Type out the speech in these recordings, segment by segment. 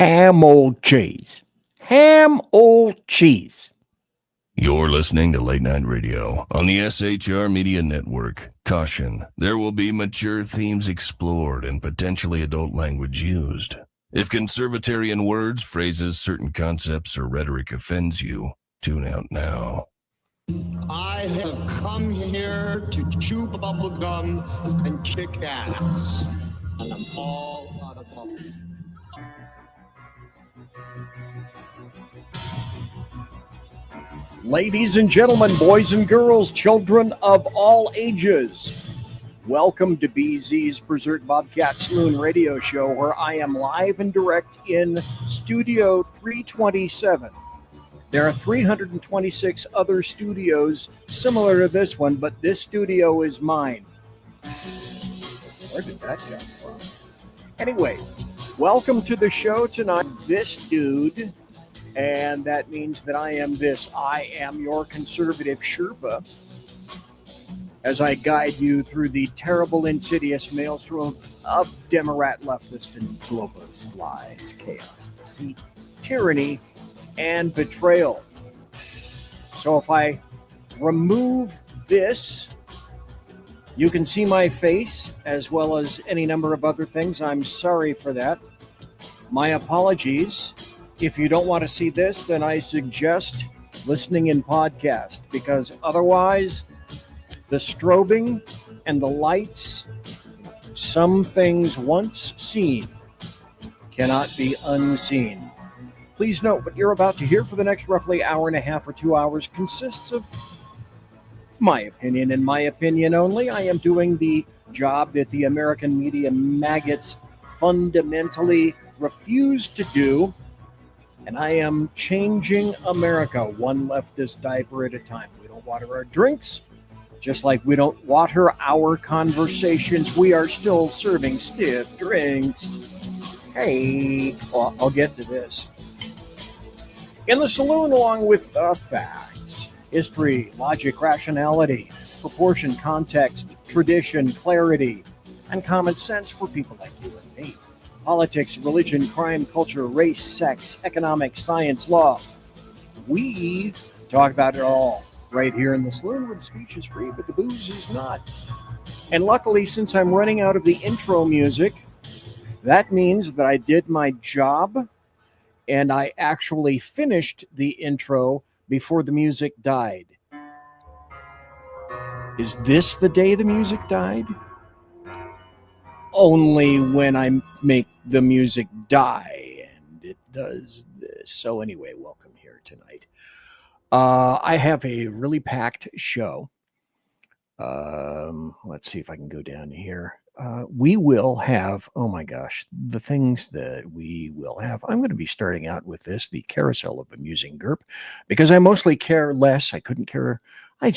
Ham old cheese. Ham old cheese. You're listening to Late Night Radio on the SHR Media Network. Caution, there will be mature themes explored and potentially adult language used. If conservatarian words, phrases, certain concepts, or rhetoric offends you, tune out now. I have come here to chew bubble gum and kick ass. And I'm all out of bubble. Ladies and gentlemen, boys and girls, children of all ages, welcome to BZ's Berserk, Bobcat, Saloon radio show, where I am live and direct in Studio 327. There are 326 other studios similar to this one, but this studio is mine. Where did that come from? Anyway, welcome to the show tonight. This dude, and that means that I am this. I am your conservative Sherpa as I guide you through the terrible, insidious maelstrom of Democrat, leftist, and globalist lies, chaos, deceit, tyranny, and betrayal. So if I remove this, you can see my face as well as any number of other things. I'm sorry for that. My apologies. If you don't want to see this, then I suggest listening in podcast, because otherwise the strobing and the lights, some things once seen cannot be unseen. Please note what you're about to hear for the next roughly hour and a half or 2 hours consists of my opinion and my opinion only. I am doing the job that the American media maggots fundamentally refuse to do, and I am changing America one leftist diaper at a time. We don't water our drinks, just like we don't water our conversations. We are still serving stiff drinks. Hey, well, I'll get to this. In the saloon, along with facts, history, logic, rationality, proportion, context, tradition, clarity, and common sense for people like you and me. Politics, religion, crime, culture, race, sex, economics, science, law. We talk about it all right here in the saloon, where the speech is free, but the booze is not. And luckily, since I'm running out of the intro music, that means that I did my job and I actually finished the intro before the music died. Is this the day the music died? Only when I make the music die, and it does this. So anyway, welcome here tonight. I have a really packed show. Let's see if I can go down here. We will have, oh my gosh, the things that we will have. I'm going to be starting out with this, the carousel of amusing GURP, because I mostly care less. I couldn't care. I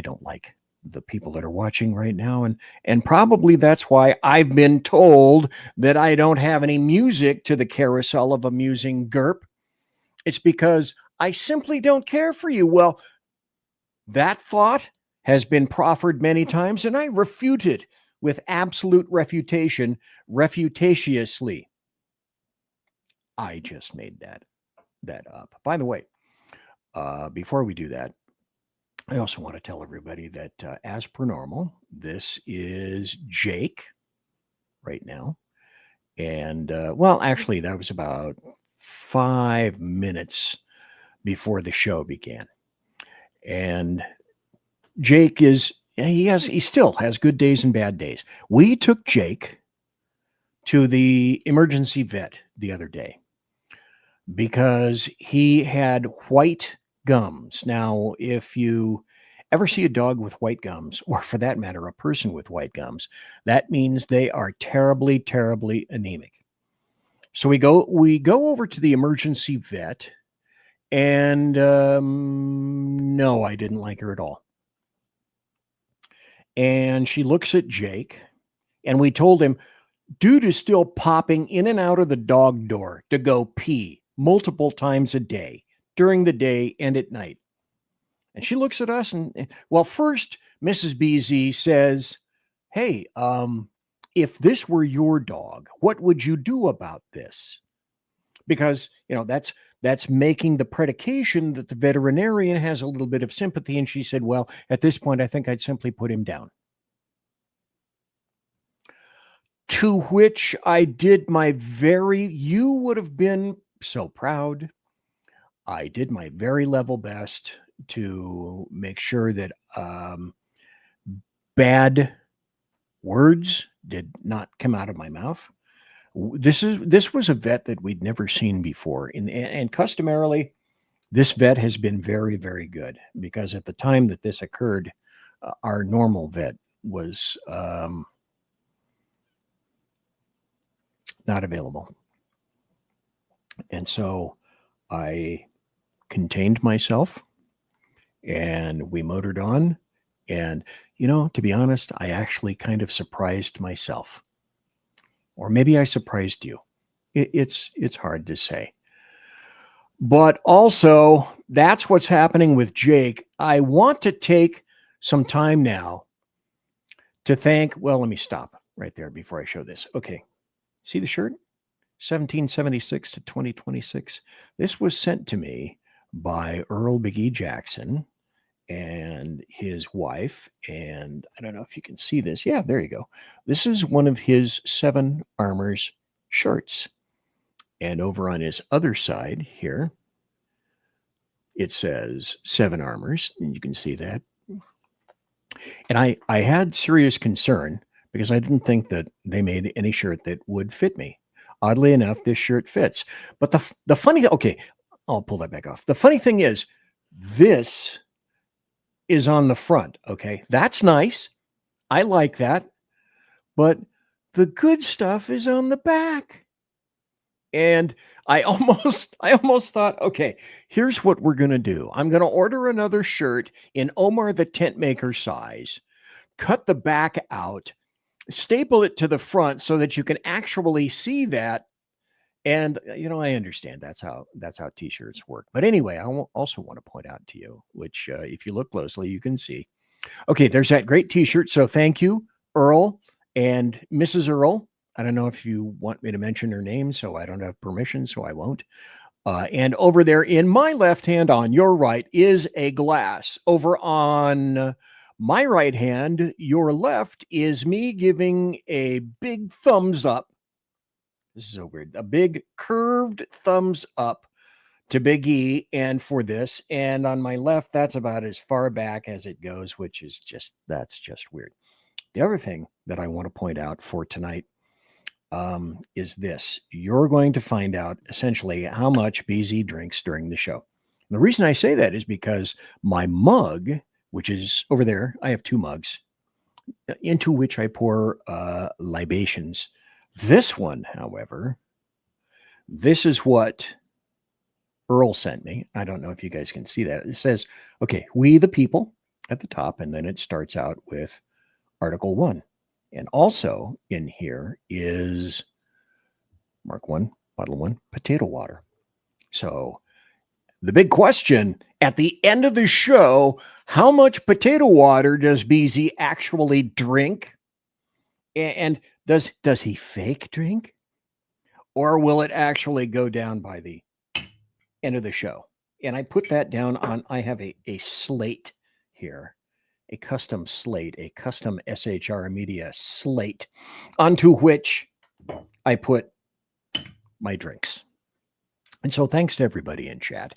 don't like the people that are watching right now. And probably that's why I've been told that I don't have any music to the carousel of amusing GURP. It's because I simply don't care for you. Well, that thought has been proffered many times, and I refute it with absolute refutation, refutatiously. I just made that up. By the way, before we do that, I also want to tell everybody that as per normal, this is Jake right now. And well, actually, that was about 5 minutes before the show began. And Jake he still has good days and bad days. We took Jake to the emergency vet the other day because he had white gums. Now, if you ever see a dog with white gums, or for that matter, a person with white gums, that means they are terribly, terribly anemic. So we go over to the emergency vet, and no, I didn't like her at all. And she looks at Jake, and we told him, dude is still popping in and out of the dog door to go pee multiple times a day, during the day and at night. And she looks at us and, well, first, Mrs. BZ says, hey, if this were your dog, what would you do about this? because, that's making the predication that the veterinarian has a little bit of sympathy. And she said, well, at this point, I think I'd simply put him down. To which I did you would have been so proud. I did my very level best to make sure that bad words did not come out of my mouth. This was a vet that we'd never seen before. And customarily, this vet has been very, very good, because at the time that this occurred, our normal vet was not available. And so I contained myself and we motored on. And, to be honest, I actually kind of surprised myself. Or maybe I surprised you. It's hard to say. But also, that's what's happening with Jake. I want to take some time now to thank, well, let me stop right there before I show this. Okay. See the shirt? 1776 to 2026. This was sent to me by Earl Big E Jackson and his wife. And I don't know if you can see this. Yeah, there you go. This is one of his 7 Armors shirts. And over on his other side here, it says 7 Armors. And you can see that. And I had serious concern because I didn't think that they made any shirt that would fit me. Oddly enough, this shirt fits. But the funny, okay, I'll pull that back off. The funny thing is, this is on the front. Okay, that's nice. I like that. But the good stuff is on the back. And I almost thought, okay, here's what we're going to do. I'm going to order another shirt in Omar the Tent Maker size, cut the back out, staple it to the front so that you can actually see that. And, I understand that's how t-shirts work. But anyway, I also want to point out to you, which if you look closely, you can see. Okay, there's that great t-shirt. So thank you, Earl and Mrs. Earl. I don't know if you want me to mention her name, so I don't have permission, so I won't. And over there in my left hand on your right is a glass. Over on my right hand, your left, is me giving a big thumbs up. This is so weird. A big curved thumbs up to Big E and for this. And on my left, that's about as far back as it goes, which is that's just weird. The other thing that I want to point out for tonight is this. You're going to find out essentially how much BZ drinks during the show. And the reason I say that is because my mug, which is over there, I have 2 mugs into which I pour libations. This one, however, this is what Earl sent me. I don't know if you guys can see that. It says, okay, we the people at the top, and then it starts out with Article 1. And also in here is Mark 1, Bottle 1, potato water. So the big question at the end of the show, how much potato water does BZ actually drink? And does he fake drink? Or will it actually go down by the end of the show? And I put that down on, I have a slate here, a custom slate, a custom SHR Media slate, onto which I put my drinks. And so thanks to everybody in chat.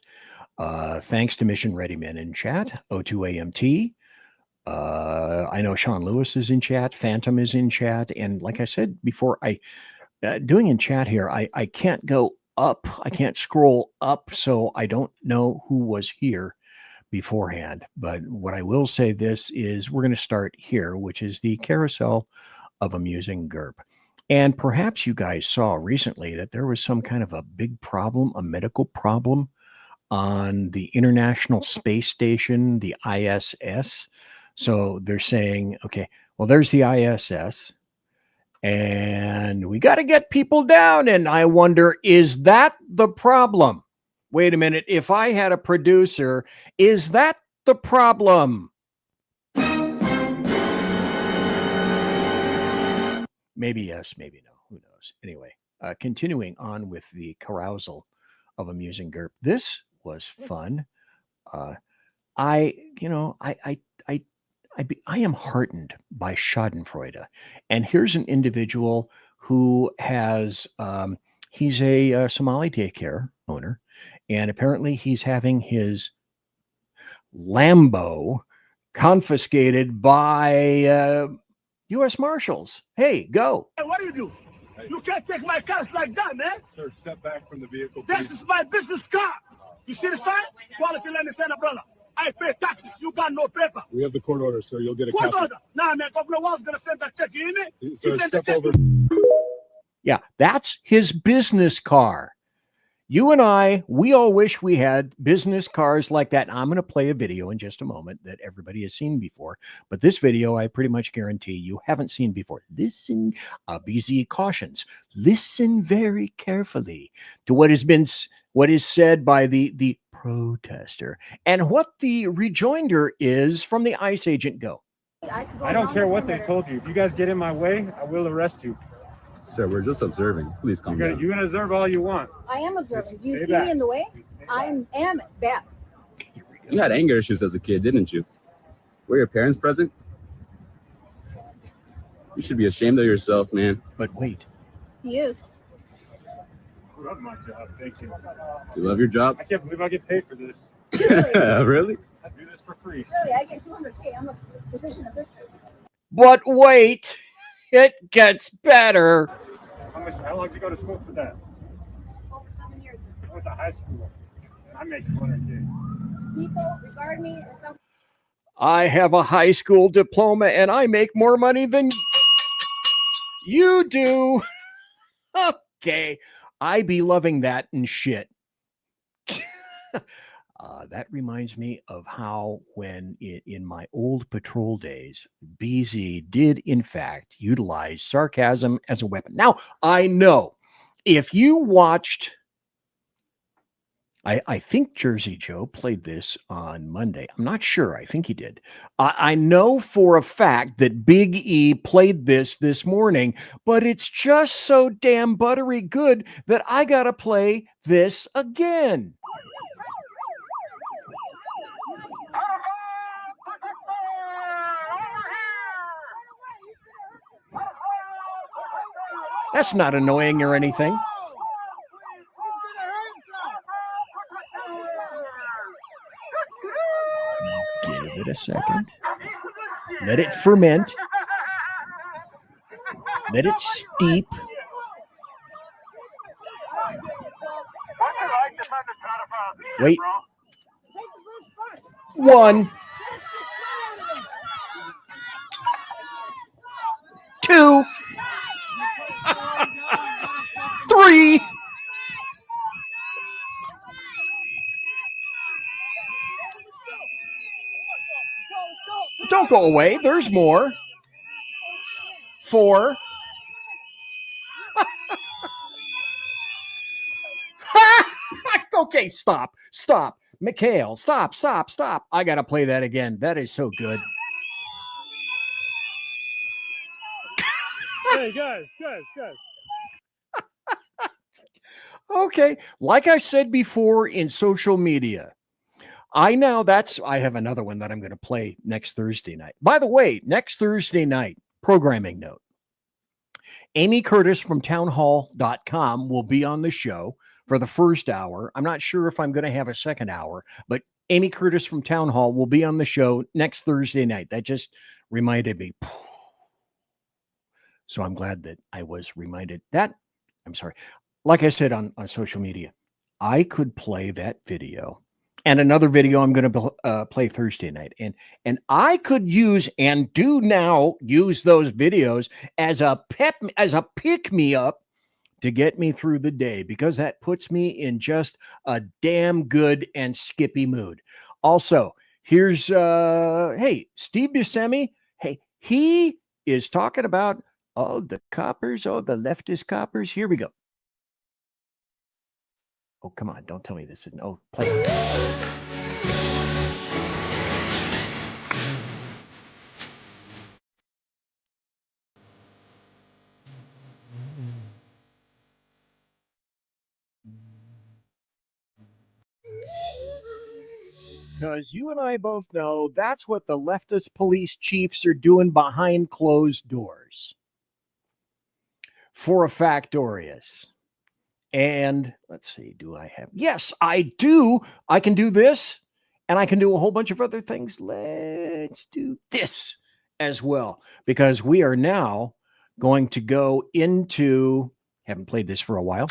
Thanks to Mission Ready Men in chat, O2AMT. I know Sean Lewis is in chat. Phantom is in chat. And like I said before, doing in chat here, I can't go up. I can't scroll up. So I don't know who was here beforehand. But what I will say this is we're going to start here, which is the carousel of amusing GURP. And perhaps you guys saw recently that there was some kind of a big problem, a medical problem on the International Space Station, the ISS. So they're saying, okay, well, there's the ISS and we got to get people down. And I wonder, is that the problem? Wait a minute. If I had a producer, is that the problem? Maybe yes, maybe no. Who knows? Anyway, continuing on with the carousal of amusing GURP. This was fun. I, you know, I am heartened by Schadenfreude. And here's an individual who has, he's a Somali daycare owner, and apparently he's having his Lambo confiscated by U.S. Marshals. Hey, go. Hey, what do you do? You can't take my cars like that, man. Sir, step back from the vehicle, This please. is my business car. You see the sign? Quality Land Center, brother. I pay taxes. You got no paper. We have the court order, sir. You'll get a Court copy. order. Nah, man, Governor Walls gonna send that check. You hear me? He Sir, sent the step check. over. Yeah, that's his business car. You and I, we all wish we had business cars like that. I'm going to play a video in just a moment that everybody has seen before. But this video, I pretty much guarantee you haven't seen before. Listen, BZ cautions. Listen very carefully to what is said by the protester and what the rejoinder is from the ICE agent. Go. I don't care what they told you. If you guys get in my way, I will arrest you. Sir, we're just observing. Please calm down. You can observe all you want. I am observing. Just Do you stay see back. me in the way? Stay back. I am bad. You had anger issues as a kid, didn't you? Were your parents present? You should be ashamed of yourself, man. But wait. He is. I love my job. Thank you. You love your job? I can't believe I get paid for this. Really? I do this for free. Really, I get $200K. I'm a physician assistant. But wait, it gets better. How long did you go to school for that? Over 7 years. I went to high school. I make $200K. People regard me as some. I have a high school diploma and I make more money than you do. Okay. I be loving that and shit. That reminds me of how when in my old patrol days, BZ did in fact utilize sarcasm as a weapon. Now, I know if you watched, I think Jersey Joe played this on Monday. I'm not sure. I think he did. I know for a fact that Big E played this morning, but it's just so damn buttery good that I got to play this again. That's not annoying or anything. Give it a second. Let it ferment. Let it steep. Wait. 1, 2, 3. Don't go away. There's more. 4. Okay, stop. Mikhail, stop. I got to play that again. That is so good. Hey, guys. Okay. Like I said before in social media, I have another one that I'm going to play next Thursday night. By the way, next Thursday night, programming note. Amy Curtis from townhall.com will be on the show for the first hour. I'm not sure if I'm going to have a second hour, but Amy Curtis from Town Hall will be on the show next Thursday night. That just reminded me. So I'm glad that I was reminded that. I'm sorry. Like I said on social media, I could play that video and another video I'm going to play Thursday night. And I could use and do now use those videos as a pick me up to get me through the day, because that puts me in just a damn good and skippy mood. Also, here's hey, Steve Buscemi. Hey, he is talking about all the coppers, the leftist coppers. Here we go. Oh, come on. Don't tell me this isn't. Oh, play it. Because you and I both know that's what the leftist police chiefs are doing behind closed doors. For a factorious. And let's see, do I have? Yes, I do. I can do this, and I can do a whole bunch of other things. Let's do this as well, because we are now going to go into, haven't played this for a while.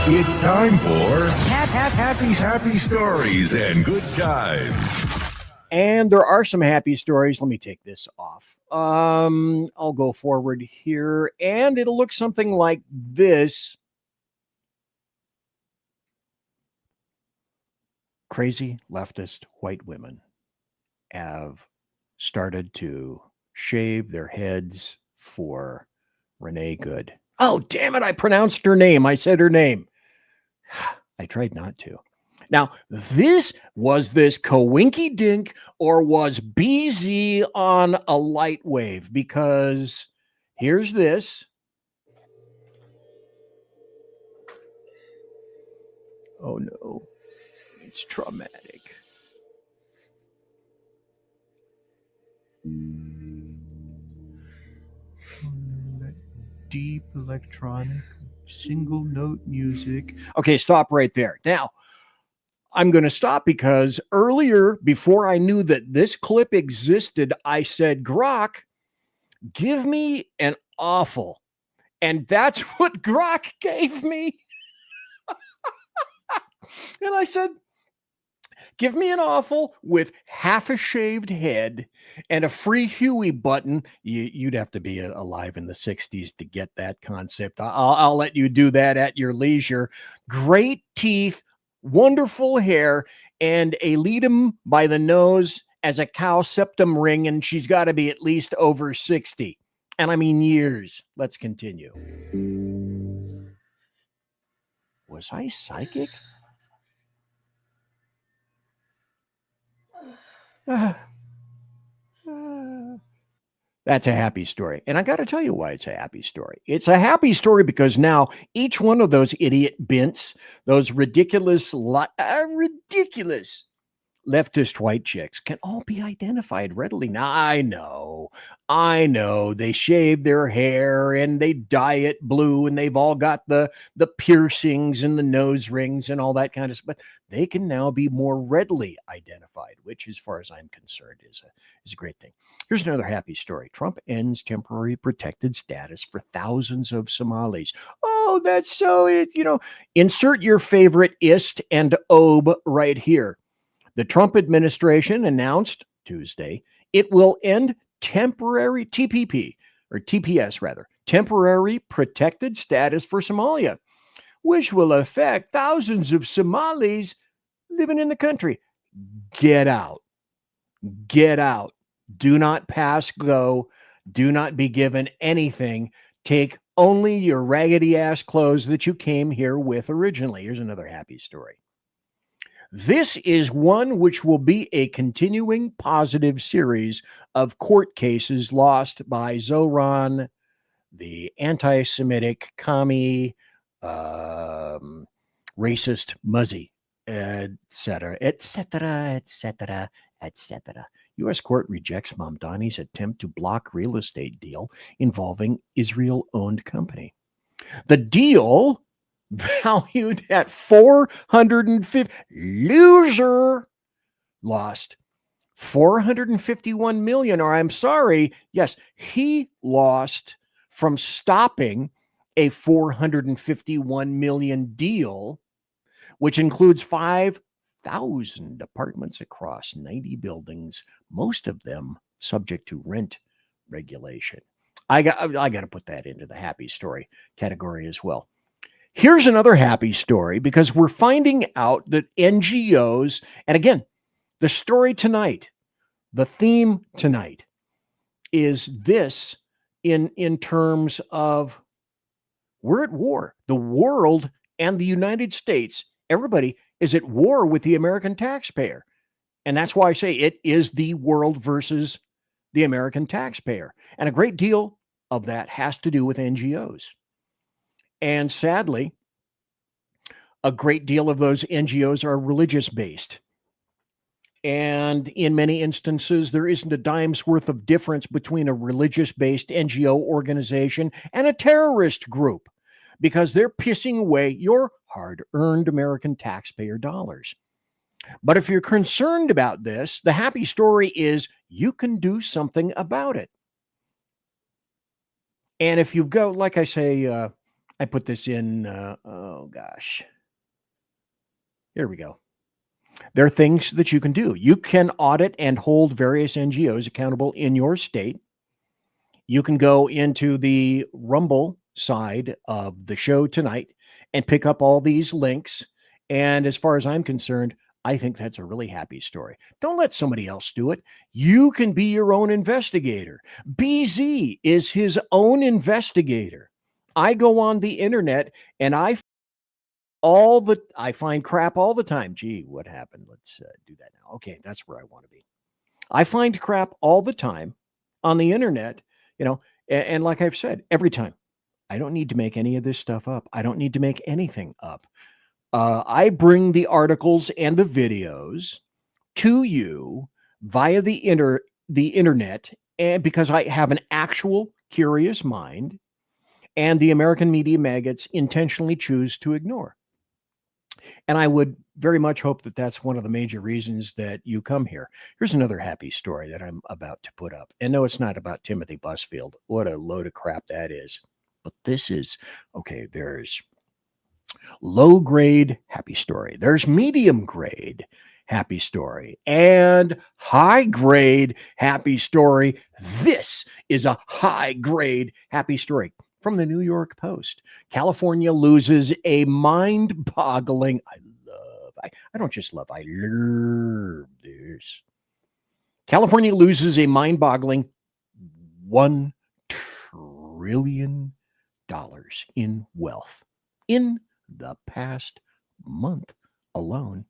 It's time for happy stories and good times. And there are some happy stories. Let me take this off. I'll go forward here, and it'll look something like this. Crazy leftist white women have started to shave their heads for Renee Good. Oh, damn it. I pronounced her name. I said her name. I tried not to. Now, was this Coinky Dink or was BZ on a light wave? Because here's this. Oh, no. It's traumatic. Deep electronic single note music. Okay, stop right there. Now, I'm going to stop because earlier, before I knew that this clip existed, I said, Grok, give me an awful. And that's what Grok gave me. And I said, give me an awful with half a shaved head and a free Huey button. You'd have to be alive in the 60s to get that concept. I'll let you do that at your leisure. Great teeth, wonderful hair, and a lead 'em by the nose as a cow septum ring, and she's got to be at least over 60. And I mean years. Let's continue. Was I psychic? That's a happy story. And I got to tell you why it's a happy story. It's a happy story because now each one of those idiot bints, those ridiculous leftist white chicks can all be identified readily. Now, I know they shave their hair and they dye it blue and they've all got the piercings and the nose rings and all that kind of stuff, but they can now be more readily identified, which as far as I'm concerned is a great thing. Here's another happy story. Trump ends temporary protected status for thousands of Somalis. Oh, that's so insert your favorite ist and ob right here. The Trump administration announced Tuesday it will end temporary TPP, or TPS rather, temporary protected status for Somalia, which will affect thousands of Somalis living in the country. Get out. Get out. Do not pass go. Do not be given anything. Take only your raggedy ass clothes that you came here with originally. Here's another happy story. This is one which will be a continuing positive series of court cases lost by Zoran, the anti-Semitic commie, racist Muzzy, etc., etc., etc., etc. U.S. court rejects Mamdani's attempt to block real estate deal involving Israel-owned company. The deal, valued at 450, loser, lost 451 million, or I'm sorry, yes, he lost from stopping a 451 million deal, which includes 5,000 apartments across 90 buildings, most of them subject to rent regulation. I got to put that into the happy story category as well. Here's another happy story because we're finding out that NGOs, and again, the story tonight, the theme tonight is this in terms of we're at war. The world and the United States, everybody is at war with the American taxpayer. And that's why I say it is the world versus the American taxpayer. And a great deal of that has to do with NGOs. And sadly, a great deal of those NGOs are religious based. And in many instances, there isn't a dime's worth of difference between a religious-based NGO organization and a terrorist group, because they're pissing away your hard-earned American taxpayer dollars. But if you're concerned about this, the happy story is you can do something about it. And if you go, like I say, I put this in, oh gosh. Here we go. There are things that you can do. You can audit and hold various NGOs accountable in your state. You can go into the Rumble side of the show tonight and pick up all these links. And as far as I'm concerned, I think that's a really happy story. Don't let somebody else do it. You can be your own investigator. BZ is his own investigator. I go on the internet and I find crap all the time. Gee, what happened? Let's do that now. Okay, that's where I want to be. I find crap all the time on the internet, and like I've said, every time. I don't need to make any of this stuff up. I don't need to make anything up. I bring the articles and the videos to you via the internet, and because I have an actual curious mind, and the American media maggots intentionally choose to ignore. And I would very much hope that that's one of the major reasons that you come here. Here's another happy story that I'm about to put up. And no, it's not about Timothy Busfield. What a load of crap that is. But this is, okay, there's low grade happy story. There's medium grade happy story and high grade happy story. This is a high grade happy story. From the New York Post. California loses a mind-boggling, I don't just love, I love this. California loses a mind-boggling $1 trillion in wealth in the past month alone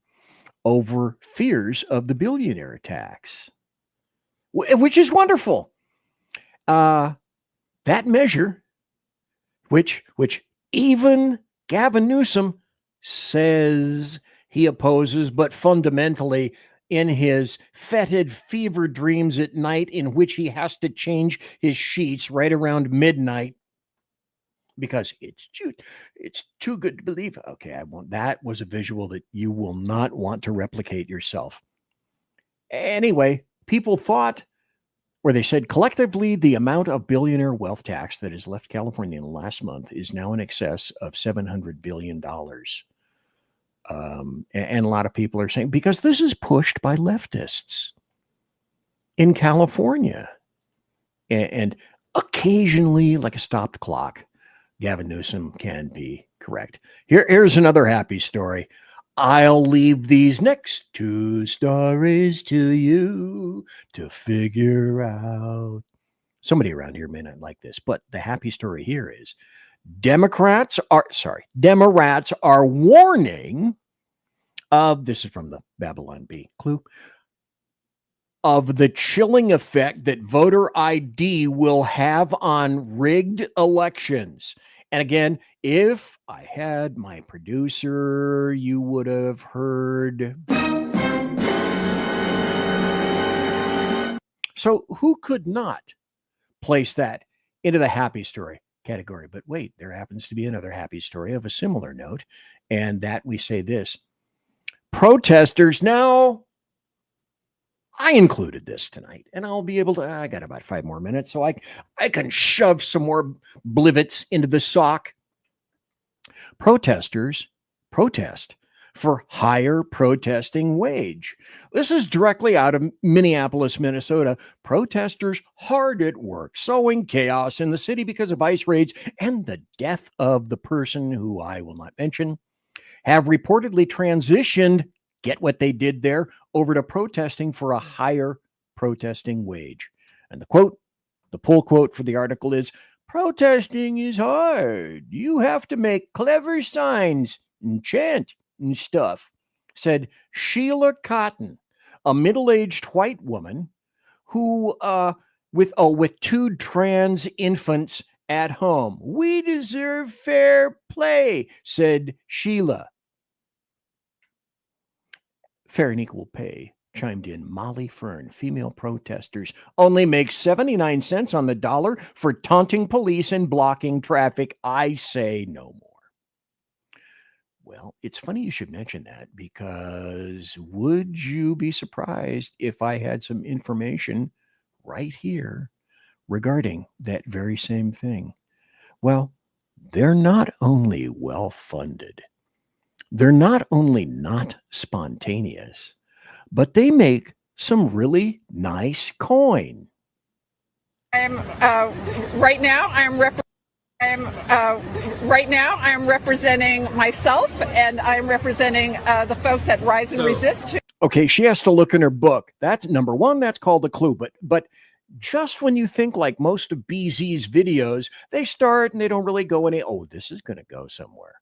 over fears of the billionaire tax, which is wonderful. That measure, which even Gavin Newsom says he opposes, but fundamentally in his fetid fever dreams at night in which he has to change his sheets right around midnight because it's too good to believe. Okay, that was a visual that you will not want to replicate yourself. Anyway, people thought, where they said collectively the amount of billionaire wealth tax that has left California in the last month is now in excess of $700 billion. And a lot of people are saying, because this is pushed by leftists in California. And occasionally, like a stopped clock, Gavin Newsom can be correct. Here's another happy story. I'll leave these next two stories to you to figure out. Somebody around here may not like this, but the happy story here is Democrats are warning of, this is from the Babylon Bee clue, of the chilling effect that voter ID will have on rigged elections. And again, if I had my producer, you would have heard. So who could not place that into the happy story category? But wait, there happens to be another happy story of a similar note. And that we say this. Protesters now, I included this tonight, and I'll be able to, I got about 5 more minutes, so I can shove some more blivets into the sock. Protesters protest for higher protesting wage. This is directly out of Minneapolis, Minnesota. Protesters hard at work, sowing chaos in the city because of ICE raids and the death of the person who I will not mention, have reportedly transitioned, get what they did there, over to protesting for a higher protesting wage. And the pull quote for the article is, protesting is hard. You have to make clever signs and chant and stuff, said Sheila Cotton, a middle-aged white woman who, with 2 trans infants at home. We deserve fair play, said Sheila. Fair and equal pay chimed in. Molly Fern, female protesters only make 79 cents on the dollar for taunting police and blocking traffic. I say no more. Well, it's funny you should mention that, because would you be surprised if I had some information right here regarding that very same thing? Well, they're not only well-funded, they're not only not spontaneous, but they make some really nice coin. Right now I'm representing myself, and I'm representing the folks at Rise and Resist. Okay, she has to look in her book. That's number one. That's called a clue. But just when you think like most of BZ's videos, they start and they don't really go any. Oh, this is going to go somewhere.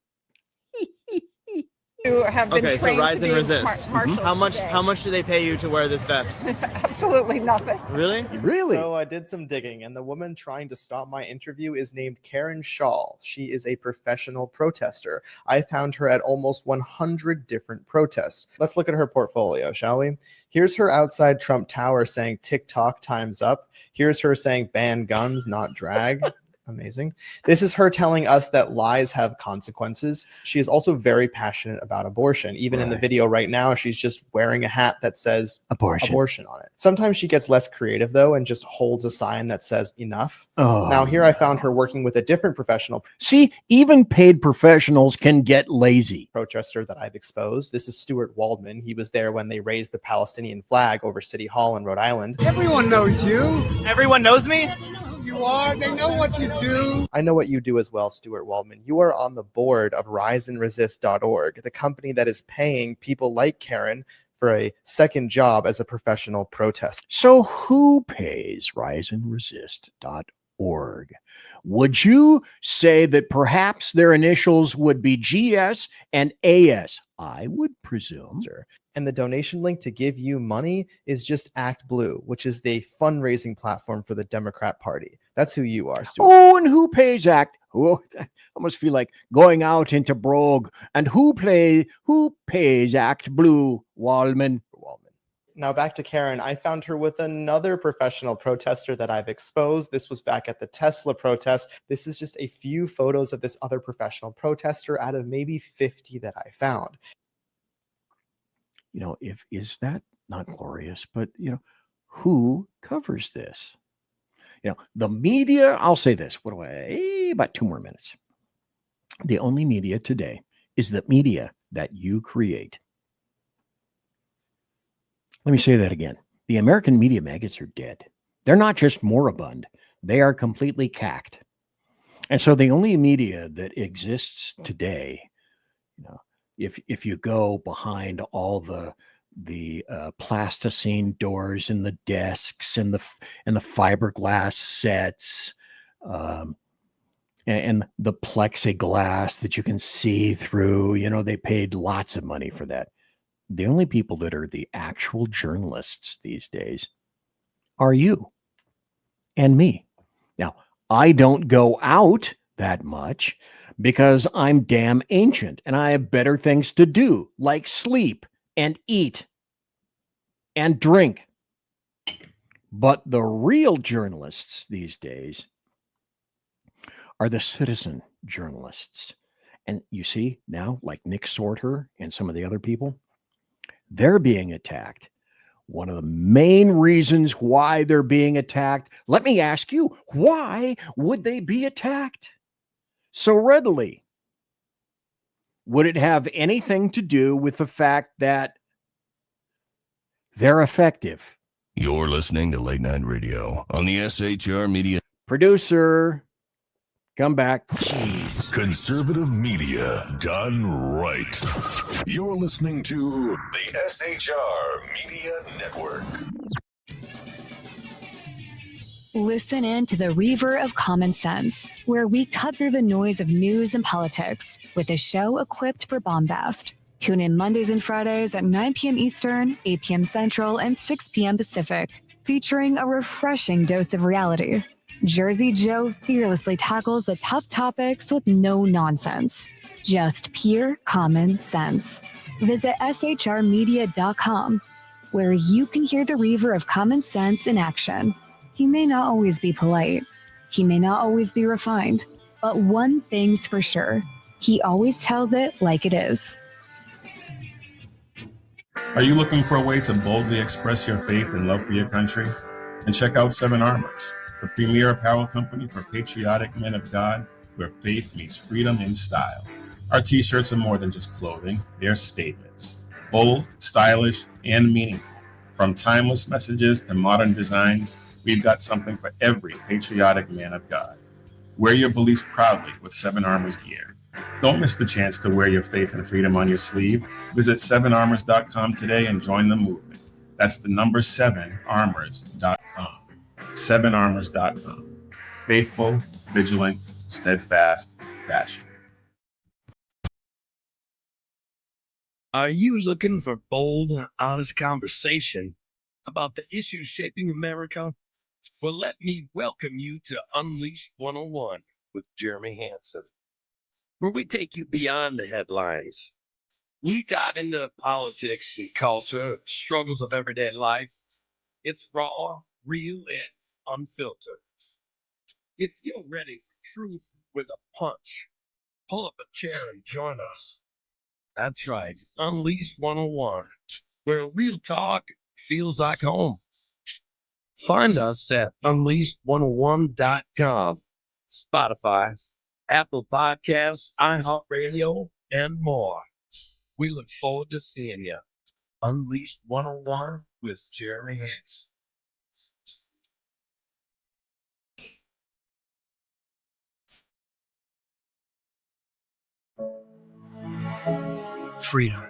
Who have been okay, so trained Rise to and be Resist. How much do they pay you to wear this vest? Absolutely nothing. Really? Really? So I did some digging, and the woman trying to stop my interview is named Karen Shaw. She is a professional protester. I found her at almost 100 different protests. Let's look at her portfolio, shall we? Here's her outside Trump Tower saying TikTok time's up. Here's her saying ban guns, not drag. Amazing. This is her telling us that lies have consequences. She is also very passionate about abortion. Even in the video right now, she's just wearing a hat that says abortion on it. Sometimes she gets less creative, though, and just holds a sign that says enough. Oh, now, here I found her working with a different professional. See, even paid professionals can get lazy. Protester that I've exposed. This is Stuart Waldman. He was there when they raised the Palestinian flag over City Hall in Rhode Island. Everyone knows you. Everyone knows me? You are. They know what you do. I know what you do as well, Stuart Waldman. You are on the board of riseandresist.org, the company that is paying people like Karen for a second job as a professional protester. So who pays riseandresist.org? Would you say that perhaps their initials would be GS and AS? I would presume. And the donation link to give you money is just Act Blue, which is the fundraising platform for the Democrat Party. That's who you are, Stuart. Oh, and who pays Act? Oh, I almost feel like going out into brogue. And who pays Act Blue, Waldman? Now back to Karen. I found her with another professional protester that I've exposed. This was back at the Tesla protest. This is just a few photos of this other professional protester out of maybe 50 that I found. You know, is that not glorious? But, you know, who covers this? You know, the media, I'll say this. About 2 more minutes. The only media today is the media that you create. Let me say that again. The American media maggots are dead. They're not just moribund. They are completely cacked. And so the only media that exists today, you know, if you go behind all the plasticine doors and the desks and the fiberglass sets, and the plexiglass that you can see through, you know, they paid lots of money for that. The only people that are the actual journalists these days are you and me. Now, I don't go out that much because I'm damn ancient and I have better things to do, like sleep and eat and drink. But the real journalists these days are the citizen journalists. And you see now, like Nick Sorter and some of the other people, they're being attacked. One of the main reasons why they're being attacked, let me ask you, why would they be attacked so readily? Would it have anything to do with the fact that they're effective? You're listening to Late Night Radio on the SHR Media. Producer, come back. Jeez. Conservative media done right. You're listening to the SHR Media Network. Listen in to the Reaver of Common Sense, where we cut through the noise of news and politics with a show equipped for bombast. Tune in Mondays and Fridays at 9 p.m. Eastern, 8 p.m. Central, and 6 p.m. Pacific, featuring a refreshing dose of reality. Jersey Joe fearlessly tackles the tough topics with no nonsense. Just pure common sense. Visit shrmedia.com. where you can hear the Reaver of common sense in action. He may not always be polite. He may not always be refined. But one thing's for sure. He always tells it like it is. Are you looking for a way to boldly express your faith and love for your country? And check out Seven Armors, the premier apparel company for patriotic men of God, where faith meets freedom in style. Our t-shirts are more than just clothing, they're statements. Bold, stylish, and meaningful. From timeless messages to modern designs, we've got something for every patriotic man of God. Wear your beliefs proudly with Seven Armors gear. Don't miss the chance to wear your faith and freedom on your sleeve. Visit 7armors.com today and join the movement. That's the number 7armors.com. 7armors.com. Faithful, vigilant, steadfast, passionate. Are you looking for bold, honest conversation about the issues shaping America? Well, let me welcome you to Unleashed 101 with Jeremy Hansen, where we take you beyond the headlines. We dive into politics and culture, struggles of everyday life. It's raw, real, and unfiltered. If you're ready for truth with a punch, pull up a chair and join us. That's right, Unleashed 101, where real talk feels like home. Find us at unleashed101.com, Spotify, Apple Podcasts, iHeartRadio, and more. We look forward to seeing you. Unleashed 101 with Jeremy Hansen. Freedom.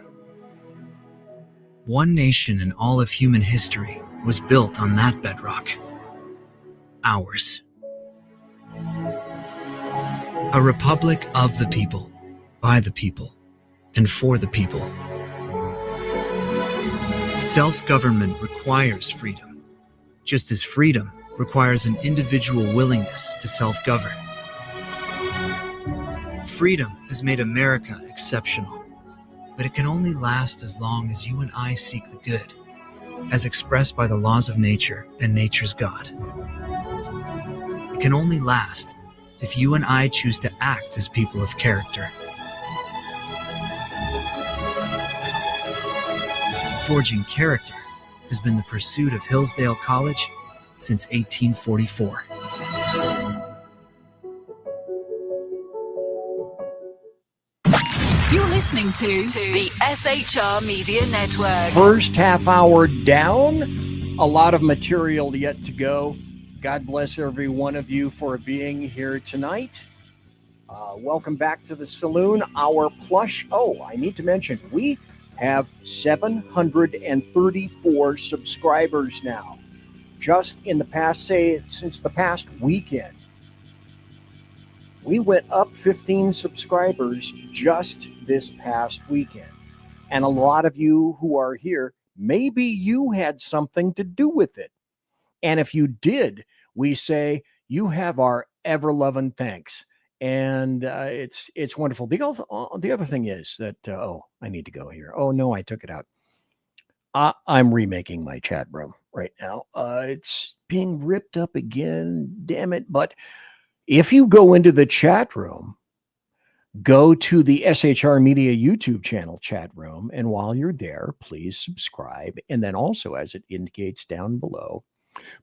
One nation in all of human history was built on that bedrock. Ours. A republic of the people, by the people, and for the people. Self-government requires freedom, just as freedom requires an individual willingness to self-govern. Freedom has made America exceptional, but it can only last as long as you and I seek the good, as expressed by the laws of nature and nature's God. It can only last if you and I choose to act as people of character. Forging character has been the pursuit of Hillsdale College since 1844. You're listening to the SHR Media Network. First half hour down, a lot of material yet to go. God bless every one of you for being here tonight. Welcome back to the Saloon, our plush. Oh, I need to mention, we have 734 subscribers now. Just in the past, since the past weekend. We went up 15 subscribers just this past weekend. And a lot of you who are here, maybe you had something to do with it. And if you did, we say you have our ever-loving thanks. And it's wonderful. The other thing is that, I need to go here. Oh, no, I took it out. I'm remaking my chat room right now. It's being ripped up again, damn it. But if you go into the chat room, go to the SHR Media YouTube channel chat room, and while you're there, please subscribe. And then also, as it indicates down below,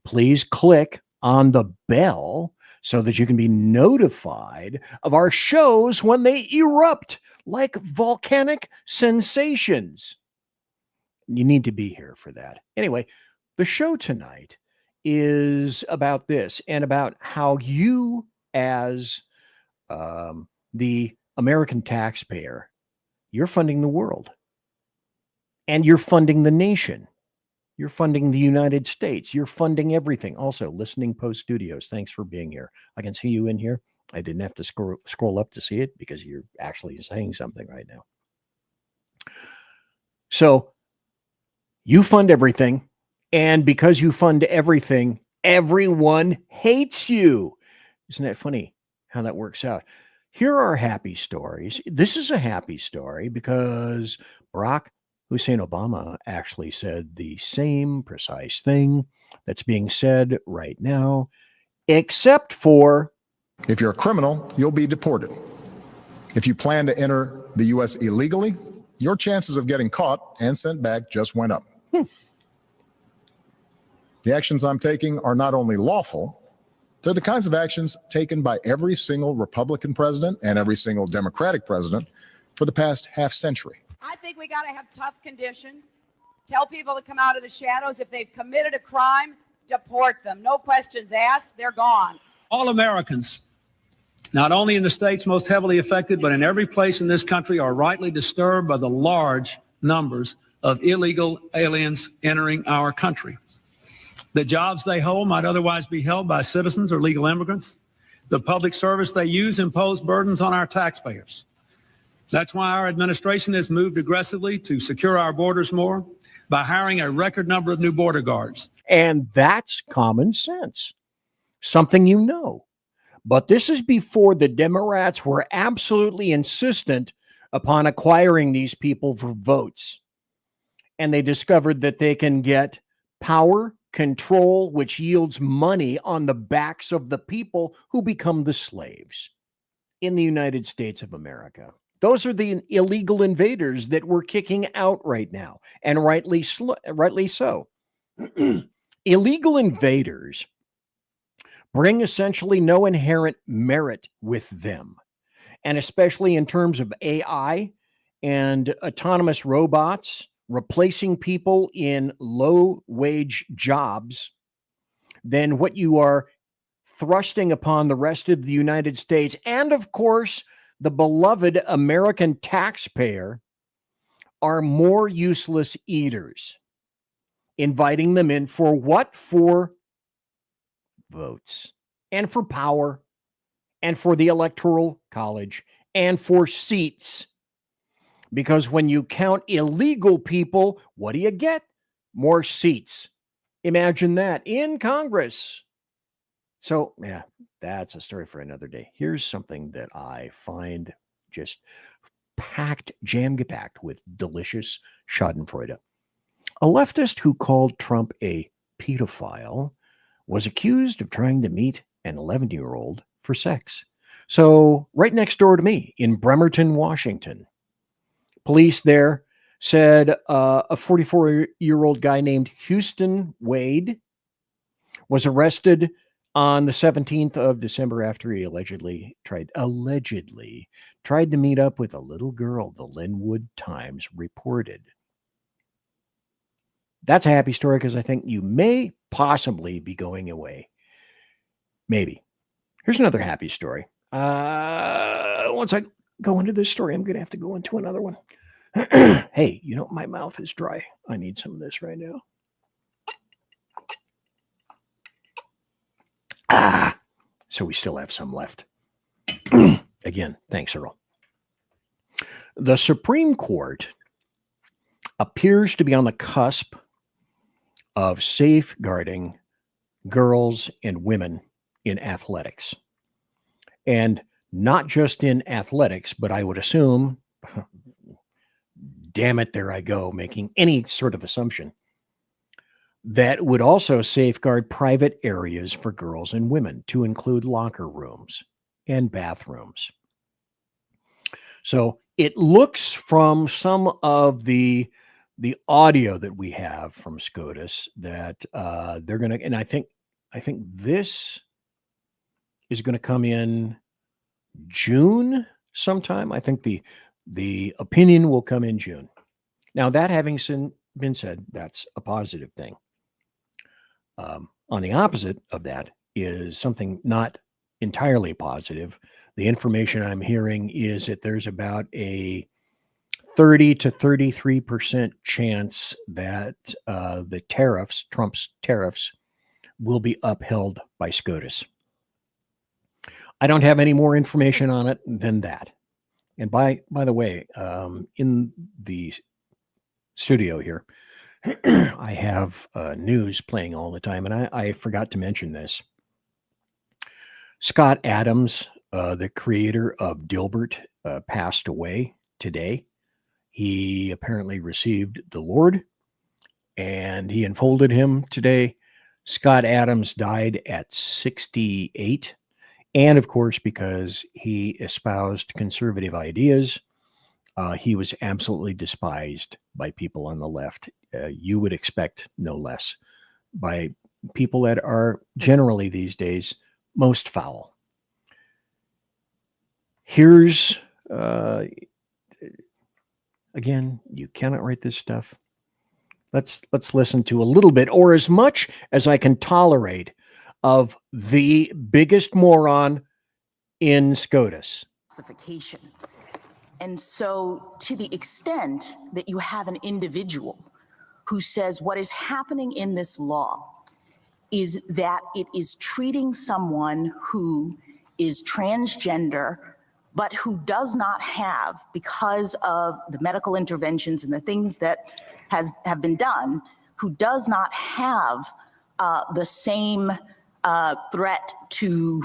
please click on the bell so that you can be notified of our shows when they erupt like volcanic sensations. You need to be here for that. Anyway, the show tonight is about this and about how you, as the American taxpayer, you're funding the world and you're funding the nation. You're funding the United States. You're funding everything. Also, Listening Post Studios, thanks for being here. I can see you in here. I didn't have to scroll up to see it because you're actually saying something right now. So you fund everything. And because you fund everything, everyone hates you. Isn't that funny how that works out? Here are happy stories. This is a happy story because Barack Hussein Obama actually said the same precise thing that's being said right now, except for if you're a criminal, you'll be deported. If you plan to enter the U.S. illegally, your chances of getting caught and sent back just went up. The actions I'm taking are not only lawful, they're the kinds of actions taken by every single Republican president and every single Democratic president for the past half century. I think we got to have tough conditions. Tell people to come out of the shadows. If they've committed a crime, deport them. No questions asked. They're gone. All Americans, not only in the states most heavily affected, but in every place in this country, are rightly disturbed by the large numbers of illegal aliens entering our country. The jobs they hold might otherwise be held by citizens or legal immigrants. The public service they use impose burdens on our taxpayers. That's why our administration has moved aggressively to secure our borders more by hiring a record number of new border guards. And that's common sense, something you know. But this is before the Democrats were absolutely insistent upon acquiring these people for votes. And they discovered that they can get power, control, which yields money on the backs of the people who become the slaves in the United States of America. Those are the illegal invaders that we're kicking out right now, and rightly so. Illegal invaders bring essentially no inherent merit with them, and especially in terms of AI and autonomous robots replacing people in low-wage jobs, then what you are thrusting upon the rest of the United States, and of course, the beloved American taxpayer, are more useless eaters. Inviting them in for what? For votes, and for power, and for the Electoral College, and for seats. Because when you count illegal people, what do you get? More seats. Imagine that in Congress. So, yeah, that's a story for another day. Here's something that I find just jam-packed with delicious schadenfreude. A leftist who called Trump a pedophile was accused of trying to meet an 11-year-old for sex. So, right next door to me in Bremerton, Washington, police there said a 44-year-old guy named Houston Wade was arrested on the 17th of December after he allegedly tried to meet up with a little girl, the Linwood Times reported. That's a happy story because I think you may possibly be going away. Maybe. Here's another happy story. Once I go into this story, I'm going to have to go into another one. Hey, my mouth is dry. I need some of this right now. So we still have some left. Again, thanks, Earl. The Supreme Court appears to be on the cusp of safeguarding girls and women in athletics. And not just in athletics, but I would assume, damn it, there I go, making any sort of assumption, that would also safeguard private areas for girls and women, to include locker rooms and bathrooms. So it looks from some of the audio that we have from SCOTUS that they're going to, and I think this is going to come in June sometime. I think the opinion will come in June. Now, that having been said, that's a positive thing. On the opposite of that is something not entirely positive. The information I'm hearing is that there's about a 30 to 33% chance that the tariffs, Trump's tariffs, will be upheld by SCOTUS. I don't have any more information on it than that. And by the way, in the studio here, I have news playing all the time, and I forgot to mention this. Scott Adams, the creator of Dilbert, passed away today. He apparently received the Lord, and he unfolded him today. Scott Adams died at 68. And of course, because he espoused conservative ideas, he was absolutely despised by people on the left. You would expect no less by people that are generally these days most foul. Here's, again, you cannot write this stuff. Let's listen to a little bit, or as much as I can tolerate, of the biggest moron in SCOTUS. Classification. And so, to the extent that you have an individual who says what is happening in this law is that it is treating someone who is transgender, but who does not have, because of the medical interventions and the things that have been done, who does not have the same threat to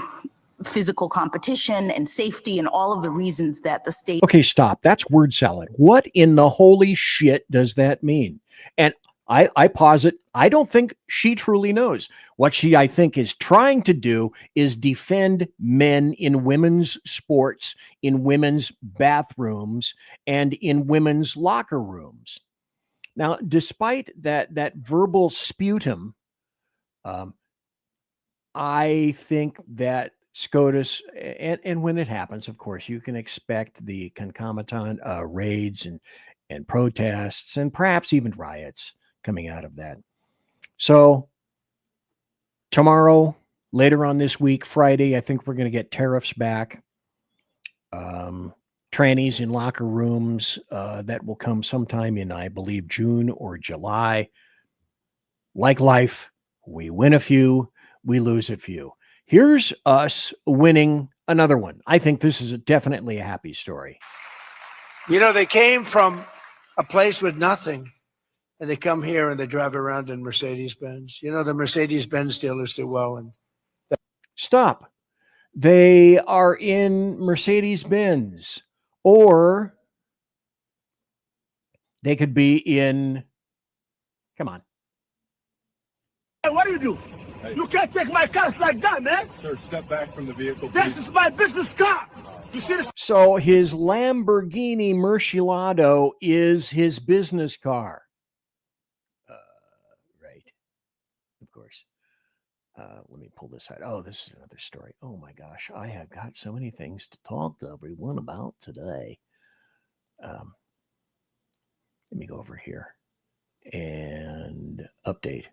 physical competition and safety and all of the reasons that the state. Okay, stop. That's word salad. What in the holy shit does that mean? And I posit, I don't think she truly knows. What she, I think, is trying to do is defend men in women's sports, in women's bathrooms, and in women's locker rooms. Now, despite that verbal sputum, I think that SCOTUS, and when it happens, of course, you can expect the concomitant raids and protests and perhaps even riots coming out of that. So tomorrow, later on this week, Friday, I think we're going to get tariffs back. Trannies in locker rooms, that will come sometime in, I believe, June or July. Like life, we win a few, we lose a few. Here's us winning another one. I think this is definitely a happy story. You know, they came from a place with nothing, and they come here and they drive around in Mercedes-Benz. You know, the Mercedes-Benz dealers do well. And stop. They are in Mercedes-Benz, or they could be in, come on. Hey, what do you do? You can't take my cars like that, man. Sir, step back from the vehicle, This is my business car. You see this? So his Lamborghini Murcielago is his business car. Right. Of course. Let me pull this out. Oh, this is another story. Oh my gosh. I have got so many things to talk to everyone about today. Let me go over here and update.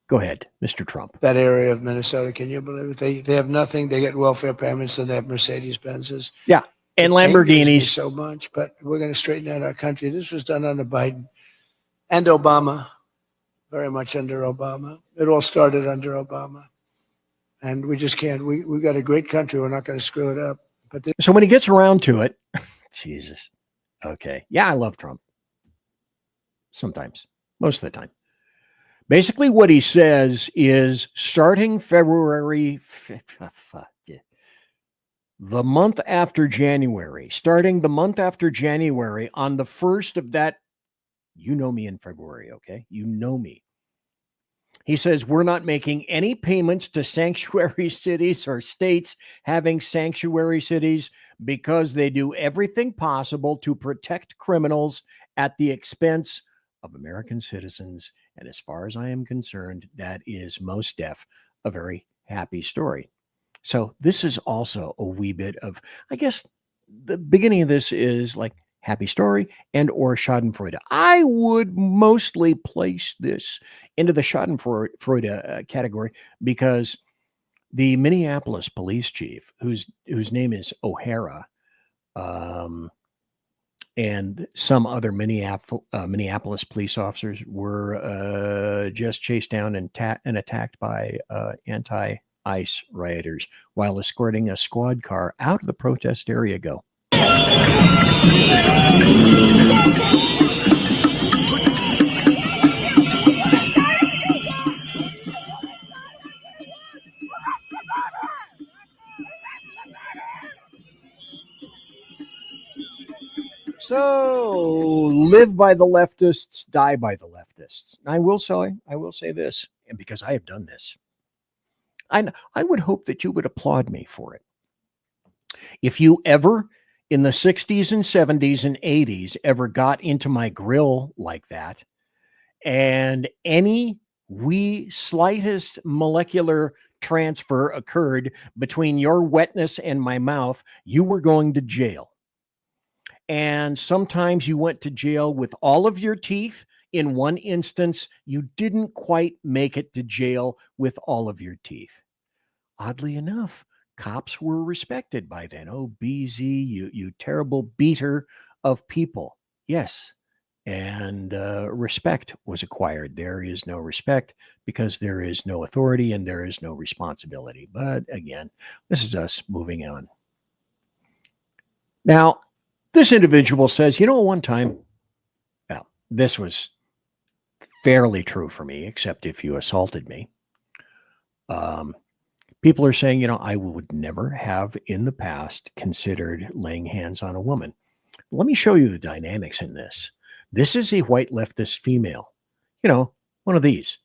Go ahead, Mr. Trump. that area of Minnesota, can you believe it? They have nothing. They get welfare payments, and they have Mercedes-Benzes. Yeah, and It angers me Lamborghinis. so much, but we're going to straighten out our country. This was done under Biden and Obama, very much under Obama. It all started under Obama, and we just can't. We've got a great country. We're not going to screw it up. But So when he gets around to it, Jesus. Okay. Yeah, I love Trump. Sometimes, most of the time. Basically, what he says is starting February, the month after January, starting the month after January, on the first of that, you know me in February, okay? You know me. He says, we're not making any payments to sanctuary cities or states having sanctuary cities because they do everything possible to protect criminals at the expense of American citizens. And as far as I am concerned, that is most def a very happy story. So this is also a wee bit of, I guess, the beginning of this is like happy story and or Schadenfreude. I would mostly place this into the Schadenfreude category because the Minneapolis police chief, whose name is O'Hara, and some other Minneapolis police officers were just chased down and attacked by anti-ICE rioters while escorting a squad car out of the protest area. Go. So live by the leftists, die by the leftists. I will say this, and because I have done this, I would hope that you would applaud me for it. If you ever in the 60s and 70s and 80s ever got into my grill like that, and any slightest molecular transfer occurred between your wetness and my mouth, you were going to jail. And sometimes you went to jail with all of your teeth. In one instance, you didn't quite make it to jail with all of your teeth. Oddly enough, cops were respected by then. Oh, BZ, you terrible beater of people. Yes. And respect was acquired. There is no respect because there is no authority and there is no responsibility. But again, this is us moving on. Now, this individual says, one time, well, this was fairly true for me, except if you assaulted me. People are saying, I would never have in the past considered laying hands on a woman. Let me show you the dynamics in this. This is a white leftist female, one of these,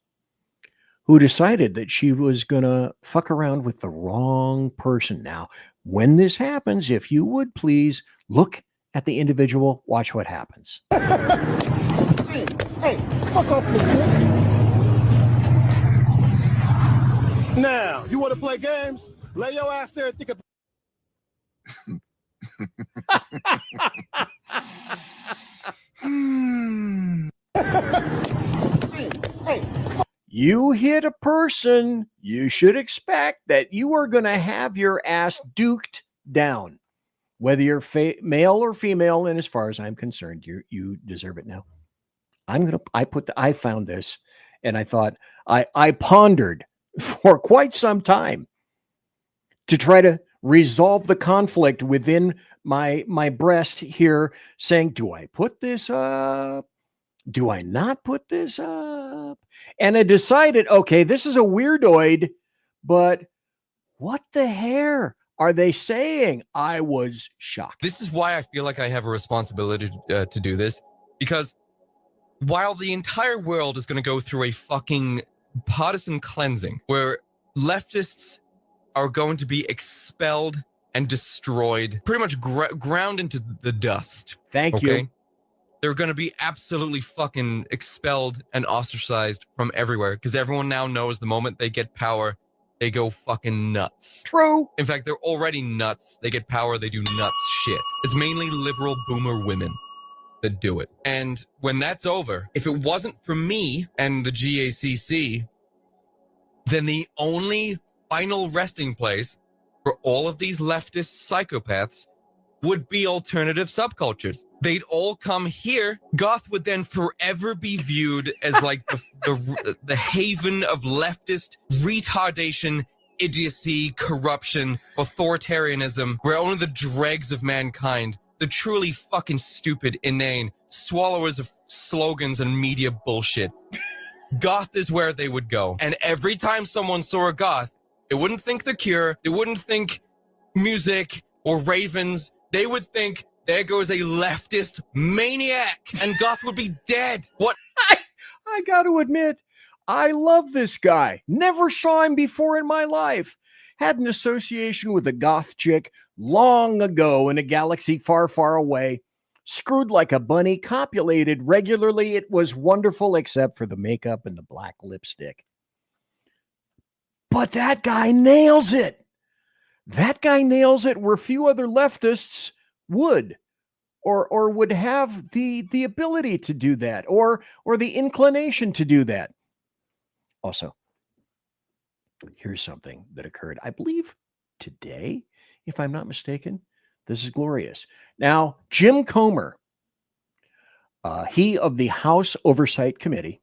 who decided that she was going to fuck around with the wrong person. Now, when this happens, if you would please look at the individual, watch what happens. Hey, fuck off me. Now, you want to play games? Lay your ass there and think about You hit a person, you should expect that you are going to have your ass duked down. Whether you're male or female, and as far as I'm concerned, you deserve it now. I found this, and I thought, I pondered for quite some time to try to resolve the conflict within my breast here, saying, do I put this up? Do I not put this up? And I decided, okay, this is a weirdoid, but what the hair are they saying? I was shocked. This is why I feel like I have a responsibility to do this, because while the entire world is going to go through a fucking partisan cleansing where leftists are going to be expelled and destroyed, pretty much ground into the dust. Thank you. They're going to be absolutely fucking expelled and ostracized from everywhere because everyone now knows the moment they get power, they go fucking nuts. True. In fact, they're already nuts. They get power, they do nuts shit. It's mainly liberal boomer women that do it. And when that's over, if it wasn't for me and the GACC, then the only final resting place for all of these leftist psychopaths would be alternative subcultures. They'd all come here. Goth would then forever be viewed as like the haven of leftist retardation, idiocy, corruption, authoritarianism, where only the dregs of mankind, the truly fucking stupid, inane, swallowers of slogans and media bullshit. Goth is where they would go. And every time someone saw a goth, they wouldn't think The Cure, they wouldn't think music or Ravens, they would think, there goes a leftist maniac, and goth would be dead. What? I got to admit, I love this guy. Never saw him before in my life. Had an association with a goth chick long ago in a galaxy far, far away. Screwed like a bunny, copulated regularly. It was wonderful, except for the makeup and the black lipstick. But that guy nails it. That guy nails it where few other leftists would or would have the ability to do that or the inclination to do that. Also, here's something that occurred, I believe, today, if I'm not mistaken. This is glorious. Now, Jim Comer, he of the House Oversight Committee,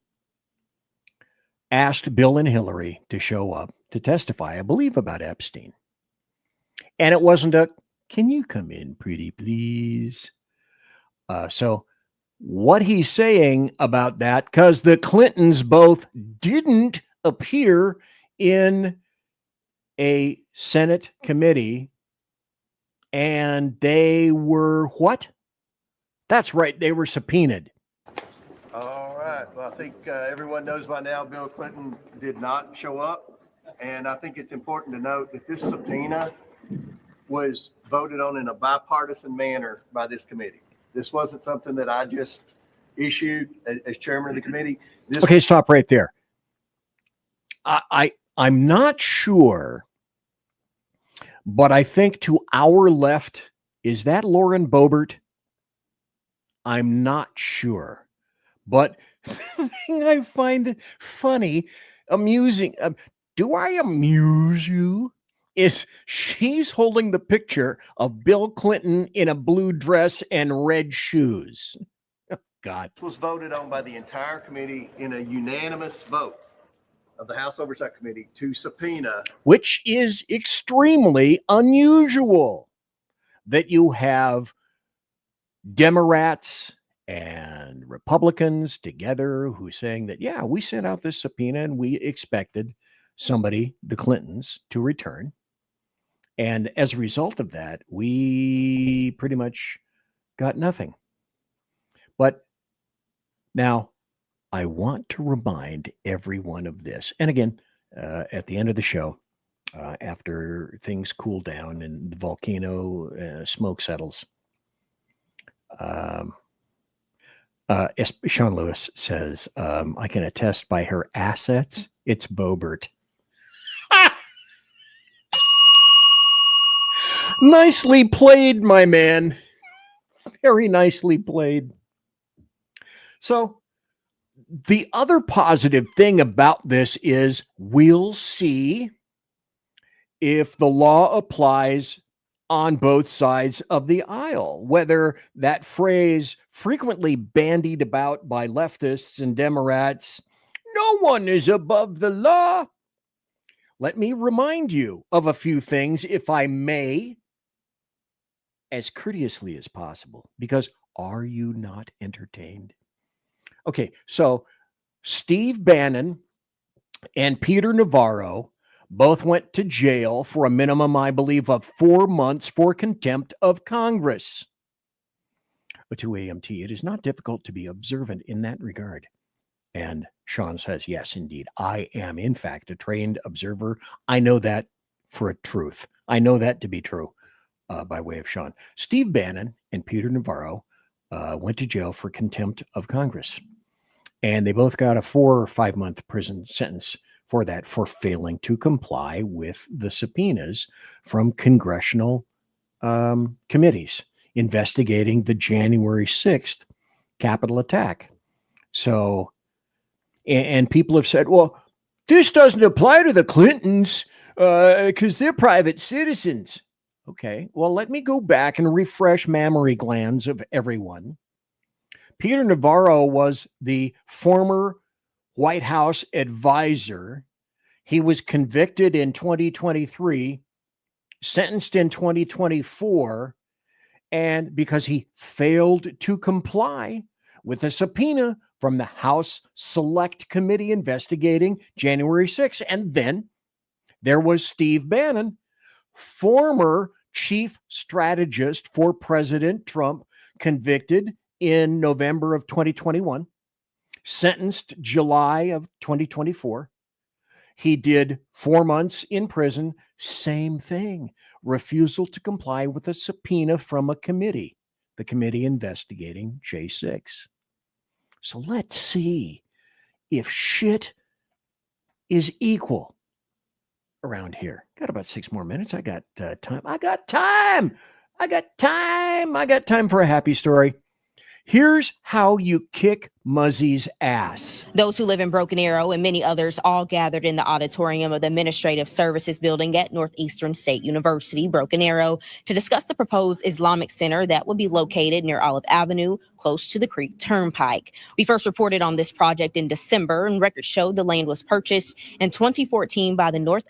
asked Bill and Hillary to show up to testify, I believe, about Epstein. And it wasn't a, can you come in, pretty please? So what he's saying about that, because the Clintons both didn't appear in a Senate committee, and they were what? That's right. They were subpoenaed. All right. Well, I think everyone knows by now Bill Clinton did not show up. And I think it's important to note that this subpoena was voted on in a bipartisan manner by this committee. This wasn't something that I just issued as chairman of the committee. Okay, stop right there. I'm not sure, but I think to our left, is that Lauren Boebert? I'm not sure. But the thing I find funny, amusing, do I amuse you? Is she's holding the picture of Bill Clinton in a blue dress and red shoes. Oh, God. This was voted on by the entire committee in a unanimous vote of the House Oversight Committee to subpoena. Which is extremely unusual that you have Democrats and Republicans together who saying that, yeah, we sent out this subpoena and we expected somebody, the Clintons, to return. And as a result of that, we pretty much got nothing. But now I want to remind everyone of this. And again, at the end of the show, after things cool down and the volcano smoke settles, Sean Lewis says, I can attest by her assets, it's Boebert. Nicely played, my man. Very nicely played. So the other positive thing about this is we'll see if the law applies on both sides of the aisle, whether that phrase frequently bandied about by leftists and Democrats, no one is above the law. Let me remind you of a few things, if I may, as courteously as possible, because are you not entertained? Okay, so Steve Bannon and Peter Navarro both went to jail for a minimum, I believe, of 4 months for contempt of Congress. But to AMT, it is not difficult to be observant in that regard. And Sean says, yes, indeed, I am, in fact, a trained observer. I know that for a truth. I know that to be true. By way of Sean. Steve Bannon and Peter Navarro went to jail for contempt of Congress. And they both got a 4 or 5 month prison sentence for that, for failing to comply with the subpoenas from congressional committees investigating the January 6th Capitol attack. So, and people have said, well, this doesn't apply to the Clintons because they're private citizens. Okay, well, let me go back and refresh mammary glands of everyone. Peter Navarro was the former White House advisor. He was convicted in 2023, sentenced in 2024, and because he failed to comply with a subpoena from the House Select Committee investigating January 6th. And then there was Steve Bannon, former chief strategist for President Trump, convicted in November of 2021, sentenced July of 2024. He did 4 months in prison. Same thing. Refusal to comply with a subpoena from a committee, the committee investigating J6. So let's see if shit is equal around here. Got about 6 more minutes. I got time. I got time for a happy story. Here's how you kick Muzzy's ass. Those who live in Broken Arrow and many others all gathered in the auditorium of the Administrative Services Building at Northeastern State University, Broken Arrow, to discuss the proposed Islamic Center that will be located near Olive Avenue, close to the Creek Turnpike. We first reported on this project in December, and records showed the land was purchased in 2014 by the North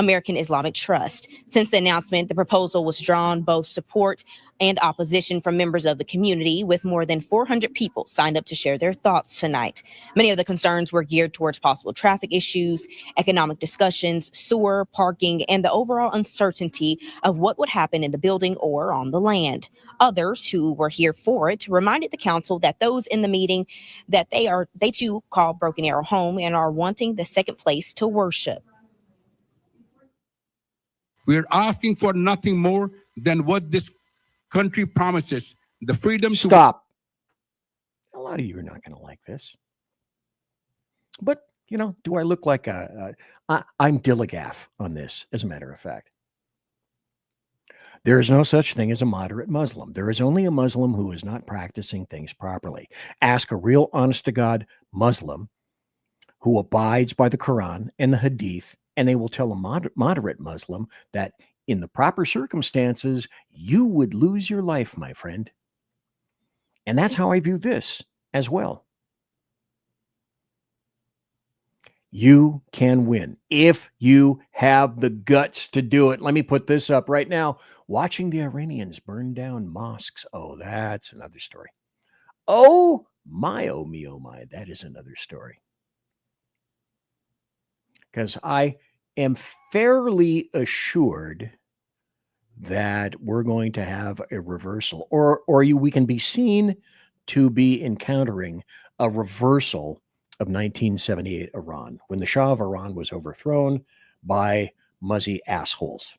American Islamic Trust. Since the announcement, the proposal was drawn both support and opposition from members of the community, with more than 400 people signed up to share their thoughts tonight. Many of the concerns were geared towards possible traffic issues, economic discussions, sewer, parking, and the overall uncertainty of what would happen in the building or on the land. Others who were here for it reminded the council that those in the meeting that they too call Broken Arrow home and are wanting the second place to worship. We're asking for nothing more than what this country promises, the freedom to... Stop. A lot of you are not going to like this. But, you know, do I look like I'm Dilligaff on this, as a matter of fact. There is no such thing as a moderate Muslim. There is only a Muslim who is not practicing things properly. Ask a real honest-to-God Muslim who abides by the Quran and the Hadith, and they will tell a moderate Muslim that in the proper circumstances, you would lose your life, my friend. And that's how I view this as well. You can win if you have the guts to do it. Let me put this up right now. Watching the Iranians burn down mosques. Oh, that's another story. Oh my, that is another story. Because I am fairly assured that we're going to have a reversal, or we can be seen to be encountering a reversal of 1978 Iran, when the Shah of Iran was overthrown by muzzy assholes.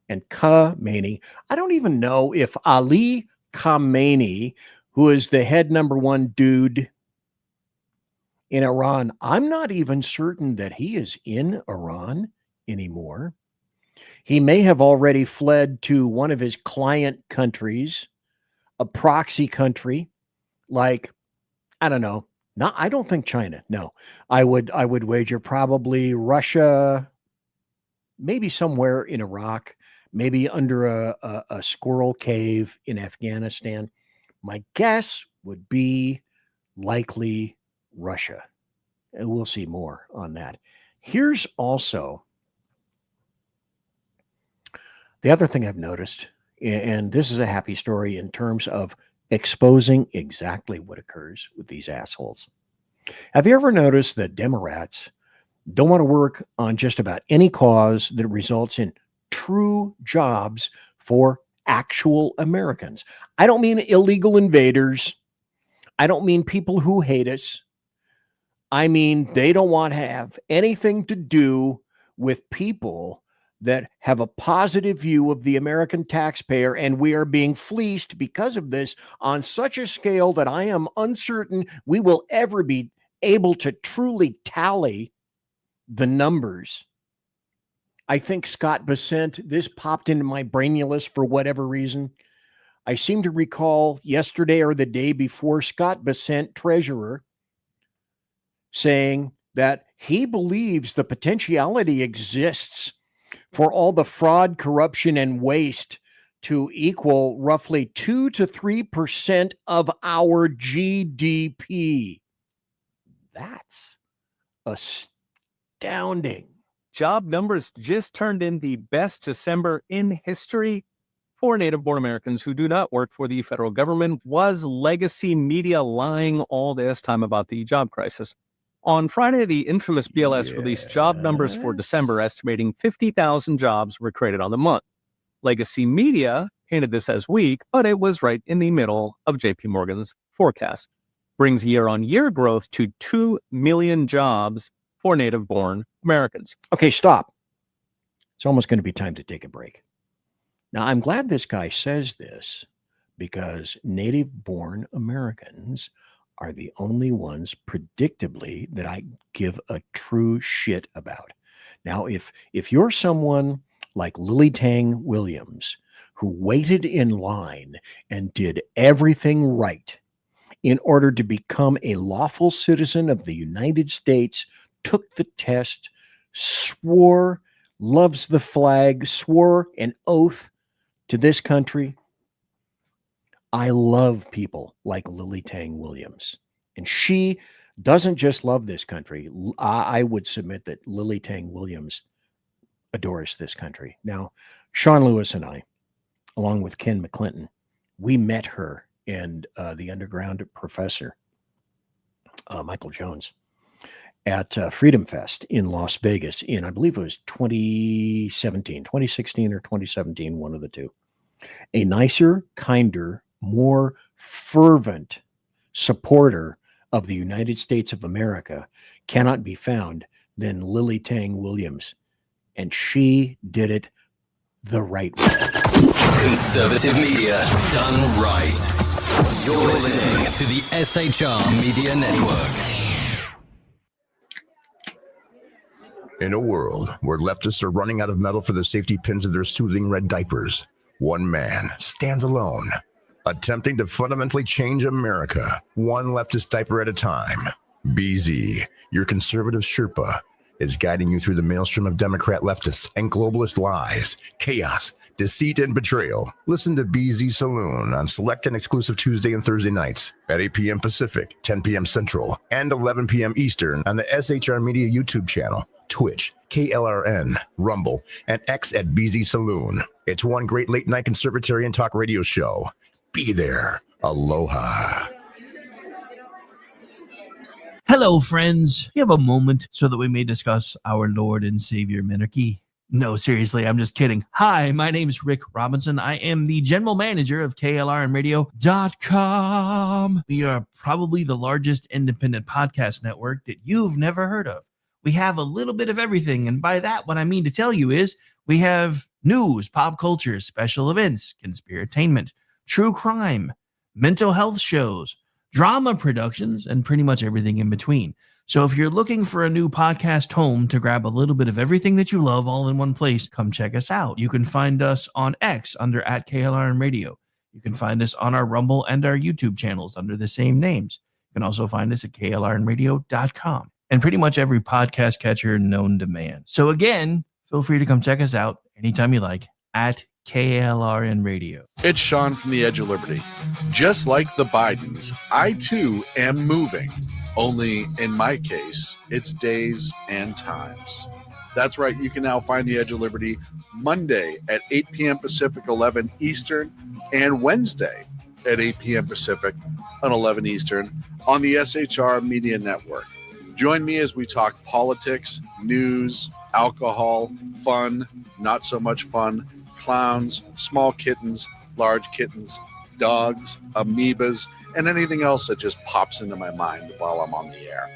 And Khamenei, I don't even know if Ali Khamenei, who is the head #1 dude in Iran, I'm not even certain that he is in Iran anymore. He may have already fled to one of his client countries, a proxy country, like, I don't know. No, I don't think China. No, I would wager probably Russia, maybe somewhere in Iraq, maybe under a squirrel cave in Afghanistan. My guess would be likely Russia. And we'll see more on that. Here's also the other thing I've noticed, and this is a happy story in terms of exposing exactly what occurs with these assholes. Have you ever noticed that Democrats don't want to work on just about any cause that results in true jobs for actual Americans? I don't mean illegal invaders. I don't mean people who hate us. I mean, they don't want to have anything to do with people that have a positive view of the American taxpayer, and we are being fleeced because of this on such a scale that I am uncertain we will ever be able to truly tally the numbers. I think Scott Bessent, this popped into my brainulus for whatever reason. I seem to recall yesterday or the day before, Scott Bessent, treasurer, saying that he believes the potentiality exists for all the fraud, corruption, and waste to equal roughly 2 to 3% of our GDP. That's astounding. Job numbers just turned in the best December in history for native-born Americans who do not work for the federal government. Was legacy media lying all this time about the job crisis? On Friday, the infamous BLS released job numbers for December, estimating 50,000 jobs were created on the month. Legacy media painted this as weak, but it was right in the middle of JP Morgan's forecast. Brings year-on-year growth to 2 million jobs for native-born Americans. Okay, stop. It's almost going to be time to take a break. Now, I'm glad this guy says this because native-born Americans are the only ones, predictably, that I give a true shit about. Now, if you're someone like Lily Tang Williams, who waited in line and did everything right in order to become a lawful citizen of the United States, took the test, swore, loves the flag, swore an oath to this country, I love people like Lily Tang Williams. And she doesn't just love this country. I would submit that Lily Tang Williams adores this country. Now, Sean Lewis and I, along with Ken McClinton, we met her and the underground professor, Michael Jones, at Freedom Fest in Las Vegas in, I believe it was 2016 or 2017, one of the two. A nicer, kinder, more fervent supporter of the United States of America cannot be found than Lily Tang Williams. And she did it the right way. Conservative media done right. You're listening to the SHR Media Network. In a world where leftists are running out of metal for the safety pins of their soothing red diapers, one man stands alone, attempting to fundamentally change America, one leftist diaper at a time. BZ, your conservative Sherpa, is guiding you through the maelstrom of Democrat leftists and globalist lies, chaos, deceit, and betrayal. Listen to BZ Saloon on select and exclusive Tuesday and Thursday nights at 8 p.m. Pacific, 10 p.m. Central, and 11 p.m. Eastern on the SHR Media YouTube channel, Twitch, KLRN, Rumble, and X at BZ Saloon. It's one great late-night conservatarian talk radio show. Be there. Aloha. Hello, friends. You have a moment so that we may discuss our Lord and Savior Minarchy? No, seriously, I'm just kidding. Hi, my name is Rick Robinson. I am the general manager of KLRNradio.com. We are probably the largest independent podcast network that you've never heard of. We have a little bit of everything, and by that, what I mean to tell you is we have news, pop culture, special events, conspiratainment, true crime, mental health shows, drama productions, and pretty much everything in between. So if you're looking for a new podcast home to grab a little bit of everything that you love all in one place, come check us out. You can find us on X under @KLRNradio. You can find us on our Rumble and our YouTube channels under the same names. You can also find us at KLRNradio.com and pretty much every podcast catcher known to man. So again, feel free to come check us out anytime you like at KLRN Radio. It's Sean from the Edge of Liberty. Just like the Bidens, I too am moving. Only in my case, it's days and times. That's right, you can now find the Edge of Liberty Monday at 8 p.m. Pacific, 11 Eastern, and Wednesday at 8 p.m. Pacific on 11 Eastern on the SHR Media Network. Join me as we talk politics, news, alcohol, fun, not so much fun, clowns, small kittens, large kittens, dogs, amoebas, and anything else that just pops into my mind while I'm on the air.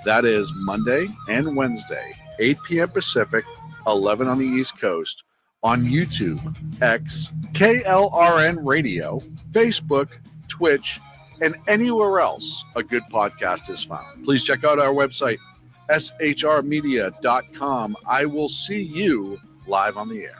That is Monday and Wednesday, 8 p.m. Pacific, 11 on the East Coast, on YouTube, X, KLRN Radio, Facebook, Twitch, and anywhere else a good podcast is found. Please check out our website, shrmedia.com. I will see you live on the air.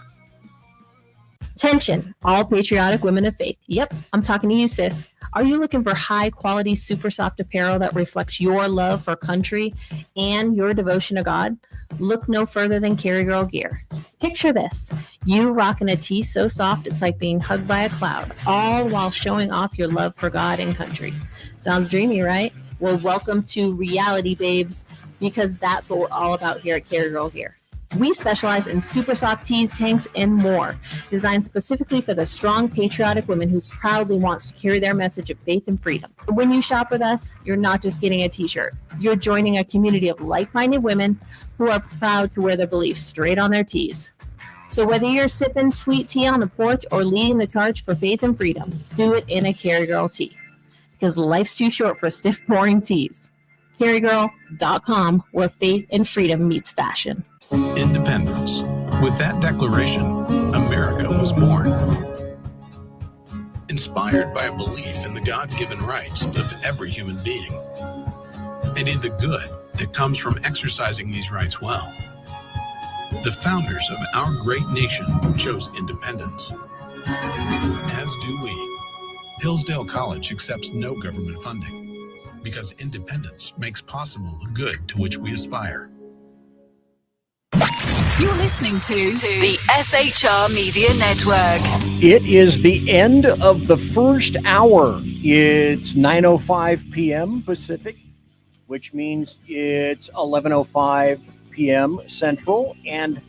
Attention, all patriotic women of faith. Yep, I'm talking to you, sis. Are you looking for high-quality, super soft apparel that reflects your love for country and your devotion to God? Look no further than Carry Girl Gear. Picture this. You rocking a tee so soft it's like being hugged by a cloud, all while showing off your love for God and country. Sounds dreamy, right? Well, welcome to reality, babes, because that's what we're all about here at Carry Girl Gear. We specialize in super soft tees, tanks, and more, designed specifically for the strong, patriotic woman who proudly wants to carry their message of faith and freedom. When you shop with us, you're not just getting a t-shirt. You're joining a community of like-minded women who are proud to wear their beliefs straight on their tees. So whether you're sipping sweet tea on the porch or leading the charge for faith and freedom, do it in a Carry Girl tee. Because life's too short for stiff, boring tees. CarryGirl.com, where faith and freedom meets fashion. Independence. With that declaration, America was born. Inspired by a belief in the God-given rights of every human being, and in the good that comes from exercising these rights well. The founders of our great nation chose independence. As do we. Hillsdale College accepts no government funding because independence makes possible the good to which we aspire. You're listening to the SHR Media Network. It is the end of the first hour. It's 9:05 p.m. Pacific, which means it's 11:05 p.m. Central. And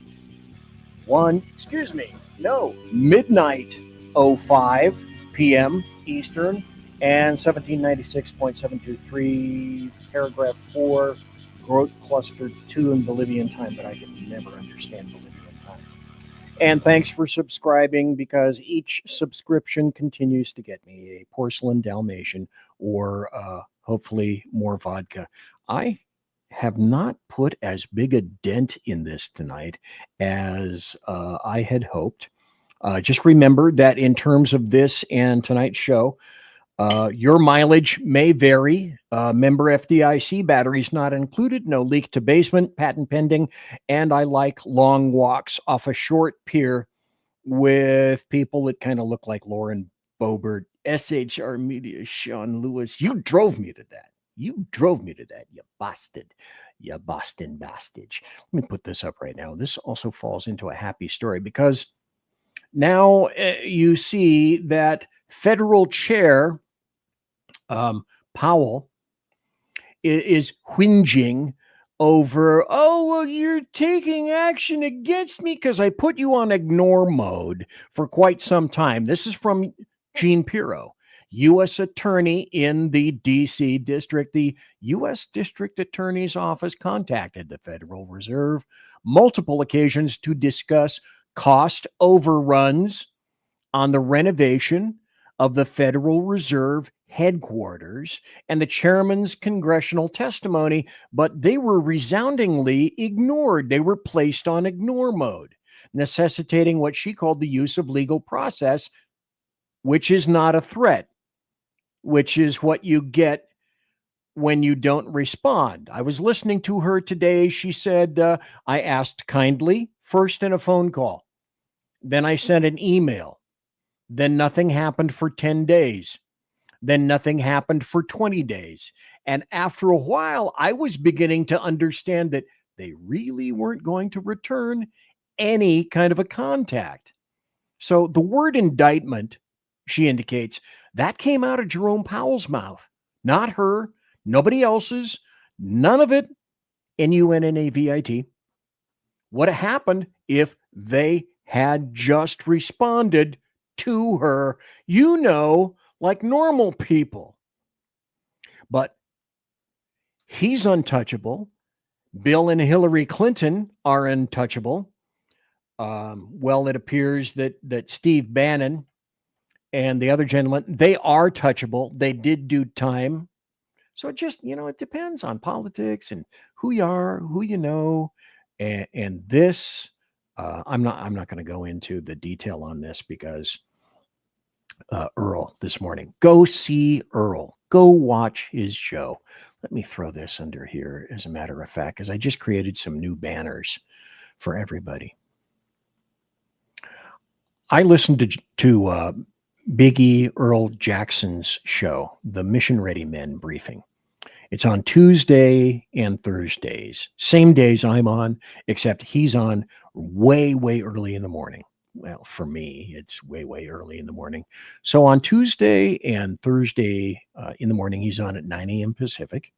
midnight 05 p.m. Eastern, and 1796.723, paragraph 4, growth cluster 2 in Bolivian time, but I can never understand Bolivian time. And thanks for subscribing, because each subscription continues to get me a porcelain Dalmatian or hopefully more vodka. I have not put as big a dent in this tonight as I had hoped. Just remember that in terms of this and tonight's show, your mileage may vary. Member FDIC, batteries not included, no leak to basement, patent pending, and I like long walks off a short pier with people that kind of look like Lauren Boebert, SHR Media, Sean Lewis. You drove me to that. You drove me to that, you bastard. You Boston bastard. Let me put this up right now. This also falls into a happy story, because now you see that federal chair Powell is whinging over, oh, well, you're taking action against me because I put you on ignore mode for quite some time. This is from Gene Pirro, U.S. Attorney in the D.C. District. The U.S. District Attorney's Office contacted the Federal Reserve multiple occasions to discuss cost overruns on the renovation of the Federal Reserve headquarters and the chairman's congressional testimony, but they were resoundingly ignored. They were placed on ignore mode, necessitating what she called the use of legal process, which is not a threat, which is what you get when you don't respond. I was listening to her today. She said, I asked kindly, first in a phone call. Then I sent an email. Then nothing happened for 10 days. Then nothing happened for 20 days. And after a while, I was beginning to understand that they really weren't going to return any kind of a contact. So the word indictment, she indicates, that came out of Jerome Powell's mouth, not her, nobody else's, none of it, NUNNAVIT. What happened if they had just responded to her, like normal people? But he's untouchable. Bill and Hillary Clinton are untouchable. Well, it appears that Steve Bannon and the other gentleman, they are touchable. They did do time. So it just, it depends on politics and who you are, who you know. And this, I'm not going to go into the detail on this, because Earl this morning, go see Earl, go watch his show. Let me throw this under here, as a matter of fact, because I just created some new banners for everybody. I listened to Biggie Earl Jackson's show, the Mission Ready Men Briefing. It's on Tuesday and Thursdays, same days I'm on, except he's on way, way early in the morning. Well, for me, it's way, way early in the morning. So on Tuesday and Thursday in the morning, he's on at 9 a.m. Pacific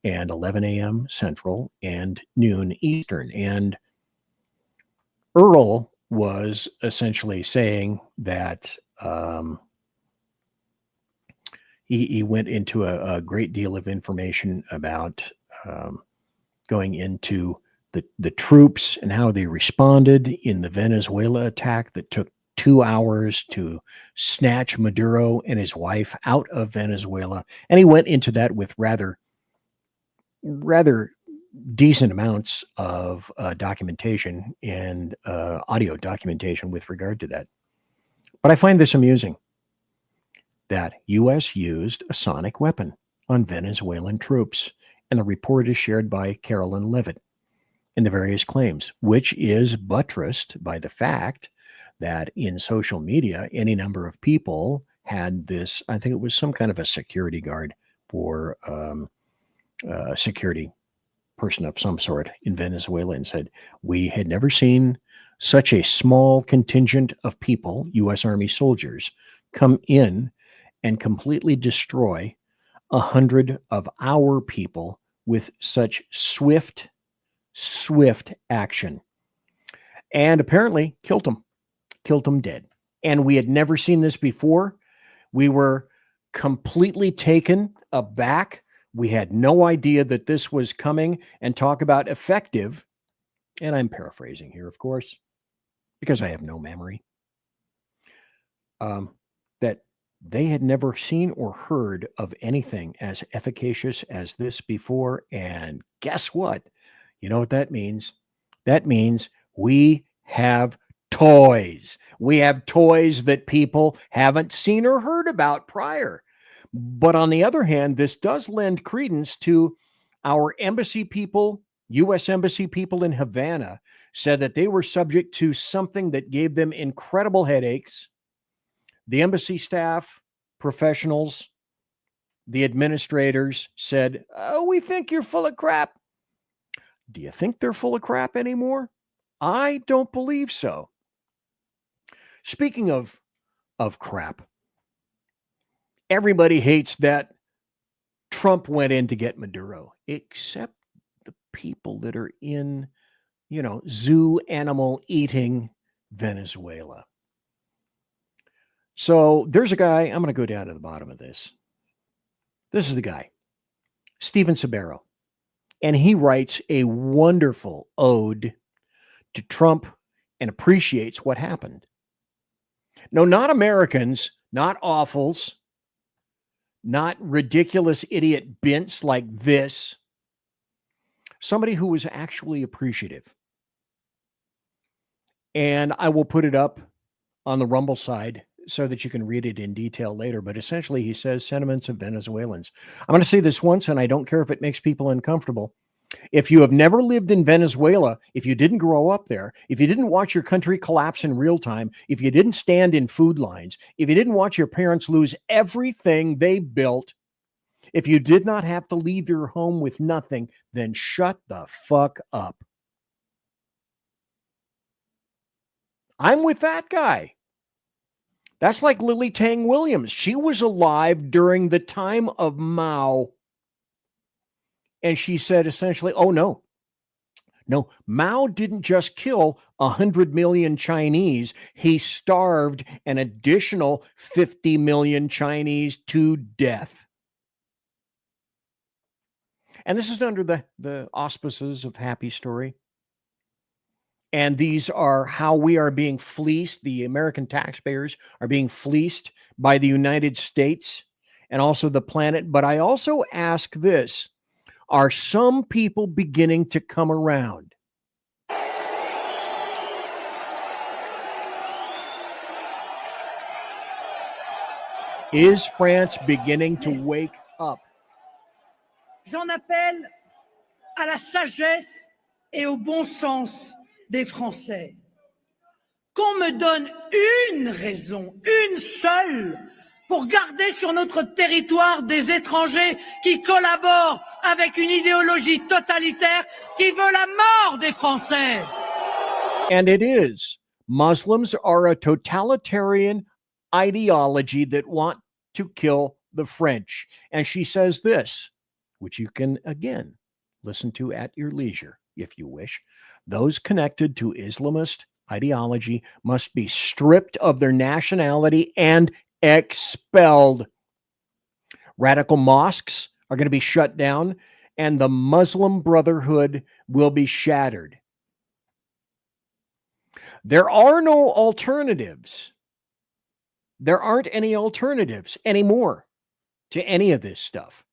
and 11 a.m. Central and noon Eastern. And Earl was essentially saying that he went into a great deal of information about going into the troops and how they responded in the Venezuela attack that took 2 hours to snatch Maduro and his wife out of Venezuela. And he went into that with rather decent amounts of documentation and audio documentation with regard to that. But I find this amusing, that U.S. used a sonic weapon on Venezuelan troops, and the report is shared by Carolyn Levitt in the various claims, which is buttressed by the fact that in social media, any number of people had this, I think it was some kind of a security guard for a security person of some sort in Venezuela, and said, we had never seen such a small contingent of people, U.S. Army soldiers, come in and completely destroy 100 of our people with such swift action. and apparently killed him dead. And we had never seen this before. We were completely taken aback. We had no idea that this was coming. And talk about effective, and I'm paraphrasing here, of course, because I have no memory, that they had never seen or heard of anything as efficacious as this before. And guess what? You know what that means? That means we have toys. We have toys that people haven't seen or heard about prior. But on the other hand, this does lend credence to our embassy people. U.S. embassy people in Havana said that they were subject to something that gave them incredible headaches. The embassy staff, professionals, the administrators said, "Oh, we think you're full of crap." Do you think they're full of crap anymore? I don't believe so. Speaking of crap, everybody hates that Trump went in to get Maduro, except the people that are in, zoo animal eating Venezuela. So there's a guy, I'm going to go down to the bottom of this. This is the guy, Steven Sabero. And he writes a wonderful ode to Trump and appreciates what happened. No, not Americans, not awfuls, not ridiculous idiot bints like this. Somebody who was actually appreciative. And I will put it up on the Rumble side so that you can read it in detail later. But essentially, he says sentiments of Venezuelans. I'm going to say this once, and I don't care if it makes people uncomfortable. If you have never lived in Venezuela, if you didn't grow up there, if you didn't watch your country collapse in real time, if you didn't stand in food lines, if you didn't watch your parents lose everything they built, if you did not have to leave your home with nothing, then shut the fuck up. I'm with that guy. That's like Lily Tang Williams. She was alive during the time of Mao. And she said essentially, oh, no, Mao didn't just kill 100 million Chinese. He starved an additional 50 million Chinese to death. And this is under the auspices of Happy Story. And these are how we are being fleeced. The American taxpayers are being fleeced by the United States and also the planet. But I also ask this. Are some people beginning to come around? Is France beginning to wake up? J'en appelle à la sagesse et au bon sens des Français. Qu'on me donne une raison, une seule, pour garder sur notre territoire des étrangers qui collaborent avec une idéologie totalitaire qui veut la mort des Français. And it is. Muslims are a totalitarian ideology that want to kill the French. And she says this, which you can, again, listen to at your leisure, if you wish. Those connected to Islamist ideology must be stripped of their nationality and expelled. Radical mosques are going to be shut down, and the Muslim Brotherhood will be shattered. There are no alternatives. There aren't any alternatives anymore to any of this stuff.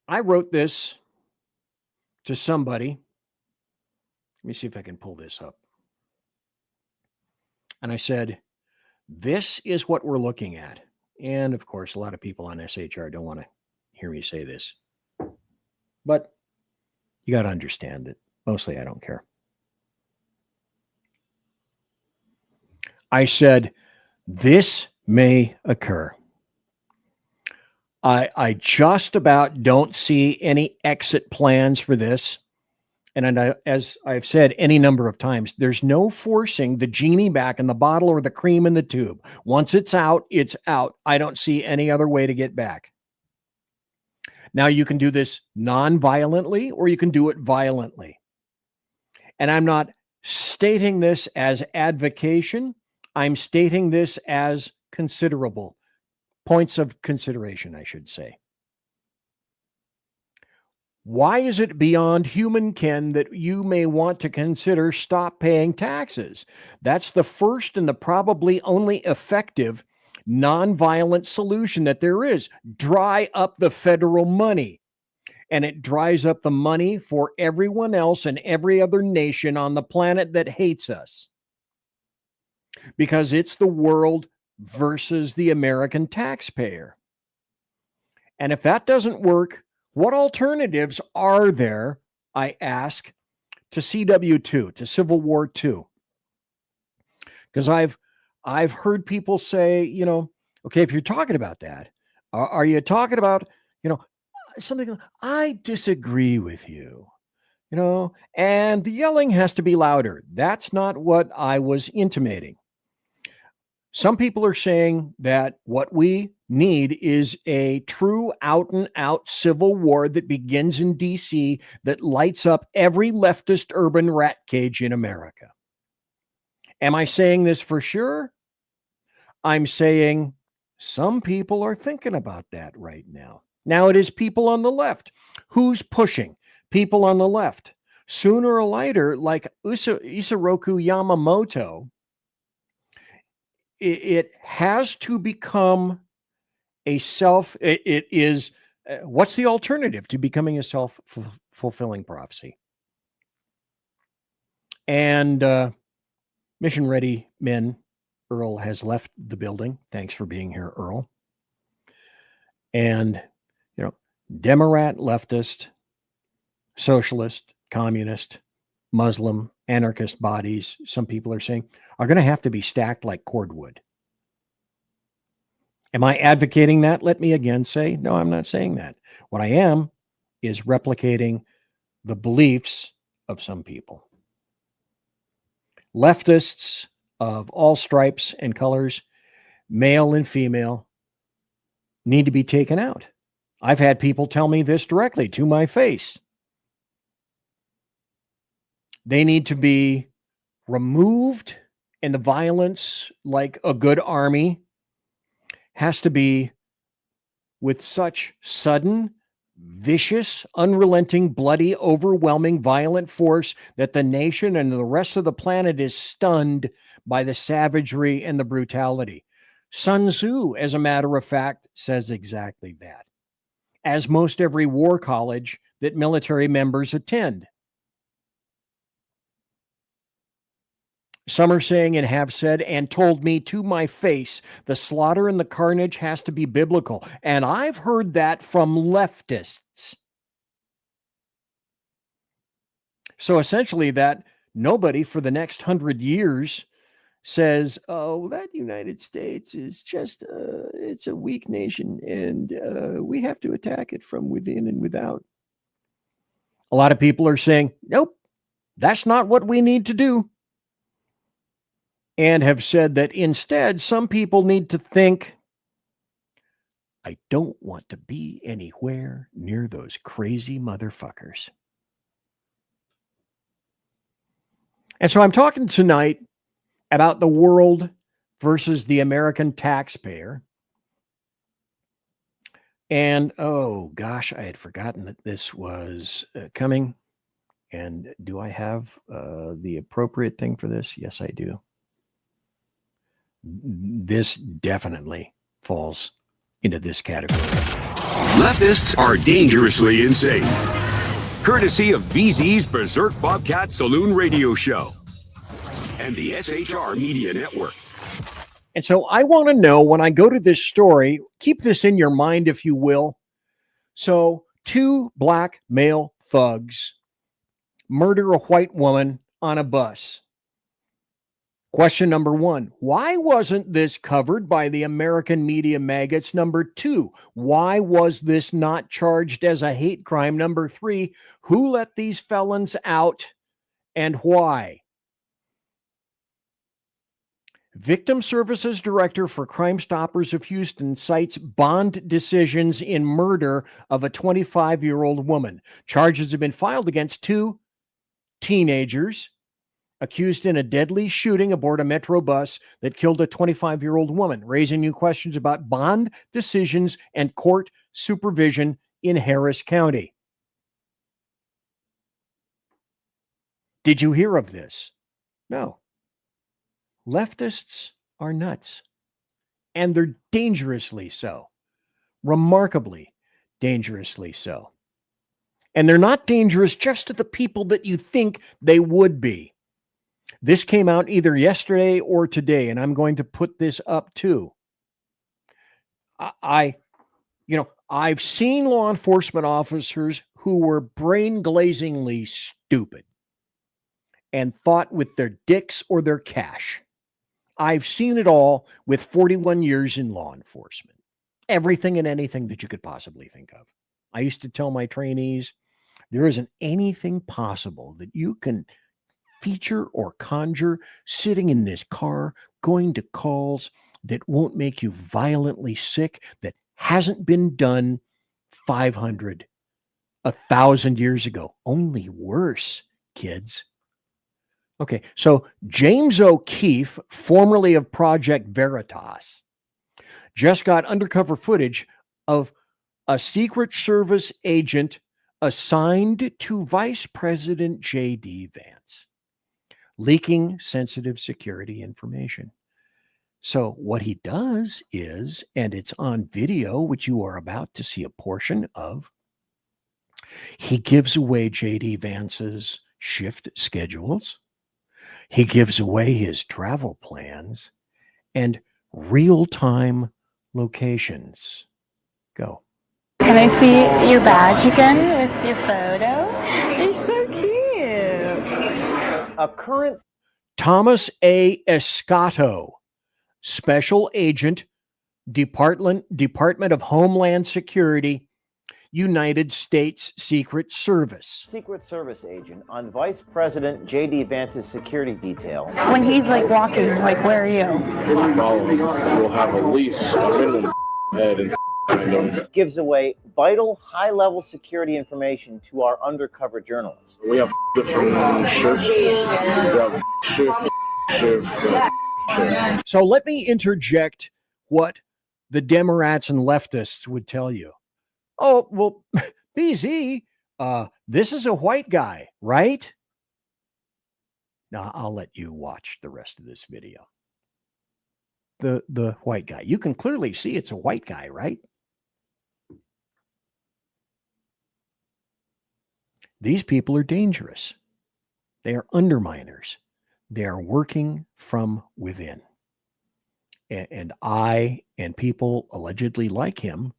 I wrote this to somebody. Let me see if I can pull this up. And I said, this is what we're looking at. And of course, a lot of people on SHR don't want to hear me say this. But you got to understand that mostly I don't care. I said, this may occur. I just about don't see any exit plans for this. And as I've said any number of times, there's no forcing the genie back in the bottle or the cream in the tube. Once it's out, it's out. I don't see any other way to get back. Now, you can do this non-violently or you can do it violently. And I'm not stating this as advocation. I'm stating this as considerable points of consideration, I should say. Why is it beyond human ken that you may want to consider stop paying taxes? That's the first and the probably only effective nonviolent solution that there is. Dry up the federal money. And it dries up the money for everyone else and every other nation on the planet that hates us. Because it's the world versus the American taxpayer. And if that doesn't work, what alternatives are there, I ask, to CW2, to Civil War II? Because I've heard people say, you know, okay, if you're talking about that, are you talking about, you know, something, I disagree with you, you know, and the yelling has to be louder. That's not what I was intimating. Some people are saying that what we need is a true out and out civil war that begins in DC that lights up every leftist urban rat cage in America. Am I saying this for sure? I'm saying some people are thinking about that right now. Now it is people on the left. Who's pushing? People on the left. Sooner or later, like Isoroku Yamamoto, it has to become a it is, what's the alternative to becoming a self-fulfilling prophecy? And Mission Ready Men, Earl has left the building. Thanks for being here, Earl. And, you know, Democrat, leftist, socialist, communist, Muslim, anarchist bodies, some people are saying, are going to have to be stacked like cordwood. Am I advocating that? Let me again say, no, I'm not saying that. What I am is replicating the beliefs of some people. Leftists of all stripes and colors, male and female, need to be taken out. I've had people tell me this directly to my face. They need to be removed, and the violence, like a good army, has to be with such sudden, vicious, unrelenting, bloody, overwhelming, violent force that the nation and the rest of the planet is stunned by the savagery and the brutality. Sun Tzu, as a matter of fact, says exactly that, as most every war college that military members attend. Some are saying and have said and told me to my face, the slaughter and the carnage has to be biblical. And I've heard that from leftists. So essentially that nobody for the next 100 years says, oh, that United States is just, it's a weak nation and we have to attack it from within and without. A lot of people are saying, nope, that's not what we need to do. And have said that instead, some people need to think, I don't want to be anywhere near those crazy motherfuckers. And so I'm talking tonight about the world versus the American taxpayer. And, oh gosh, I had forgotten that this was coming. And do I have the appropriate thing for this? Yes, I do. This definitely falls into this category. Leftists are dangerously insane. Courtesy of BZ's Berserk Bobcat Saloon radio show and the SHR Media Network. And so I want to know, when I go to this story, keep this in your mind, if you will. So 2 black male thugs murder a white woman on a bus. Question number 1, why wasn't this covered by the American media maggots? Number 2, why was this not charged as a hate crime? Number 3, who let these felons out and why? Victim Services Director for Crime Stoppers of Houston cites bond decisions in murder of a 25-year-old woman. Charges have been filed against 2 teenagers accused in a deadly shooting aboard a Metro bus that killed a 25-year-old woman, raising new questions about bond decisions and court supervision in Harris County. Did you hear of this? No. Leftists are nuts, and they're dangerously so, remarkably dangerously so. And they're not dangerous just to the people that you think they would be. This came out either yesterday or today, and I'm going to put this up too. I've seen law enforcement officers who were brain-glazingly stupid and thought with their dicks or their cash. I've seen it all with 41 years in law enforcement. Everything and anything that you could possibly think of. I used to tell my trainees, there isn't anything possible that you can feature or conjure sitting in this car, going to calls, that won't make you violently sick, that hasn't been done 500, 1,000 years ago. Only worse, kids. Okay, so James O'Keefe, formerly of Project Veritas, just got undercover footage of a Secret Service agent assigned to Vice President J.D. Vance, leaking sensitive security information. So what he does is, and it's on video, which you are about to see a portion of, he gives away J.D. Vance's shift schedules. He gives away his travel plans and real-time locations. Go. Can I see your badge again with your photo? You're so cute. A current Thomas A. Escato, Special Agent, Department of Homeland Security, United States Secret Service. Secret Service agent on Vice President J.D. Vance's security detail. When he's like walking, like, where are you? When you follow him, we'll have a lease, a minimum head, and gives away vital high-level security information to our undercover journalists. we have different shifts. We have shift. So let me interject what the Democrats and leftists would tell you. Oh, well, BZ, this is a white guy, right? Now, I'll let you watch the rest of this video. The white guy. You can clearly see it's a white guy, right? These people are dangerous. They are underminers. They are working from within. And I and people allegedly like him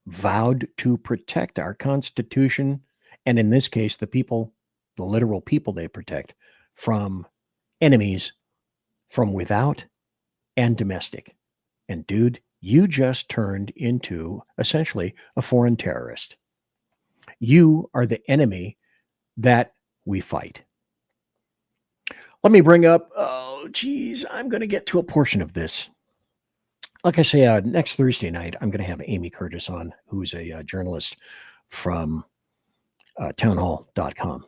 vowed to protect our Constitution, and in this case, the people, the literal people they protect, from enemies from without and domestic. And dude, you just turned into essentially a foreign terrorist. You are the enemy that we fight. Let me bring up, I'm going to get to a portion of this. Like I say, next Thursday night, I'm going to have Amy Curtis on, who's a journalist from townhall.com.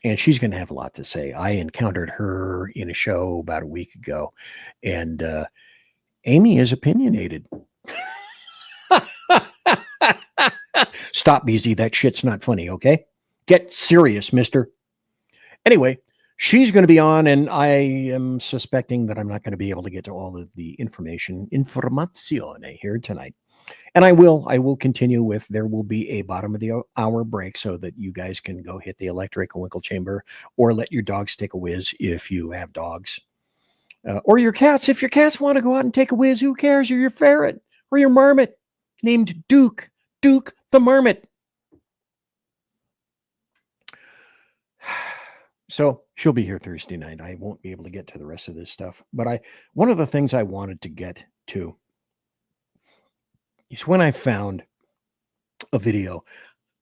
And she's going to have a lot to say. I encountered her in a show about a week ago, and Amy is opinionated. Stop, BZ. That shit's not funny, okay? Get serious, mister. Anyway, she's going to be on, and I am suspecting that I'm not going to be able to get to all of the informazione here tonight. And I will continue with, there will be a bottom of the hour break so that you guys can go hit the electric winkle chamber, or let your dogs take a whiz if you have dogs. Or your cats. If your cats want to go out and take a whiz, who cares? Or your ferret, or your marmot named Duke. Duke the Marmot. So she'll be here Thursday night. I won't be able to get to the rest of this stuff. But one of the things I wanted to get to is when I found a video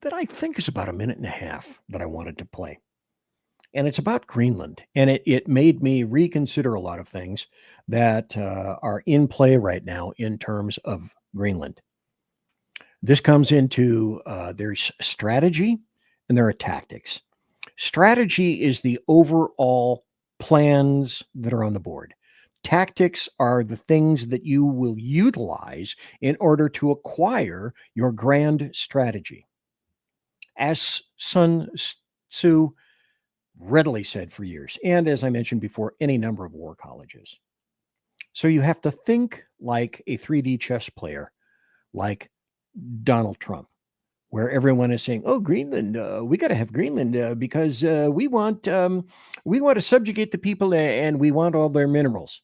that I think is about a minute and a half that I wanted to play. And it's about Greenland. And it made me reconsider a lot of things that are in play right now in terms of Greenland. This comes into their strategy and their tactics. Strategy is the overall plans that are on the board. Tactics are the things that you will utilize in order to acquire your grand strategy. As Sun Tzu readily said for years, and as I mentioned before, any number of war colleges. So you have to think like a 3D chess player, like Donald Trump, where everyone is saying, "Oh, Greenland, we got to have Greenland because we want to subjugate the people and we want all their minerals."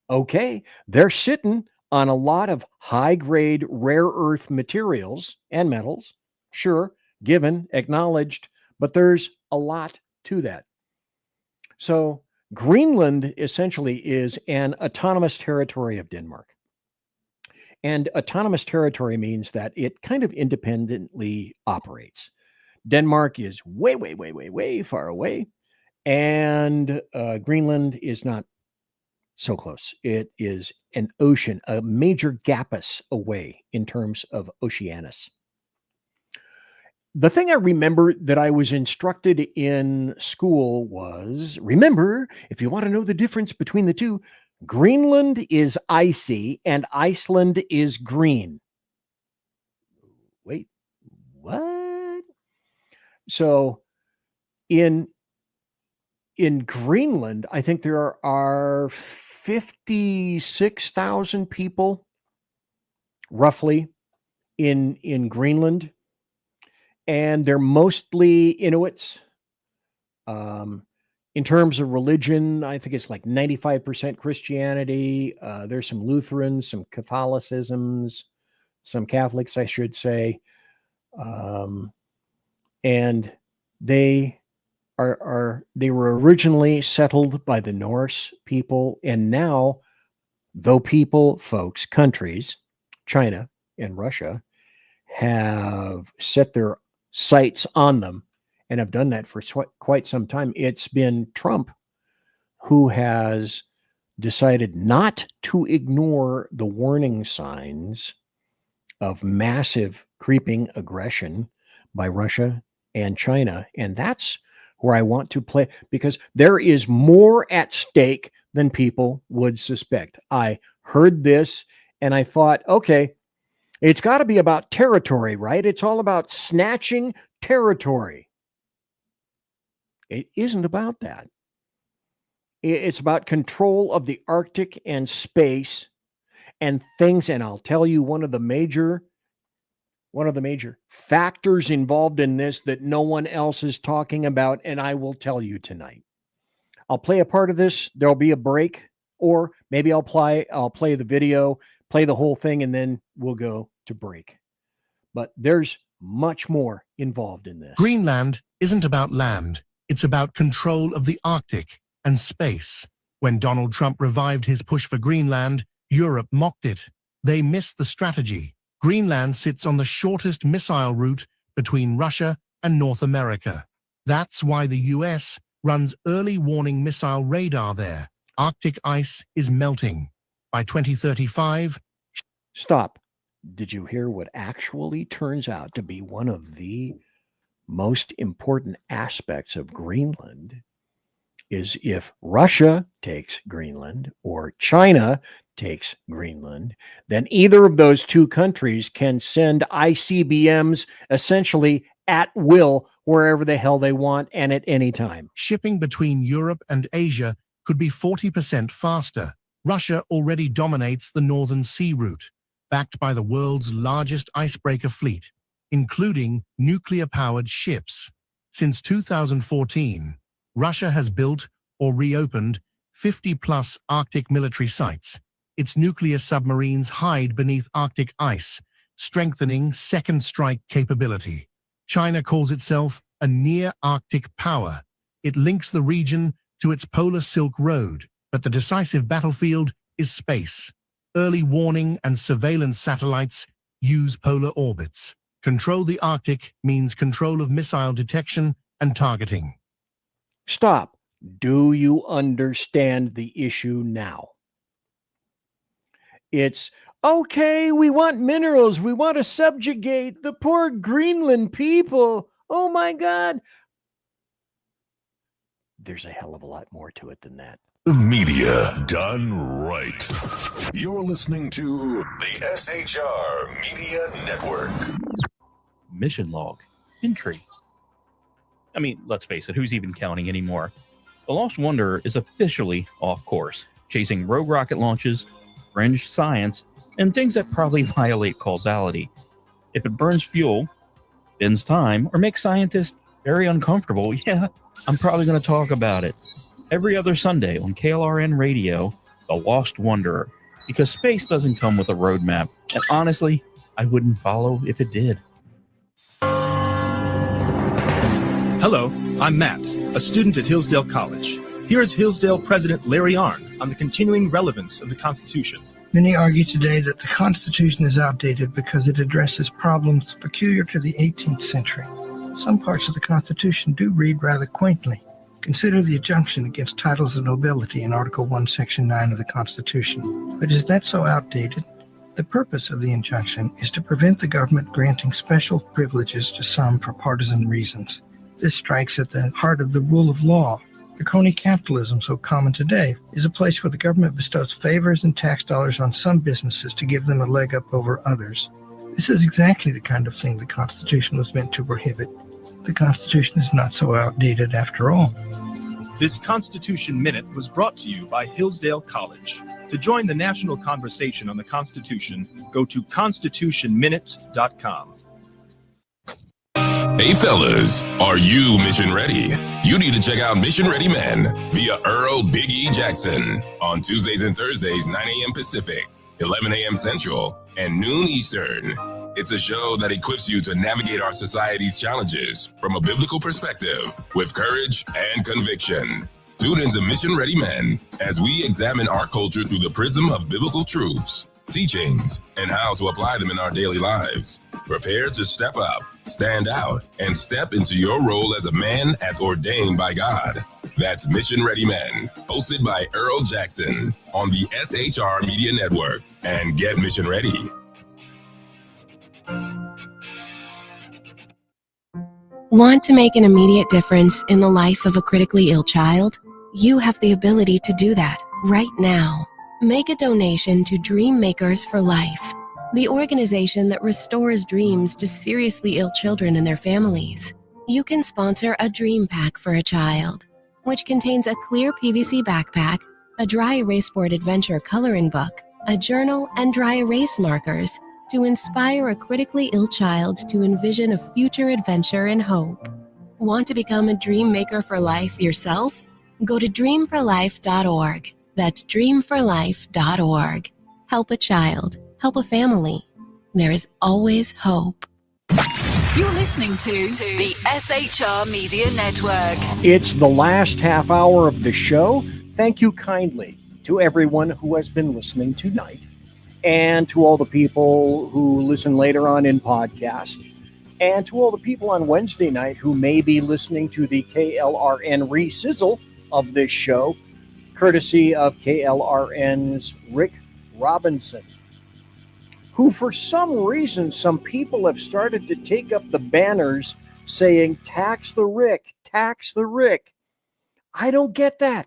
Okay, they're sitting on a lot of high-grade rare earth materials and metals. Sure, given, acknowledged, but there's a lot to that. So Greenland essentially is an autonomous territory of Denmark. And autonomous territory means that it kind of independently operates. Denmark is way, way, way, way, way far away. And Greenland is not so close. It is an ocean, a major gappus away in terms of Oceanus. The thing I remember that I was instructed in school was, remember, if you want to know the difference between the two, Greenland is icy and Iceland is green. Wait, what? So in Greenland, I think there are 56,000 people roughly in Greenland. And they're mostly Inuits. In terms of religion, I think it's like 95% Christianity. There's some Lutherans, some Catholicisms, some Catholics, I should say. And they were originally settled by the Norse people. And now, folks, countries, China and Russia, have set their sights on them and have done that for quite some time. It's been Trump who has decided not to ignore the warning signs of massive creeping aggression by Russia and China. And that's where I want to play, because there is more at stake than people would suspect. I heard this and I thought, okay, it's got to be about territory, right? It's all about snatching territory. It isn't about that. It's about control of the Arctic and space and things. And I'll tell you, one of the major factors involved in this that no one else is talking about, and I will tell you tonight. I'll play a part of this. There'll be a break, or maybe I'll play the video, play the whole thing, and then we'll go to break. But there's much more involved in this. Greenland isn't about land. It's about control of the Arctic and space. When Donald Trump revived his push for Greenland, Europe mocked it. They missed the strategy. Greenland sits on the shortest missile route between Russia and North America. That's why the US runs early warning missile radar there. Arctic ice is melting. By 2035... Stop. Did you hear what actually turns out to be one of the most important aspects of Greenland? Is if Russia takes Greenland or China takes Greenland, then either of those two countries can send ICBMs essentially at will wherever the hell they want and at any time. Shipping between Europe and Asia could be 40% faster. Russia already dominates the Northern Sea route, backed by the world's largest icebreaker fleet, including nuclear-powered ships. Since 2014, Russia has built or reopened 50-plus Arctic military sites. Its nuclear submarines hide beneath Arctic ice, strengthening second strike capability. China calls itself a near-Arctic power. It links the region to its polar Silk Road, but the decisive battlefield is space. Early warning and surveillance satellites use polar orbits. Control the Arctic means control of missile detection and targeting. Stop. Do you understand the issue now? It's, okay, we want minerals. We want to subjugate the poor Greenland people. Oh my God. there's a hell of a lot more to it than that. Media done right. You're listening to the SHR Media Network. Mission log. Entry. I mean, let's face it, who's even counting anymore? The Lost Wanderer is officially off course, chasing rogue rocket launches, fringe science, and things that probably violate causality. If it burns fuel, bends time, or makes scientists very uncomfortable, yeah, I'm probably going to talk about it. Every other Sunday on KLRN Radio, The Lost Wanderer, because space doesn't come with a roadmap, and honestly, I wouldn't follow if it did. Hello, I'm Matt, a student at Hillsdale College. Here's Hillsdale President Larry Arnn on the continuing relevance of the Constitution. Many argue today that the Constitution is outdated because it addresses problems peculiar to the 18th century. Some parts of the Constitution do read rather quaintly. Consider the injunction against titles of nobility in Article 1, Section 9 of the Constitution. But is that so outdated? The purpose of the injunction is to prevent the government granting special privileges to some for partisan reasons. This strikes at the heart of the rule of law. The crony capitalism so common today is a place where the government bestows favors and tax dollars on some businesses to give them a leg up over others. This is exactly the kind of thing the Constitution was meant to prohibit. The Constitution is not so outdated after all. This Constitution Minute was brought to you by Hillsdale College. To join the national conversation on the Constitution, go to constitutionminute.com. Hey fellas, are you mission ready? You need to check out Mission Ready Men via Earl Big E Jackson on Tuesdays and Thursdays, 9 a.m. Pacific, 11 a.m. Central, and noon Eastern. It's a show that equips you to navigate our society's challenges from a biblical perspective with courage and conviction. Tune into Mission Ready Men as we examine our culture through the prism of biblical truths, teachings, and how to apply them in our daily lives. Prepare to step up, stand out, and step into your role as a man as ordained by God. That's Mission Ready Men, hosted by Earl Jackson on the SHR Media Network. And get mission ready. Want to make an immediate difference in the life of a critically ill child? You have the ability to do that right now. Make a donation to Dream Makers for Life, the organization that restores dreams to seriously ill children and their families. You can sponsor a dream pack for a child, which contains a clear PVC backpack, a dry erase board adventure coloring book, a journal, and dry erase markers to inspire a critically ill child to envision a future adventure and hope. Want to become a dream maker for life yourself? Go to dreamforlife.org. That's dreamforlife.org. Help a child. Help a family. There is always hope. You're listening to the SHR Media Network. It's the last half hour of the show. Thank you kindly to everyone who has been listening tonight, and to all the people who listen later on in podcast, and to all the people on Wednesday night who may be listening to the KLRN re-sizzle of this show, courtesy of KLRN's Rick Robinson, who for some reason, some people have started to take up the banners saying, tax the Rick, tax the Rick. I don't get that.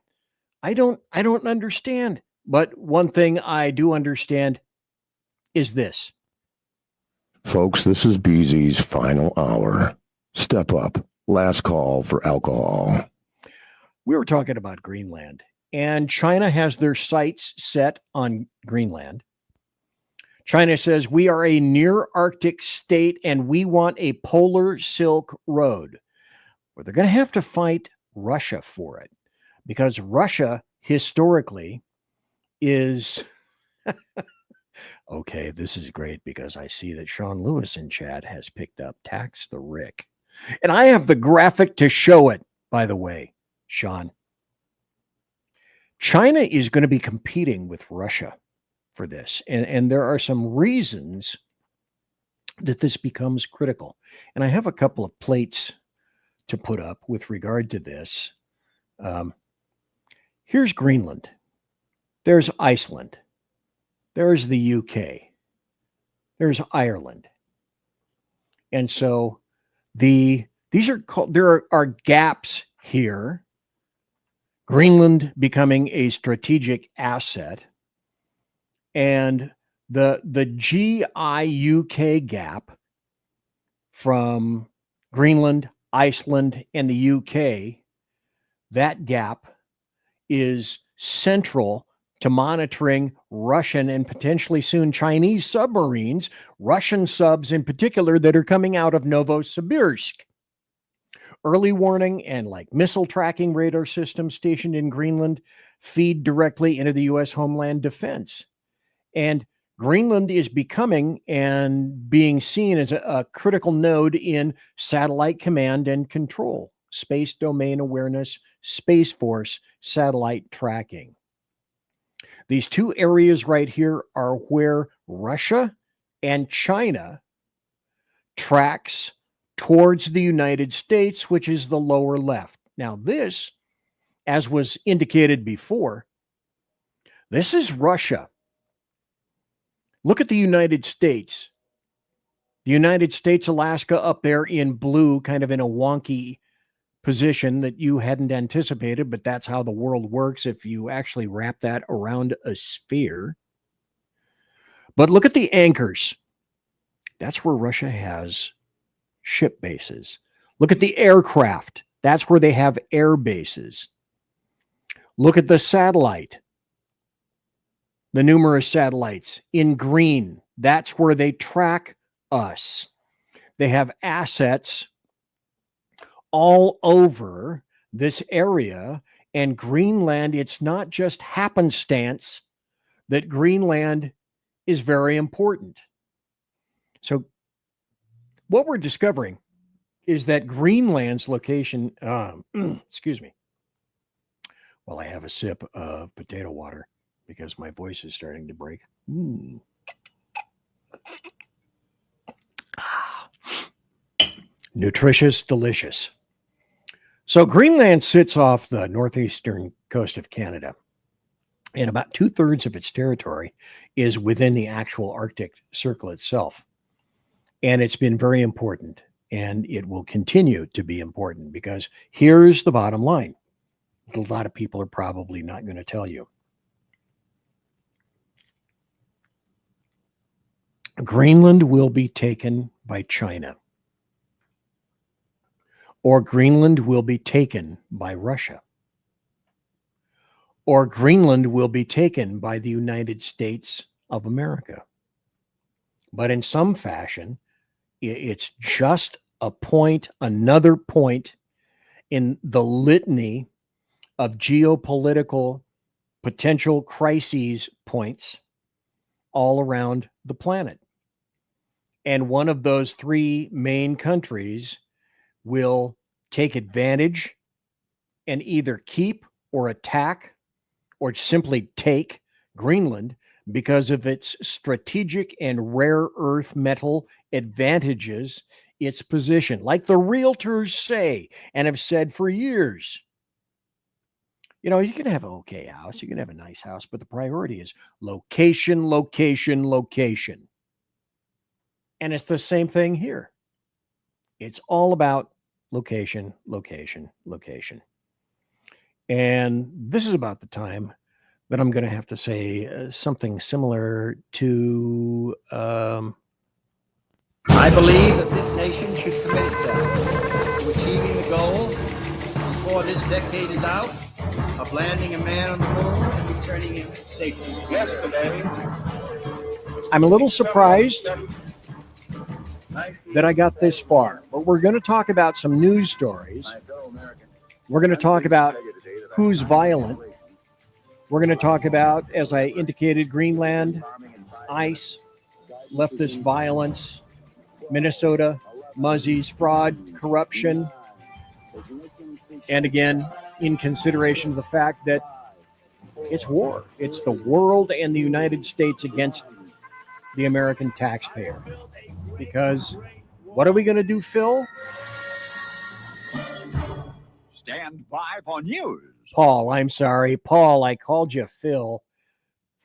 I don't understand. But one thing I do understand is this. Folks, this is BZ's final hour. Step up. Last call for alcohol. We were talking about Greenland, and China has their sights set on Greenland. China says we are a near Arctic state and we want a polar Silk Road. Well, they're going to have to fight Russia for it, because Russia historically is okay. This is great because I see that Sean Lewis in chat has picked up tax the Rick, and I have the graphic to show it, by the way, Sean. China is going to be competing with Russia for this. And there are some reasons that this becomes critical. And I have a couple of plates to put up with regard to this. Here's Greenland. There's Iceland. There's the UK. There's Ireland. And so these are called, there are gaps here Greenland becoming a strategic asset, and the GIUK gap from Greenland, Iceland, and the UK, that gap is central to monitoring Russian and potentially soon Chinese submarines, Russian subs in particular, that are coming out of Novosibirsk. Early warning and like missile tracking radar systems stationed in Greenland feed directly into the U.S. homeland defense. And Greenland is becoming and being seen as a critical node in satellite command and control, space domain awareness, Space Force satellite tracking. These two areas right here are where Russia and China tracks towards the United States, which is the lower left. Now this, as was indicated before, this is Russia. Look at the United States. The United States, Alaska up there in blue, kind of in a wonky position that you hadn't anticipated, but that's how the world works if you actually wrap that around a sphere. But look at the anchors. That's where Russia has ship bases. Look at the aircraft. That's where they have air bases. Look at the satellite. The numerous satellites in green. That's where they track us. They have assets all over this area, and Greenland, it's not just happenstance that Greenland is very important. So what we're discovering is that Greenland's location, excuse me, while I have a sip of potato water because my voice is starting to break. Nutritious, delicious. So Greenland sits off the northeastern coast of Canada, and about 2/3 of its territory is within the actual Arctic Circle itself. And it's been very important, and it will continue to be important, because here's the bottom line. A lot of people are probably not going to tell you. Greenland will be taken by China, or Greenland will be taken by Russia, or Greenland will be taken by the United States of America. But in some fashion, it's just a point, another point in the litany of geopolitical potential crises points all around the planet. And one of those three main countries will take advantage and either keep or attack or simply take Greenland because of its strategic and rare earth metal advantages, its position. Like the realtors say and have said for years, you know, you can have an okay house, you can have a nice house, but the priority is location, location, location. And it's the same thing here. It's all about location, location, location. And this is about the time that I'm going to have to say something similar to... I believe that this nation should commit itself to achieving the goal before this decade is out of landing a man on the moon and returning him safely. Yesterday, I'm a little surprised that I got this far, but we're going to talk about some news stories. We're going to talk about who's violent. We're going to talk about, as I indicated, Greenland, ice, leftist violence, Minnesota, Muzzies, fraud, corruption, and again, in consideration of the fact that it's war. It's the world and the United States against the American taxpayer. Because what are we going to do, Phil? Stand by for news. Paul, I'm sorry. Paul, I called you Phil.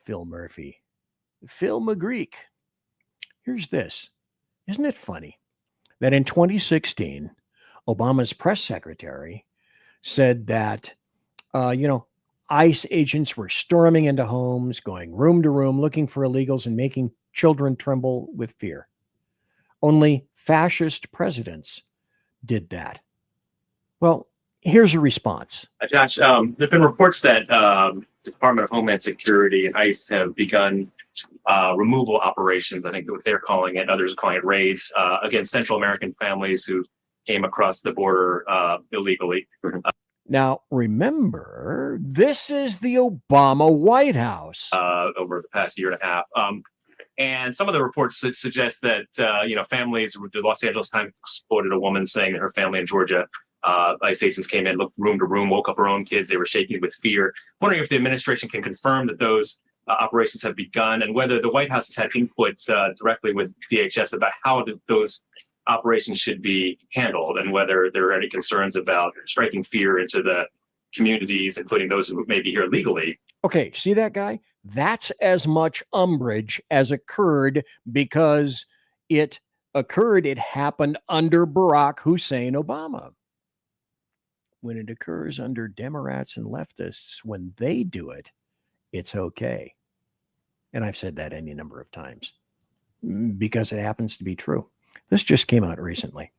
Phil Murphy. Phil McGreek. Here's this. Isn't it funny that in 2016, Obama's press secretary said that ICE agents were storming into homes, going room to room, looking for illegals and making children tremble with fear. Only fascist presidents did that. Well, here's a response. Josh, there have been reports that the Department of Homeland Security and ICE have begun removal operations, I think what they're calling it, others are calling it raids, against Central American families who came across the border illegally. Now, remember, this is the Obama White House. Over the past year and a half. And some of the reports suggest that, families, the Los Angeles Times quoted a woman saying that her family in Georgia, ICE agents came in, looked room to room, woke up her own kids. They were shaking with fear. Wondering if the administration can confirm that those operations have begun and whether the White House has had input directly with DHS about how those operations should be handled and whether there are any concerns about striking fear into the communities, including those who may be here legally. Okay, see that guy? That's as much umbrage as occurred because it happened under Barack Hussein Obama. When it occurs under Democrats and leftists, when they do it, it's okay. And I've said that any number of times because it happens to be true. This just came out recently.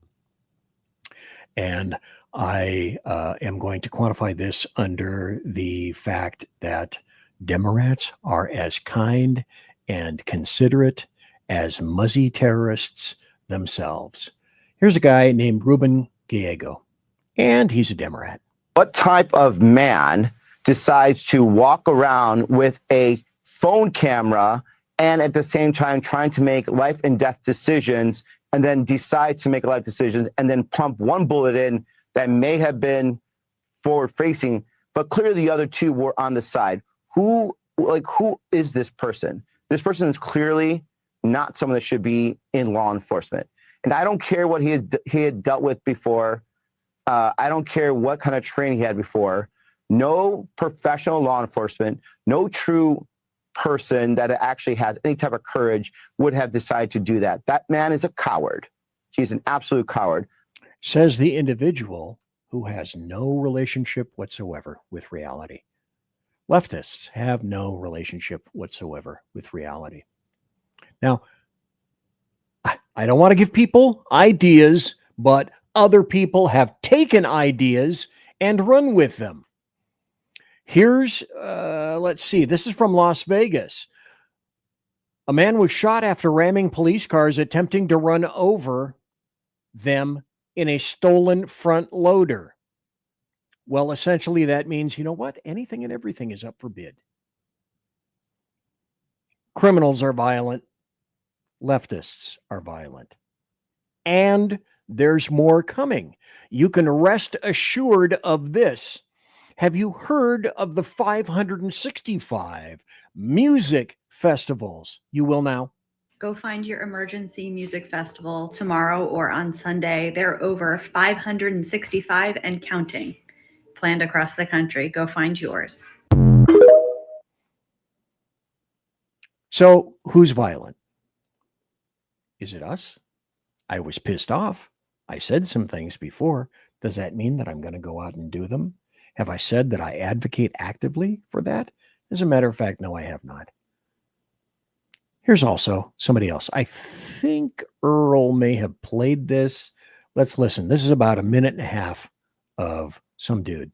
And I am going to quantify this under the fact that Democrats are as kind and considerate as muzzy terrorists themselves. Here's a guy named Ruben Gallego, and he's a Democrat. What type of man decides to walk around with a phone camera and at the same time trying to make life and death decisions and then decides to make life decisions and then pump one bullet in that may have been forward facing, but clearly the other two were on the side? Who is this person? This person is clearly not someone that should be in law enforcement. And I don't care what he had dealt with before. I don't care what kind of training he had before. No professional law enforcement, no true person that actually has any type of courage would have decided to do that. That man is a coward. He's an absolute coward. Says the individual who has no relationship whatsoever with reality. Leftists have no relationship whatsoever with reality. Now, I don't want to give people ideas, but other people have taken ideas and run with them. Here's, let's see, this is from Las Vegas. A man was shot after ramming police cars attempting to run over them in a stolen front loader. Well, essentially that means, you know what? Anything and everything is up for bid. Criminals are violent. Leftists are violent. And there's more coming. You can rest assured of this. Have you heard of the 565 music festivals? You will now. Go find your emergency music festival tomorrow or on Sunday. There are over 565 and counting planned across the country. Go find yours. So who's violent? Is it us? I was pissed off. I said some things before. Does that mean that I'm going to go out and do them? Have I said that I advocate actively for that? As a matter of fact, no, I have not. Here's also somebody else. I think Earl may have played this. Let's listen. This is about a minute and a half of some dude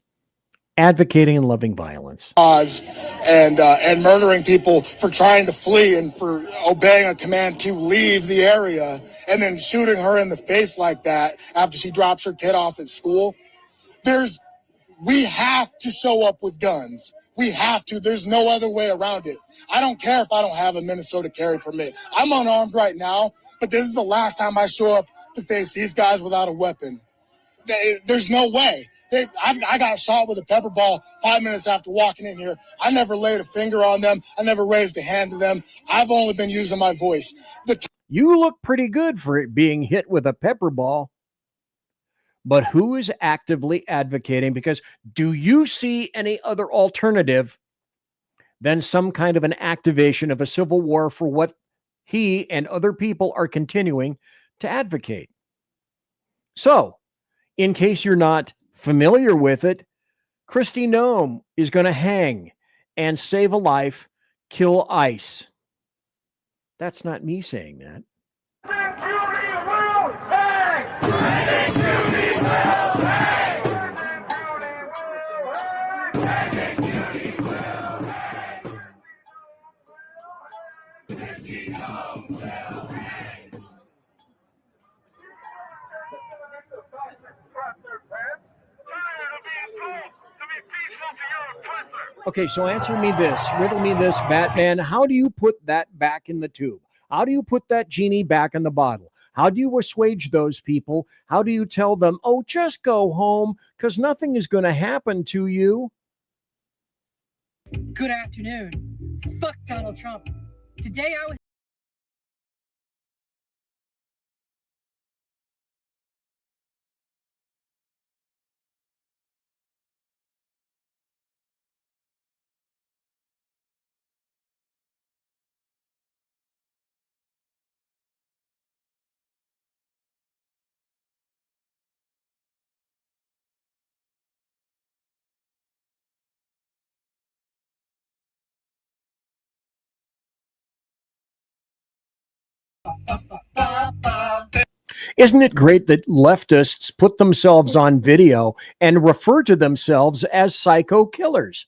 advocating and loving violence. And murdering people for trying to flee and for obeying a command to leave the area and then shooting her in the face like that after she drops her kid off at school. We have to show up with guns. We have to. There's no other way around it. I don't care if I don't have a Minnesota carry permit. I'm unarmed right now, but this is the last time I show up to face these guys without a weapon. There's no way. I got shot with a pepper ball 5 minutes after walking in here. I never laid a finger on them. I never raised a hand to them. I've only been using my voice. You look pretty good for it being hit with a pepper ball. But who is actively advocating? Because do you see any other alternative than some kind of an activation of a civil war for what he and other people are continuing to advocate? So, in case you're not familiar with it, Kristi Noem is going to hang and save a life, kill ICE. That's not me saying that. Okay, so answer me this, riddle me this, Batman. How do you put that back in the tube? How do you put that genie back in the bottle? How do you assuage those people? How do you tell them, oh, just go home because nothing is going to happen to you? Good afternoon. Fuck Donald Trump. Today I was Isn't it great that leftists put themselves on video and refer to themselves as psycho killers?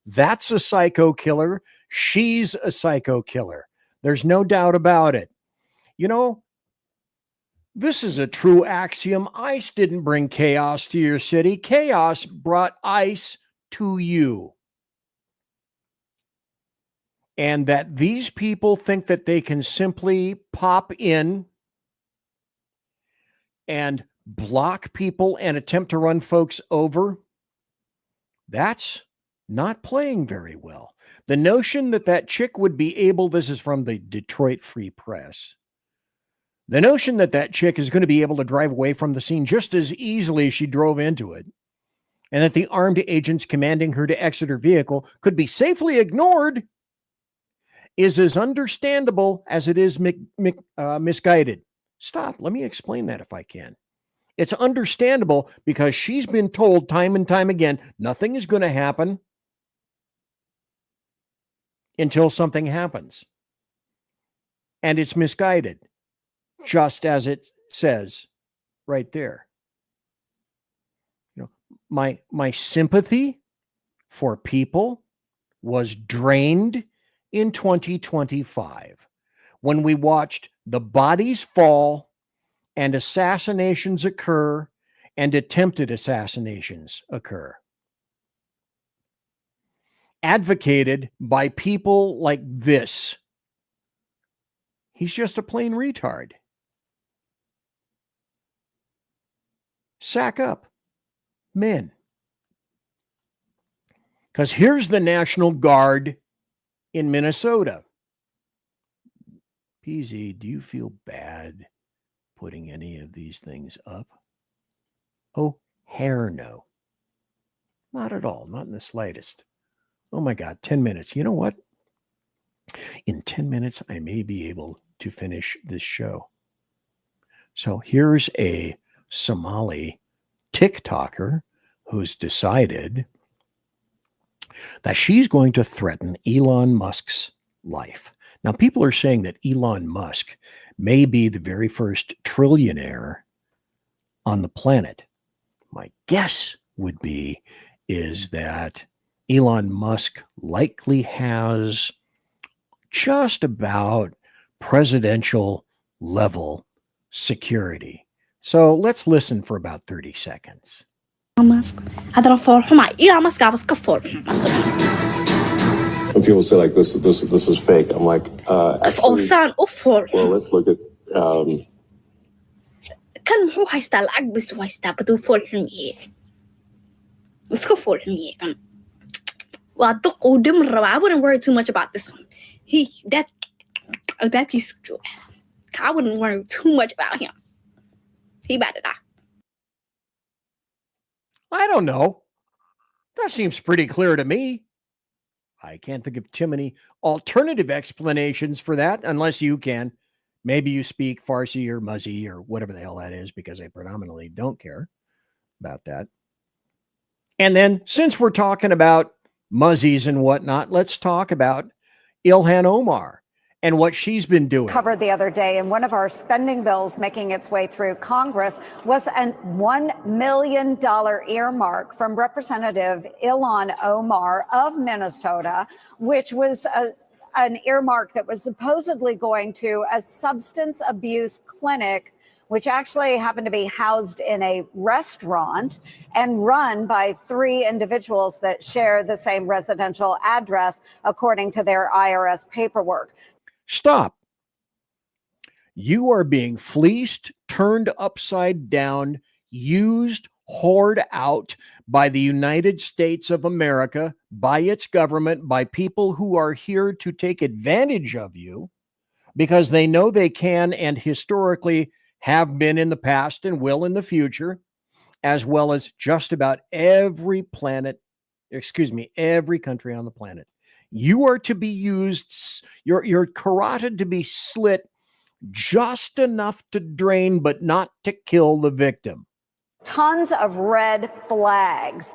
That's a psycho killer. She's a psycho killer. There's no doubt about it. You know, this is a true axiom. ICE didn't bring chaos to your city. Chaos brought ICE to you. And that these people think that they can simply pop in and block people and attempt to run folks over, that's not playing very well. The notion that that chick would be able, this is from the Detroit Free Press, the notion that that chick is going to be able to drive away from the scene just as easily as she drove into it, and that the armed agents commanding her to exit her vehicle could be safely ignored, is as understandable as it is misguided. Stop. Let me explain that if I can. It's understandable because she's been told time and time again, nothing is going to happen until something happens. And it's misguided, just as it says right there. You know, my sympathy for people was drained in 2025 when we watched the bodies fall and assassinations occur and attempted assassinations occur. Advocated by people like this. He's just a plain retard. Sack up, men. Because here's the National Guard in Minnesota. PZ, do you feel bad putting any of these things up? Oh, hell no. Not at all. Not in the slightest. Oh my God, 10 minutes. You know what? In 10 minutes, I may be able to finish this show. So here's a Somali TikToker who's decided that she's going to threaten Elon Musk's life. Now, people are saying that Elon Musk may be the very first trillionaire on the planet. My guess would be is that Elon Musk likely has just about presidential level security. So let's listen for about 30 seconds. When people say like this is fake, I'm like, actually, well, let's look at. Kan muxuu haystaa lacag bis u haystaa baduu fool xun yahay iska fool xun yahay kan waa duq uu dhimar rabaa. I wouldn't worry too much about this one. That albaabkiisa jooga. I wouldn't worry too much about him. He about to die. I don't know. That seems pretty clear to me. I can't think of too many alternative explanations for that unless you can. Maybe you speak Farsi or Muzzy or whatever the hell that is, because I predominantly don't care about that. And then, since we're talking about muzzies and whatnot, let's talk about Ilhan Omar and what she's been doing. Covered the other day, and one of our spending bills making its way through Congress was a $1 million earmark from Representative Ilhan Omar of Minnesota, which was an earmark that was supposedly going to a substance abuse clinic, which actually happened to be housed in a restaurant and run by 3 individuals that share the same residential address, according to their IRS paperwork. Stop. You are being fleeced, turned upside down, used, whored out by the United States of America, by its government, by people who are here to take advantage of you because they know they can and historically have been in the past and will in the future, as well as just about every every country on the planet. You are to be used, your carotid to be slit just enough to drain, but not to kill the victim. Tons of red flags.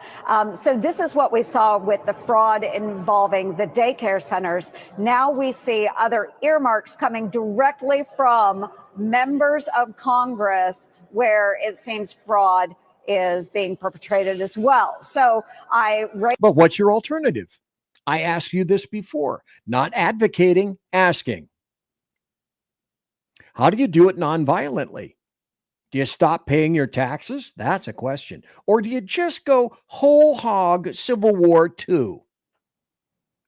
So this is what we saw with the fraud involving the daycare centers. Now we see other earmarks coming directly from members of Congress where it seems fraud is being perpetrated as well. So But what's your alternative? I asked you this before, not advocating, asking. How do you do it non-violently? Do you stop paying your taxes? That's a question. Or do you just go whole hog Civil War II?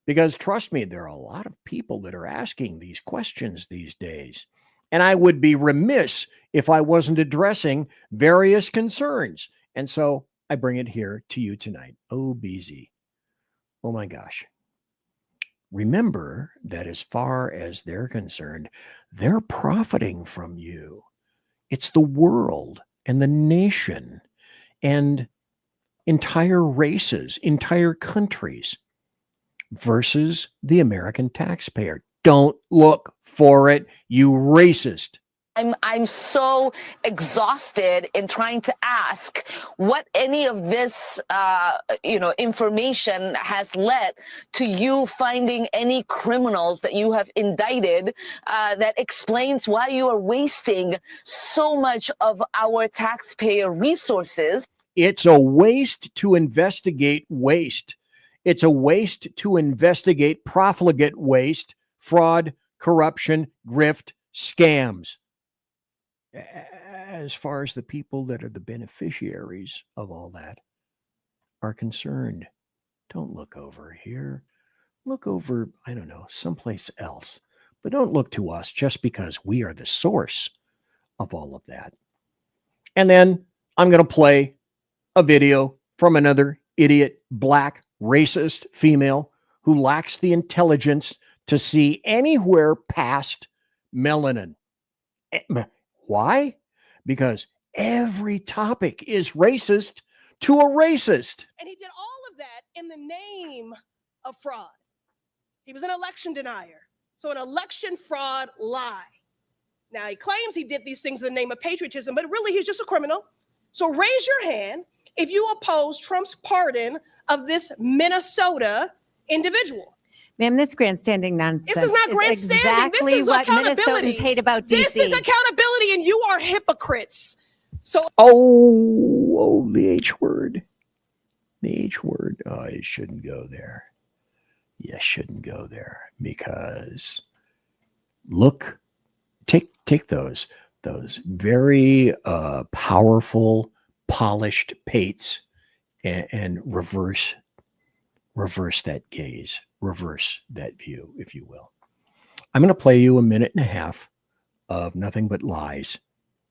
Because trust me, there are a lot of people that are asking these questions these days. And I would be remiss if I wasn't addressing various concerns. And so I bring it here to you tonight. Oh, BZ. Oh my gosh. Remember that as far as they're concerned, they're profiting from you. It's the world and the nation and entire races, entire countries versus the American taxpayer. Don't look for it, you racist. I'm so exhausted in trying to ask what any of this, information has led to you finding any criminals that you have indicted that explains why you are wasting so much of our taxpayer resources. It's a waste to investigate waste. It's a waste to investigate profligate waste, fraud, corruption, grift, scams. As far as the people that are the beneficiaries of all that are concerned, don't look over here. Look over, I don't know, someplace else. But don't look to us just because we are the source of all of that. And then I'm going to play a video from another idiot, black, racist female who lacks the intelligence to see anywhere past melanin. Why? Because every topic is racist to a racist. And he did all of that in the name of fraud. He was an election denier. So an election fraud lie. Now he claims he did these things in the name of patriotism, but really he's just a criminal. So raise your hand if you oppose Trump's pardon of this Minnesota individual. Ma'am, this grandstanding nonsense This is not grandstanding. exactly This is what accountability. Minnesotans hate about D.C. This is accountability, and you are hypocrites. So, the H word. The H word. Oh, you shouldn't go there. You shouldn't go there because take those very powerful, polished pates and reverse that gaze, reverse that view, if you will. I'm going to play you a minute and a half of nothing but lies,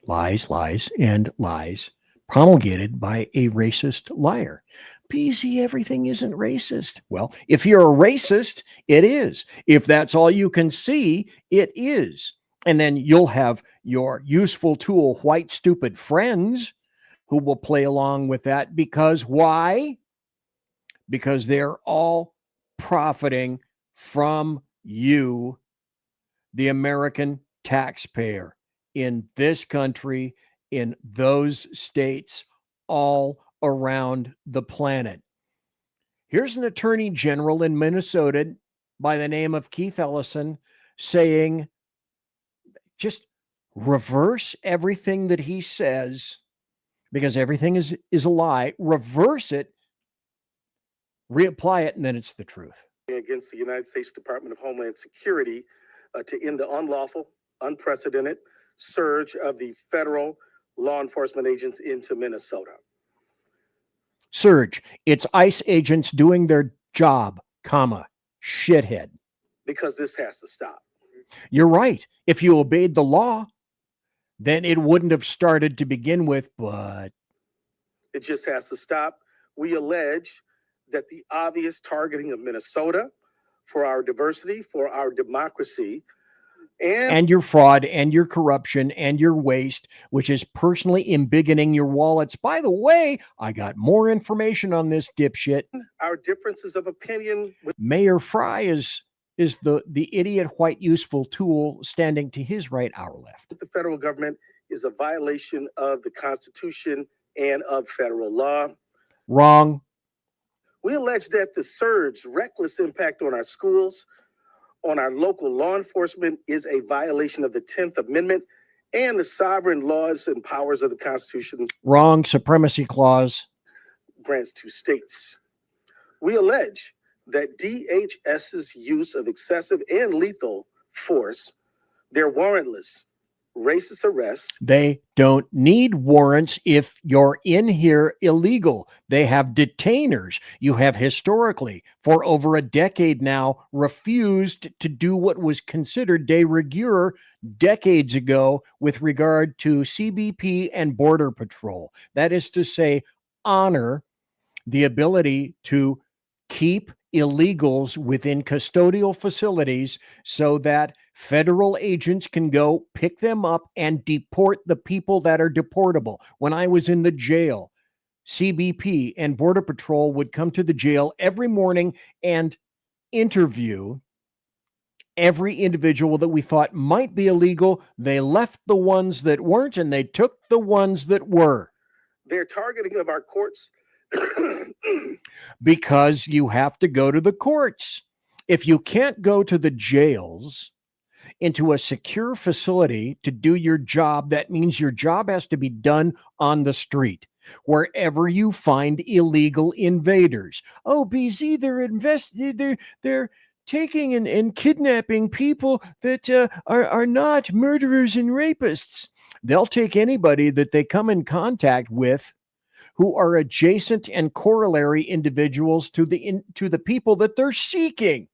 and lies promulgated by a racist liar. BZ, everything isn't racist. Well, if you're a racist, it is. If that's all you can see, it is. And then you'll have your useful tool, white, stupid friends who will play along with that. Because why? Because they're all profiting from you, the American taxpayer, in this country, in those states, all around the planet. Here's an attorney general in Minnesota by the name of Keith Ellison saying, just reverse everything that he says, because everything is a lie. Reverse it, reapply it, and then it's the truth. Against the United States Department of Homeland Security to end the unlawful, unprecedented surge of the federal law enforcement agents into Minnesota. Surge. It's ICE agents doing their job, comma, shithead. Because this has to stop. You're right. If you obeyed the law, then it wouldn't have started to begin with, but it just has to stop. We allege that the obvious targeting of Minnesota for our diversity, for our democracy, and your fraud and your corruption and your waste, which is personally embiggening your wallets. By the way, I got more information on this dipshit. Our differences of opinion with Mayor Fry is the idiot white useful tool standing to his right, our left. The federal government is a violation of the Constitution and of federal law. Wrong. We allege that the surge, reckless impact on our schools, on our local law enforcement is a violation of the 10th Amendment and the sovereign laws and powers of the Constitution. Wrong. Supremacy clause grants to states. We allege that DHS's use of excessive and lethal force, their warrantless, racist arrests. They don't need warrants if you're in here illegal. They have detainers. You have historically, for over a decade now, refused to do what was considered de rigueur decades ago with regard to CBP and Border Patrol. That is to say, honor the ability to keep illegals within custodial facilities so that federal agents can go pick them up and deport the people that are deportable. When I was in the jail, CBP and Border Patrol would come to the jail every morning and interview every individual that we thought might be illegal. They left the ones that weren't and they took the ones that were. Their targeting of our courts because you have to go to the courts. If you can't go to the jails into a secure facility to do your job, that means your job has to be done on the street, wherever you find illegal invaders. Oh, BZ, they're taking and kidnapping people that are not murderers and rapists. They'll take anybody that they come in contact with who are adjacent and corollary individuals to the people that they're seeking.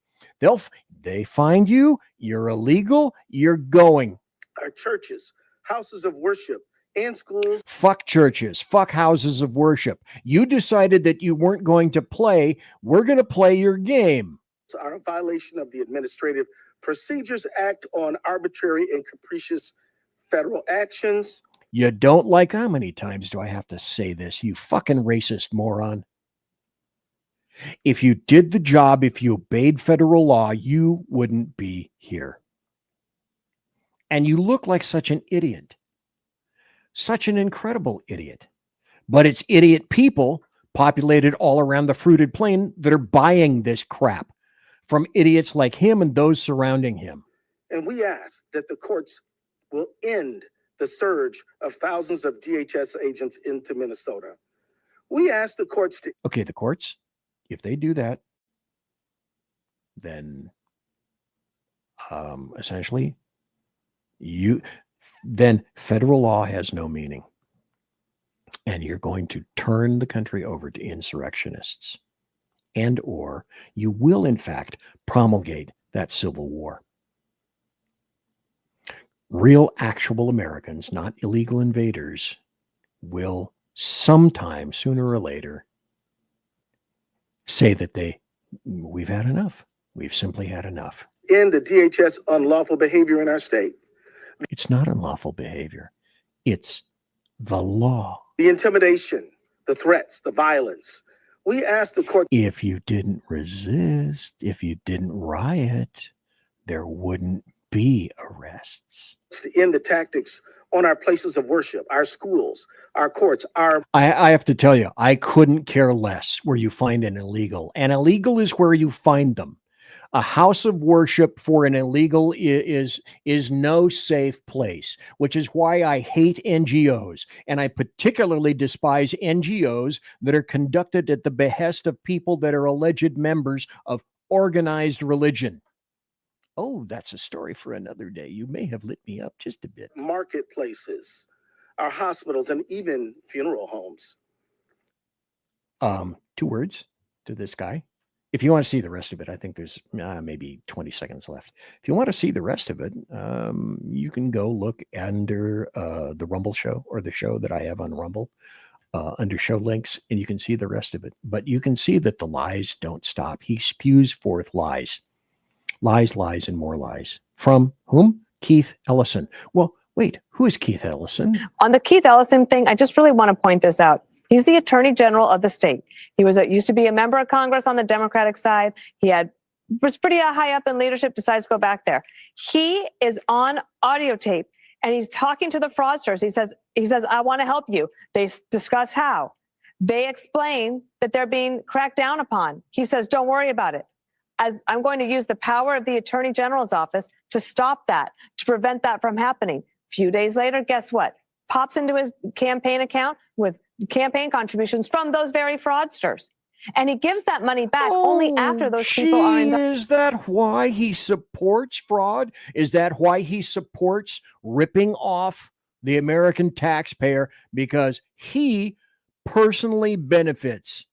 They find you, you're illegal, you're going. Our churches, houses of worship, and schools. Fuck churches, fuck houses of worship. You decided that you weren't going to play. We're going to play your game. Are a violation of the Administrative Procedures Act on arbitrary and capricious federal actions. You don't like, how many times do I have to say this, you fucking racist moron? If you did the job, if you obeyed federal law, you wouldn't be here. And you look like such an idiot. Such an incredible idiot. But it's idiot people populated all around the fruited plain that are buying this crap from idiots like him and those surrounding him. And we ask that the courts will end the surge of thousands of DHS agents into Minnesota. We ask the courts to... Okay, the courts, if they do that, then essentially, then federal law has no meaning. And you're going to turn the country over to insurrectionists. And or you will, in fact, promulgate that civil war. Real, actual Americans, not illegal invaders, will sometime, sooner or later, say that we've had enough. We've simply had enough. End the DHS unlawful behavior in our state. It's not unlawful behavior. It's the law. The intimidation, the threats, the violence. We ask the court... If you didn't resist, if you didn't riot, there wouldn't be arrests. To end the tactics on our places of worship, our schools, our courts, our... I have to tell you, I couldn't care less where you find an illegal. An illegal is where you find them. A house of worship for an illegal is no safe place, which is why I hate NGOs. And I particularly despise NGOs that are conducted at the behest of people that are alleged members of organized religion. Oh, that's a story for another day. You may have lit me up just a bit. Marketplaces, our hospitals, and even funeral homes. 2 words to this guy. If you want to see the rest of it, I think there's maybe 20 seconds left. If you want to see the rest of it, you can go look under the Rumble show, or the show that I have on Rumble, under show links, and you can see the rest of it. But you can see that the lies don't stop. He spews forth lies. Lies, lies, and more lies. From whom? Keith Ellison. Well, wait, who is Keith Ellison? On the Keith Ellison thing, I just really want to point this out. He's the Attorney General of the state. He used to be a member of Congress on the Democratic side. He was pretty high up in leadership, decides to go back there. He is on audio tape, and he's talking to the fraudsters. He says, I want to help you. They discuss how. They explain that they're being cracked down upon. He says, don't worry about it. As I'm going to use the power of the Attorney General's office to stop that, to prevent that from happening. A few days later, guess what? Pops into his campaign account with campaign contributions from those very fraudsters. And he gives that money back only after those people are indicted. Is that why he supports fraud? Is that why he supports ripping off the American taxpayer? Because he personally benefits.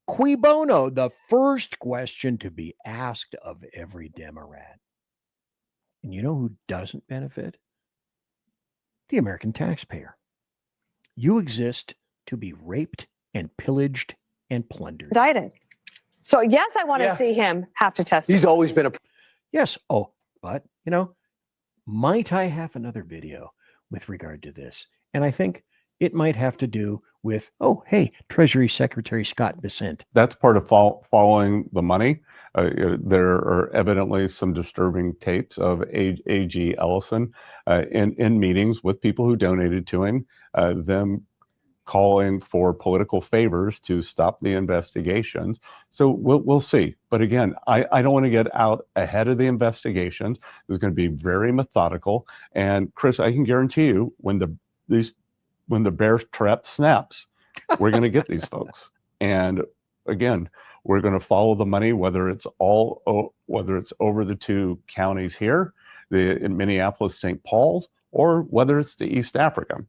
Cui bono? The first question to be asked of every Democrat. And you know who doesn't benefit? The American taxpayer. You exist to be raped and pillaged and plundered. Indicted. So yes, I want to see him have to testify. He's always been a... Yes. Oh, but, might I have another video with regard to this? And I think it might have to do with, Treasury Secretary Scott Bessent. That's part of following the money. There are evidently some disturbing tapes of A.G. Ellison in meetings with people who donated to him, them calling for political favors to stop the investigations. So we'll see. But again, I don't want to get out ahead of the investigations. It's going to be very methodical. And Chris, I can guarantee you, when the bear trap snaps, we're going to get these folks. And again, we're going to follow the money, whether it's over the 2 counties here, in Minneapolis, St. Paul's, or whether it's to East Africa.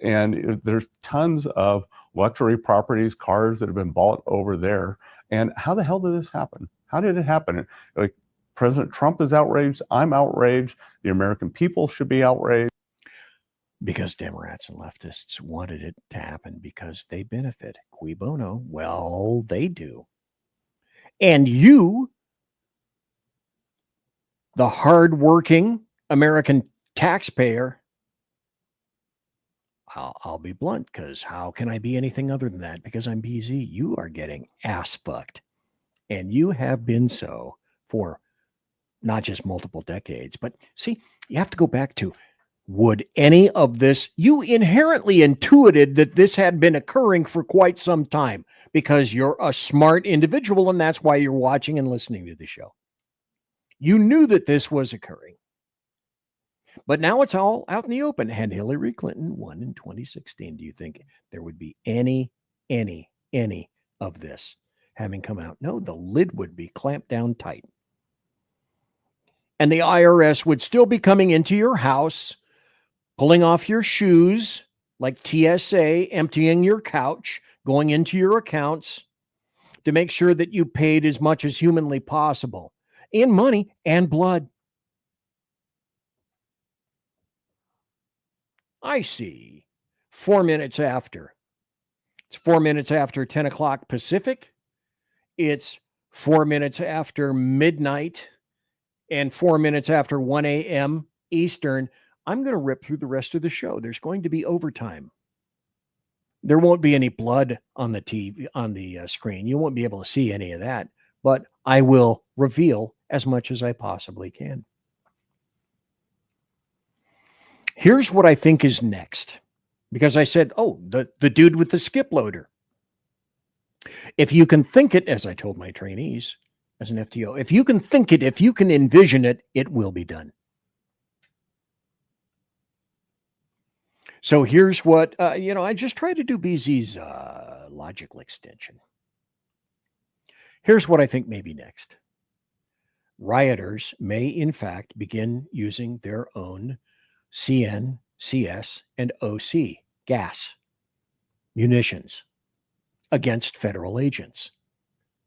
And there's tons of luxury properties, cars that have been bought over there. And how the hell did this happen? How did it happen? Like, President Trump is outraged. I'm outraged. The American people should be outraged. Because Democrats and leftists wanted it to happen because they benefit. Cui bono? Well, they do. And you, the hardworking American taxpayer, I'll be blunt, because how can I be anything other than that? Because I'm BZ. You are getting ass fucked. And you have been so for not just multiple decades, but see, you have to go back to, would any of this, you inherently intuited that this had been occurring for quite some time because you're a smart individual, and that's why you're watching and listening to the show. You knew that this was occurring. But now it's all out in the open. And Hillary Clinton won in 2016. Do you think there would be any of this having come out? No, the lid would be clamped down tight. And the IRS would still be coming into your house, pulling off your shoes like TSA, emptying your couch, going into your accounts to make sure that you paid as much as humanly possible in money and blood. I see. 4 minutes after. It's 4 minutes after 10 o'clock Pacific. It's 4 minutes after midnight and 4 minutes after 1 a.m. Eastern. I'm going to rip through the rest of the show. There's going to be overtime. There won't be any blood on the TV, on the screen. You won't be able to see any of that, but I will reveal as much as I possibly can. Here's what I think is next, because I said, oh, the dude with the skip loader. If you can think it, as I told my trainees as an FTO, if you can think it, if you can envision it, it will be done. So here's what, I just try to do BZ's logical extension. Here's what I think may be next. Rioters may, in fact, begin using their own CN, CS, and OC gas munitions against federal agents.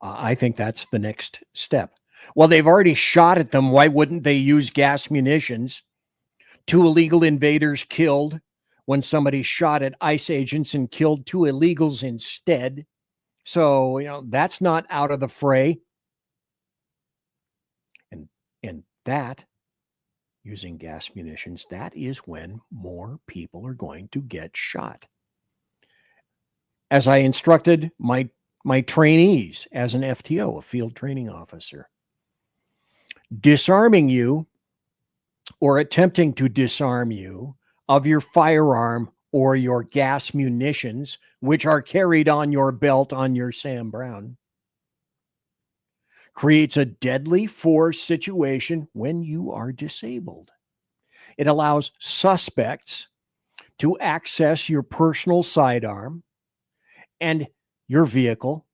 I think that's the next step. Well, they've already shot at them. Why wouldn't they use gas munitions? 2 illegal invaders killed when somebody shot at ICE agents and killed 2 illegals instead. So, that's not out of the fray. And that, using gas munitions, that is when more people are going to get shot. As I instructed my trainees as an FTO, a field training officer, disarming you or attempting to disarm you of your firearm or your gas munitions, which are carried on your belt on your Sam Brown, creates a deadly force situation when you are disabled. It allows suspects to access your personal sidearm and your vehicle,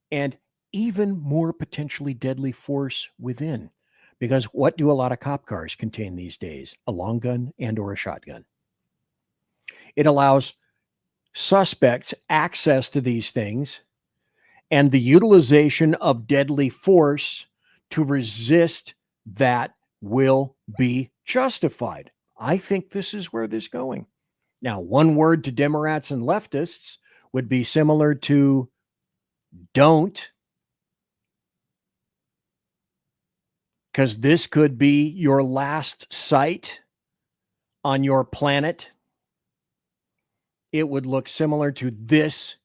and even more potentially deadly force within. Because what do a lot of cop cars contain these days? A long gun and or a shotgun. It allows suspects access to these things and the utilization of deadly force to resist that will be justified. I think this is where this is going. Now, one word to Democrats and leftists would be similar to don't, because this could be your last sight on your planet. It would look similar to this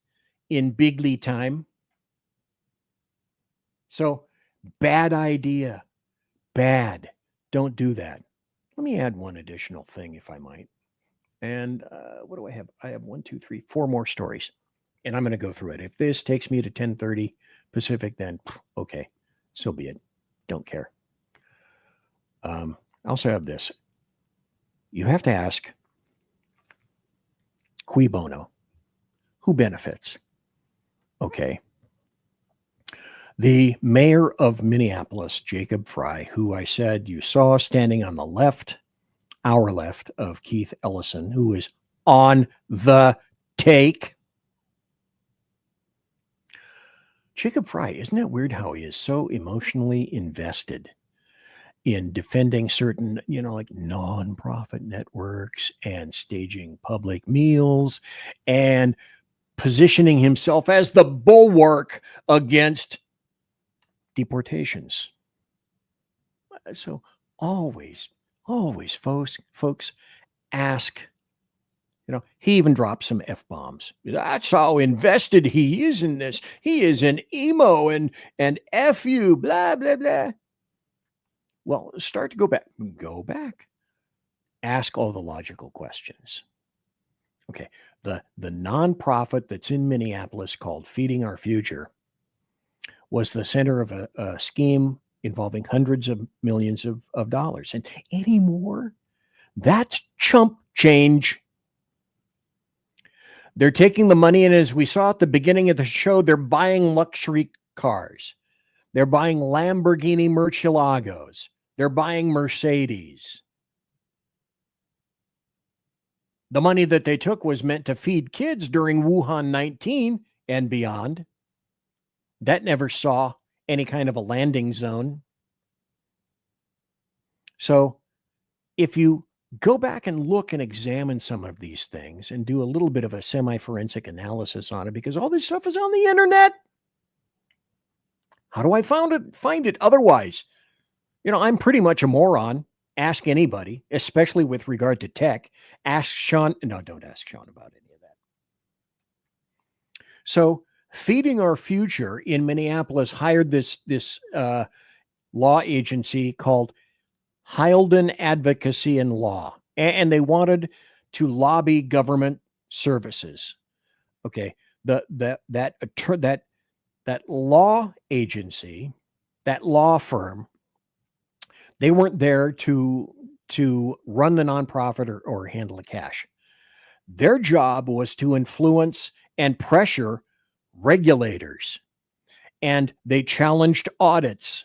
in Bigley time. So, bad idea. Bad. Don't do that. Let me add one additional thing, if I might. And what do I have? I have 1, 2, 3, 4 more stories. And I'm going to go through it. If this takes me to 10:30 Pacific, then okay, so be it. Don't care. I also have this. You have to ask, cui bono? Who benefits? Okay. The mayor of Minneapolis, Jacob Fry, who I said you saw standing on the left, our left of Keith Ellison, who is on the take. Jacob Fry, isn't it weird how he is so emotionally invested in defending certain, like nonprofit networks and staging public meals and positioning himself as the bulwark against deportations? So always, folks, ask. He even dropped some F-bombs. That's how invested he is in this. He is an emo and F you, blah, blah, blah. Well, start to go back. Go back. Ask all the logical questions. Okay, the nonprofit that's in Minneapolis called Feeding Our Future was the center of a scheme involving hundreds of millions of dollars. And anymore, that's chump change. They're taking the money, and as we saw at the beginning of the show, they're buying luxury cars. They're buying Lamborghini Murcielagos. They're buying Mercedes. The money that they took was meant to feed kids during Wuhan 19 and beyond. That never saw any kind of a landing zone. So if you go back and look and examine some of these things and do a little bit of a semi-forensic analysis on it, because all this stuff is on the internet. How do I find it otherwise? I'm pretty much a moron. Ask anybody, especially with regard to tech. Ask Sean. No, don't ask Sean about any of that. So Feeding Our Future in Minneapolis hired this law agency called Hylden Advocacy and Law. and they wanted to lobby government services. Okay, that law agency, that law firm, they weren't there to run the nonprofit or handle the cash. Their job was to influence and pressure regulators, and they challenged audits,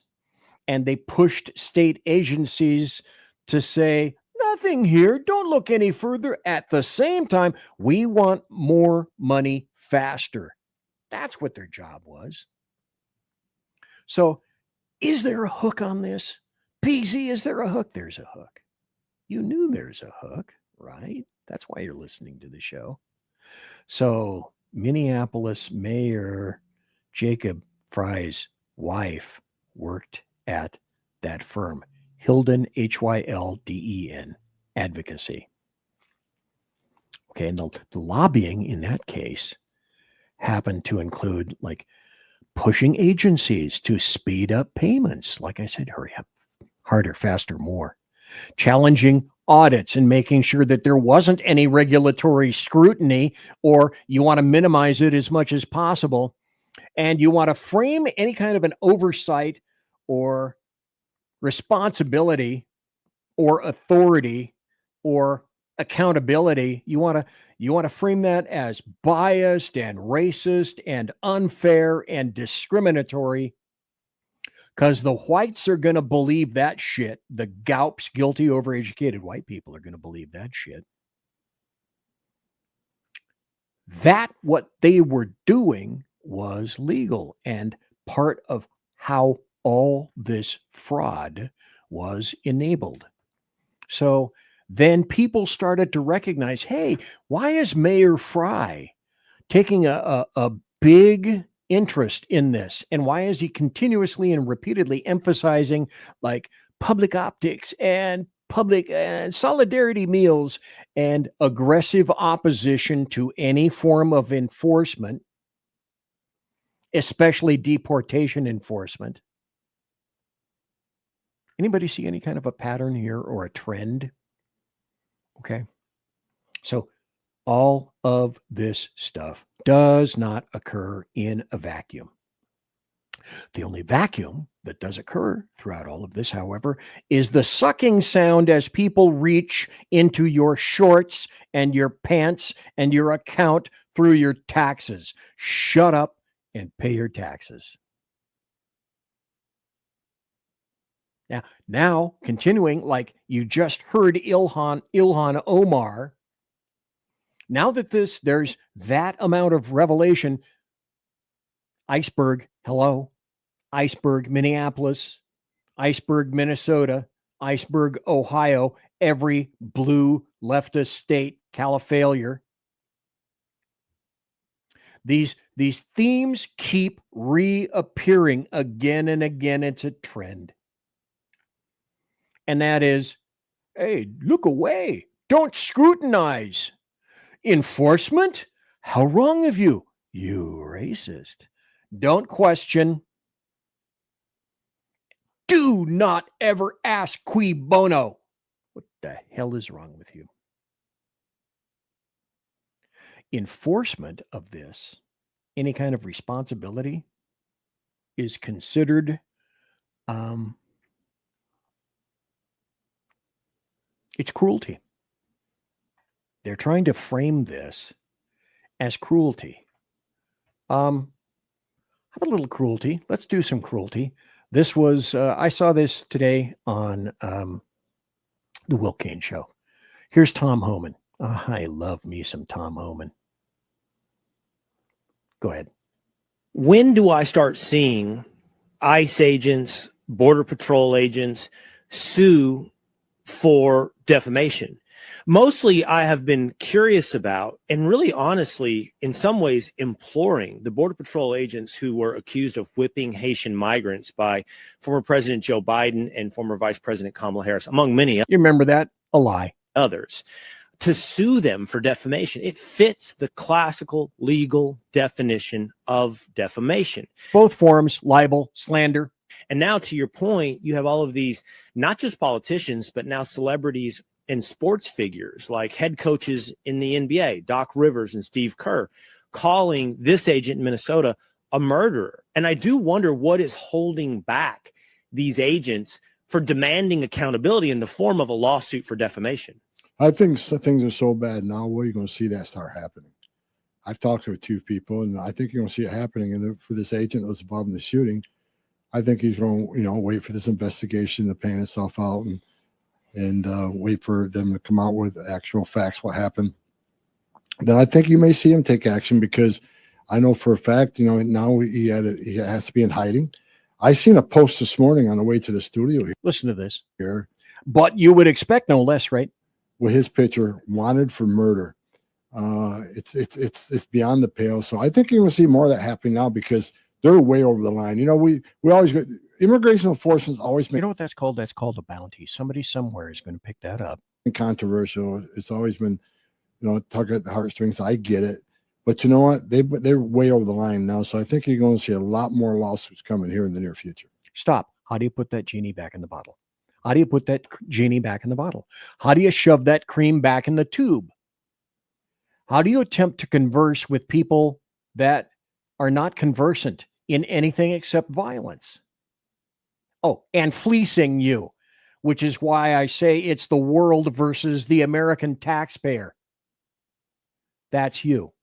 and they pushed state agencies to say, nothing here, don't look any further. At the same time, we want more money faster. That's what their job was. So is there a hook on this? PZ, is there a hook? There's a hook. You knew there's a hook, right? That's why you're listening to the show. So Minneapolis Mayor Jacob Fry's wife worked at that firm, Hilden, Hylden Advocacy. Okay, and the lobbying in that case happened to include like pushing agencies to speed up payments. Like I said, hurry up, harder, faster, more. Challenging audits and making sure that there wasn't any regulatory scrutiny, or you want to minimize it as much as possible. And you want to frame any kind of an oversight or responsibility or authority or accountability. You want to frame that as biased and racist and unfair and discriminatory, because the whites are going to believe that shit. The Gaups, guilty, overeducated white people, are going to believe that shit. That what they were doing was legal and part of how all this fraud was enabled. So then people started to recognize, hey, why is Mayor Fry taking a big interest in this? And why is he continuously and repeatedly emphasizing like public optics and public and solidarity meals and aggressive opposition to any form of enforcement, especially deportation enforcement? Anybody see any kind of a pattern here or a trend? Okay. So all of this stuff does not occur in a vacuum. The only vacuum that does occur throughout all of this, however, is the sucking sound as people reach into your shorts and your pants and your account through your taxes. Shut up and pay your taxes. Now, continuing, like you just heard Ilhan Omar, now that there's that amount of revelation, iceberg, hello, iceberg, Minneapolis, iceberg, Minnesota, iceberg, Ohio, every blue leftist state, califailure. These themes keep reappearing again and again. It's a trend. And that is, hey, look away. Don't scrutinize. Enforcement? How wrong of you? You racist. Don't question. Do not ever ask cui bono. What the hell is wrong with you? Enforcement of this, any kind of responsibility, is considered it's cruelty. They're trying to frame this as cruelty. Have a little cruelty. Let's do some cruelty. This was, I saw this today on the Will Kane Show. Here's Tom Homan. I love me some Tom Homan. Go ahead. When do I start seeing ICE agents, Border Patrol agents sue for defamation? Mostly I have been curious about, and really honestly, in some ways, imploring the Border Patrol agents who were accused of whipping Haitian migrants by former President Joe Biden and former Vice President Kamala Harris, among many You remember that? A lie. others, to sue them for defamation. It fits the classical legal definition of defamation. Both forms, libel, slander. And now, to your point, you have all of these, not just politicians, but now celebrities and sports figures like head coaches in the NBA, Doc Rivers and Steve Kerr, calling this agent in Minnesota a murderer. And I do wonder what is holding back these agents for demanding accountability in the form of a lawsuit for defamation. I think things are so bad now. Where you're going to see that start happening. I've talked to a few people, and I think you're going to see it happening. And for this agent that was involved in the shooting, I think he's going to, wait for this investigation to pan itself out and wait for them to come out with actual facts, what happened. Then I think you may see him take action, because I know for a fact, now he has to be in hiding. I seen a post this morning on the way to the studio here. Listen to this here, but you would expect no less, right? With his picture, wanted for murder. It's beyond the pale. So I think you're going to see more of that happening now, because they're way over the line. We always get immigration enforcement always. You know what that's called? That's called a bounty. Somebody somewhere is going to pick that up. Controversial. It's always been, tug at the heartstrings. I get it, but you know what? They're way over the line now. So I think you're going to see a lot more lawsuits coming here in the near future. Stop. How do you put that genie back in the bottle? How do you put that genie back in the bottle? How do you shove that cream back in the tube? How do you attempt to converse with people that are not conversant in anything except violence? Oh, and fleecing you, which is why I say it's the world versus the American taxpayer. That's you.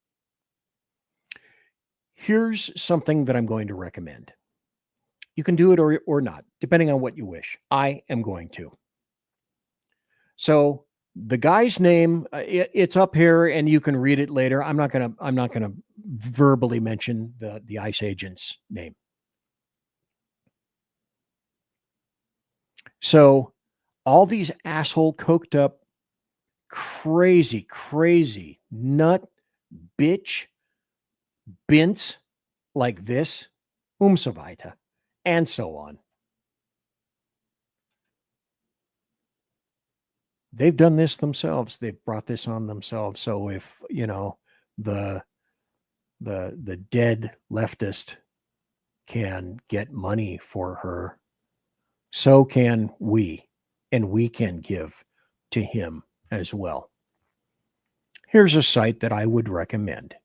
Here's something that I'm going to recommend. You can do it or not, depending on what you wish. I am going to. So the guy's name, it's up here, and you can read it later. I'm not gonna verbally mention the ICE agent's name. So all these asshole, coked up, crazy nut bitch bints like this, so weiter, and so on. They've done this themselves. They've brought this on themselves. So if, the dead leftist can get money for her, so can we, and we can give to him as well. Here's a site that I would recommend.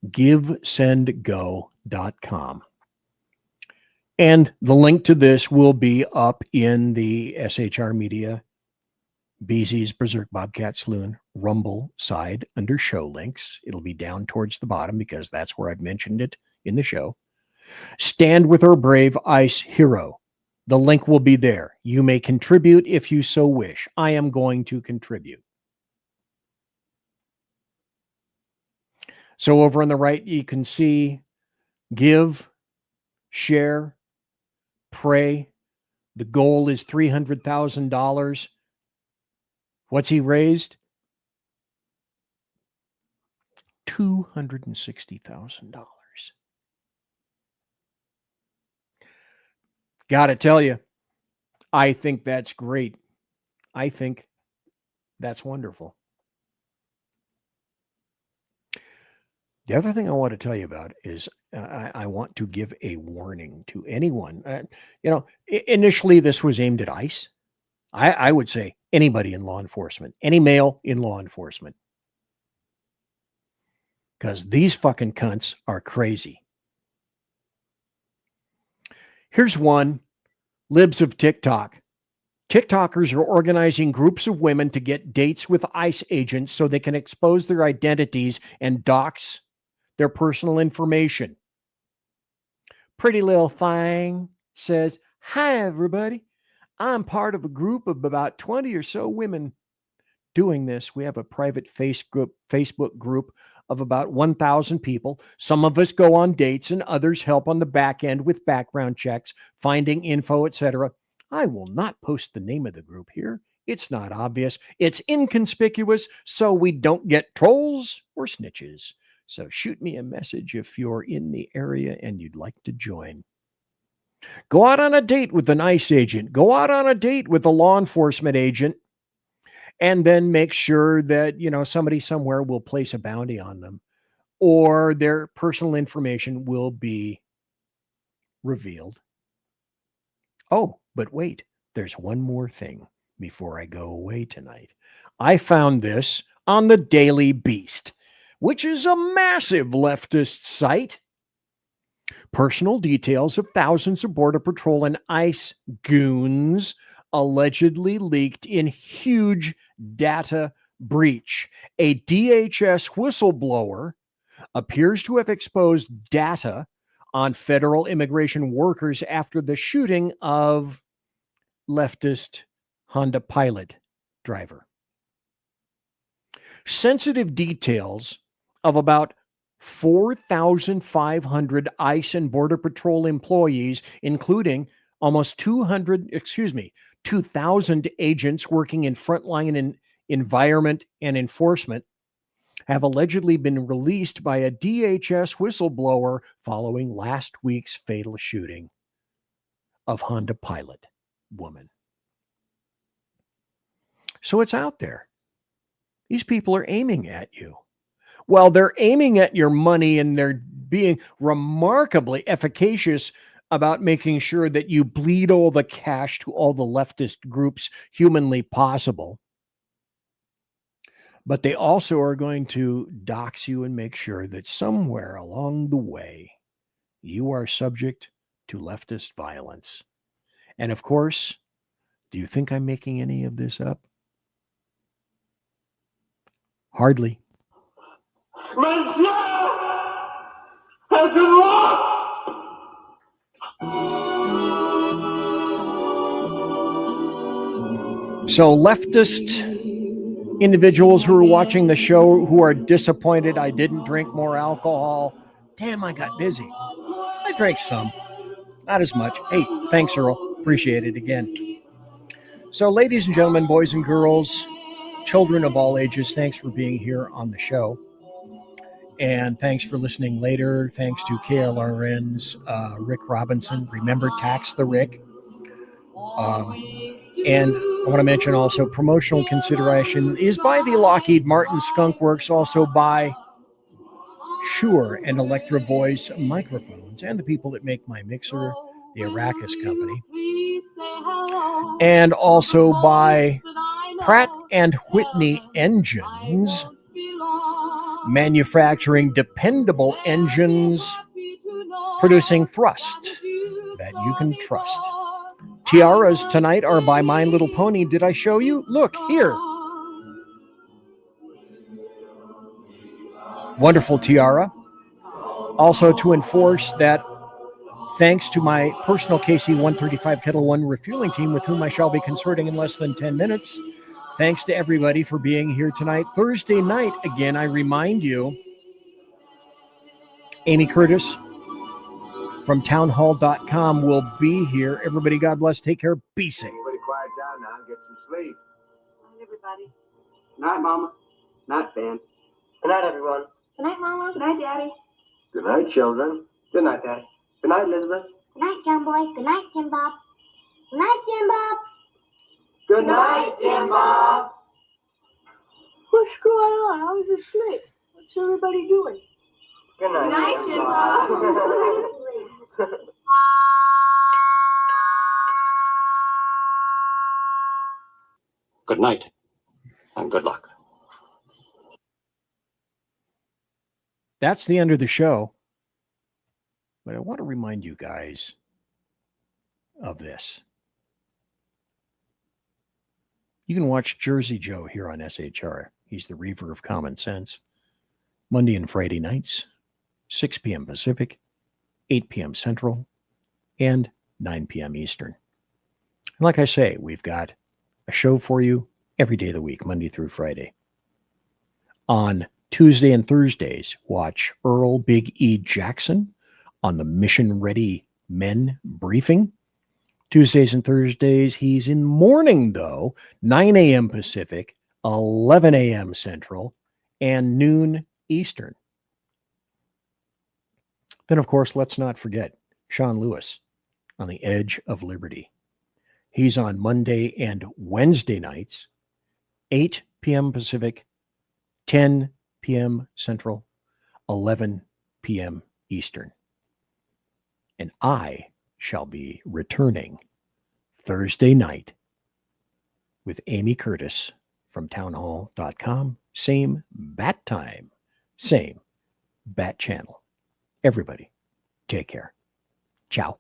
GiveSendGo.com. And the link to this will be up in the SHR Media, BZ's Berserk, Bobcat, Saloon, Rumble side under show links. It'll be down towards the bottom because that's where I've mentioned it in the show. Stand with our brave ICE hero. The link will be there. You may contribute if you so wish. I am going to contribute. So over on the right, you can see give, share, pray. The goal is $300,000. What's he raised? $260,000. Got to tell you, I think that's great. I think that's wonderful. The other thing I want to tell you about is I want to give a warning to anyone. Initially this was aimed at ICE. I would say anybody in law enforcement, any male in law enforcement. Because these fucking cunts are crazy. Here's one, libs of TikTok. TikTokers are organizing groups of women to get dates with ICE agents so they can expose their identities and dox their personal information. Pretty little thing says, "Hi, everybody. I'm part of a group of about 20 or so women doing this. We have a private Facebook group of about 1,000 people. Some of us go on dates and others help on the back end with background checks, finding info, etc. I will not post the name of the group here. It's not obvious. It's inconspicuous, so we don't get trolls or snitches. So shoot me a message if you're in the area and you'd like to join. Go out on a date with an ICE agent. Go out on a date with a law enforcement agent. And then make sure that, somebody somewhere will place a bounty on them or their personal information will be revealed. Oh, but wait, there's one more thing. before I go away tonight. I found this on the Daily Beast, which is a massive leftist site. Personal details of thousands of Border Patrol and ICE goons allegedly leaked in huge data breach. A DHS whistleblower appears to have exposed data on federal immigration workers after the shooting of leftist Honda Pilot driver. Sensitive details of about 4,500 ICE and Border Patrol employees, including almost 2,000 agents working in frontline environment and enforcement, have allegedly been released by a DHS whistleblower following last week's fatal shooting of Honda Pilot woman. So it's out there. These people are aiming at you. Well, they're aiming at your money, and they're being remarkably efficacious about making sure that you bleed all the cash to all the leftist groups humanly possible. But they also are going to dox you and make sure that somewhere along the way, you are subject to leftist violence. And of course, do you think I'm making any of this up? Hardly. Mein Schlaf has been locked. So leftist individuals who are watching the show who are disappointed I didn't drink more alcohol. Damn, I got busy. I drank some. Not as much. Hey, thanks, Earl. Appreciate it again. So, ladies and gentlemen, boys and girls, children of all ages, thanks for being here on the show. And thanks for listening later. Thanks to KLRN's Rick Robinson. Remember, tax the Rick. And I want to mention also promotional consideration is by the Lockheed Martin Skunk Works, also by Shure and Electra Voice microphones, and the people that make my mixer, the Arrakis Company. And also by Pratt and Whitney Engines, manufacturing dependable engines, producing thrust that you can trust. Tiaras tonight are by My Little Pony. Did I show you? Look, here. Wonderful tiara. Also to enforce that thanks to my personal KC-135 Kettle One refueling team with whom I shall be consorting in less than 10 minutes. Thanks to everybody for being here tonight. Thursday night, again, I remind you, Amy Curtis from townhall.com will be here. Everybody, God bless. Take care. Be safe. Everybody quiet down now and get some sleep. Good night, everybody. Good night, Mama. Good night, Ben. Good night, everyone. Good night, Mama. Good night, Daddy. Good night, children. Good night, Daddy. Good night, Elizabeth. Good night, John Boy. Good night, Jim Bob. Good night, Jim Bob. Good night, Jim Bob. What's going on? I was asleep. What's everybody doing? Good night, Jim Bob. Good night, and good luck. That's the end of the show. But I want to remind you guys of this. You can watch Jersey Joe here on SHR. He's the Reaver of Common Sense. Monday and Friday nights, 6 p.m. Pacific, 8 p.m. Central, and 9 p.m. Eastern. And like I say, we've got a show for you every day of the week, Monday through Friday. On Tuesday and Thursdays, watch Earl Big E Jackson on the Mission Ready Men Briefing. Tuesdays and Thursdays, he's in morning, though, 9 a.m. Pacific, 11 a.m. Central, and noon Eastern. Then, of course, let's not forget Sean Lewis on the Edge of Liberty. He's on Monday and Wednesday nights, 8 p.m. Pacific, 10 p.m. Central, 11 p.m. Eastern. And I shall be returning Thursday night with Amy Curtis from townhall.com. Same bat time, same bat channel. Everybody, take care. Ciao.